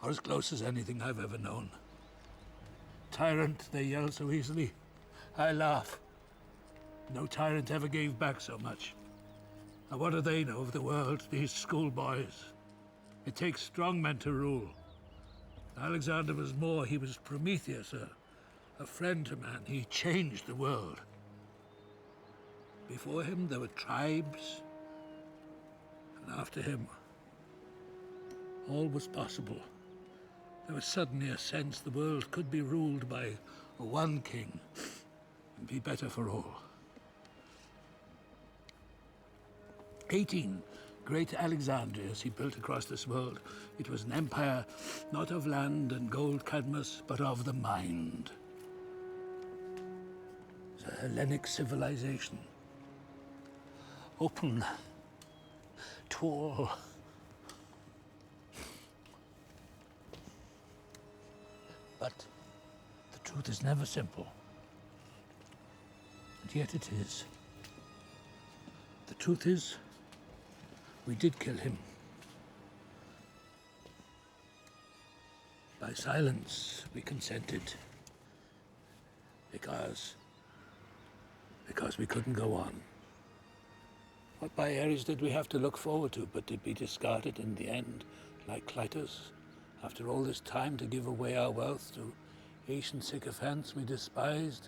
or as close as anything I've ever known. Tyrant, they yell so easily. I laugh. No tyrant ever gave back so much. Now what do they know of the world, these schoolboys? It takes strong men to rule, Alexander was more. He was Prometheus, a friend to man. He changed the world. Before him, there were tribes, and after him, all was possible. There was suddenly a sense the world could be ruled by one king and be better for all. 18 great Alexandrias he built across this world. It was an empire not of land and gold, Cadmus, but of the mind. It was a Hellenic civilization, open to all. But the truth is never simple. And yet it is. The truth is, we did kill him. By silence, we consented. Because we couldn't go on. What by Ares did we have to look forward to, but to be discarded in the end, like Clytus, after all this time to give away our wealth to Asian sycophants we despised,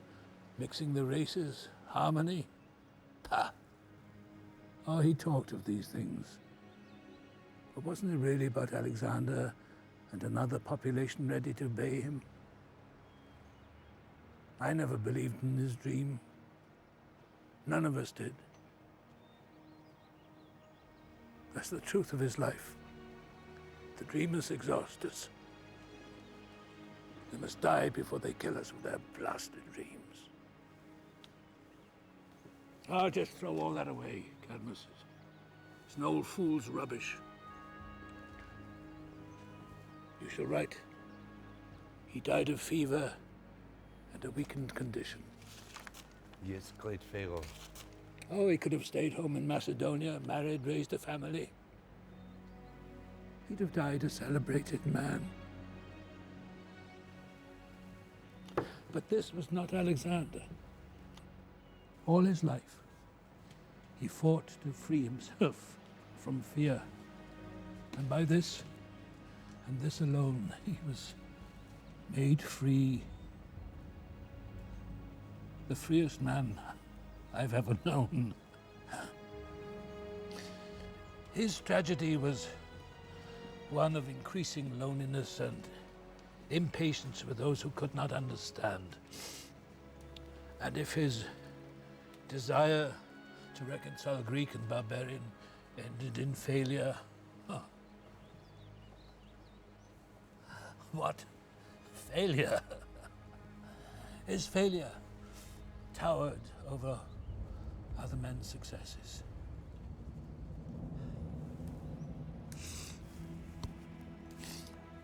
mixing the races, harmony? Pah! Oh, he talked of these things. But wasn't it really about Alexander and another population ready to obey him? I never believed in his dream. None of us did. That's the truth of his life. The dreamers exhaust us. They must die before they kill us with their blasted dreams. Oh, just throw all that away, Cadmus. It's an old fool's rubbish. You shall write, he died of fever and a weakened condition. Yes, great Pharaoh. Oh, he could have stayed home in Macedonia, married, raised a family. He'd have died a celebrated man. But this was not Alexander. All his life, he fought to free himself from fear. And by this, and this alone, he was made free. The freest man I've ever known. His tragedy was one of increasing loneliness and impatience with those who could not understand. And if his desire to reconcile Greek and barbarian ended in failure, what failure? His failure towered over other men's successes.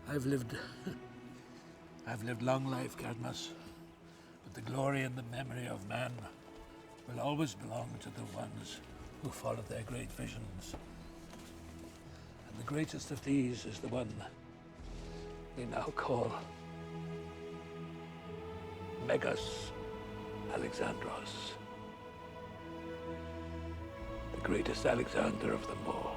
I've lived long life, Cadmus, but the glory and the memory of man will always belong to the ones who followed their great visions. And the greatest of these is the one we now call Megas Alexandros, the greatest Alexander of them all.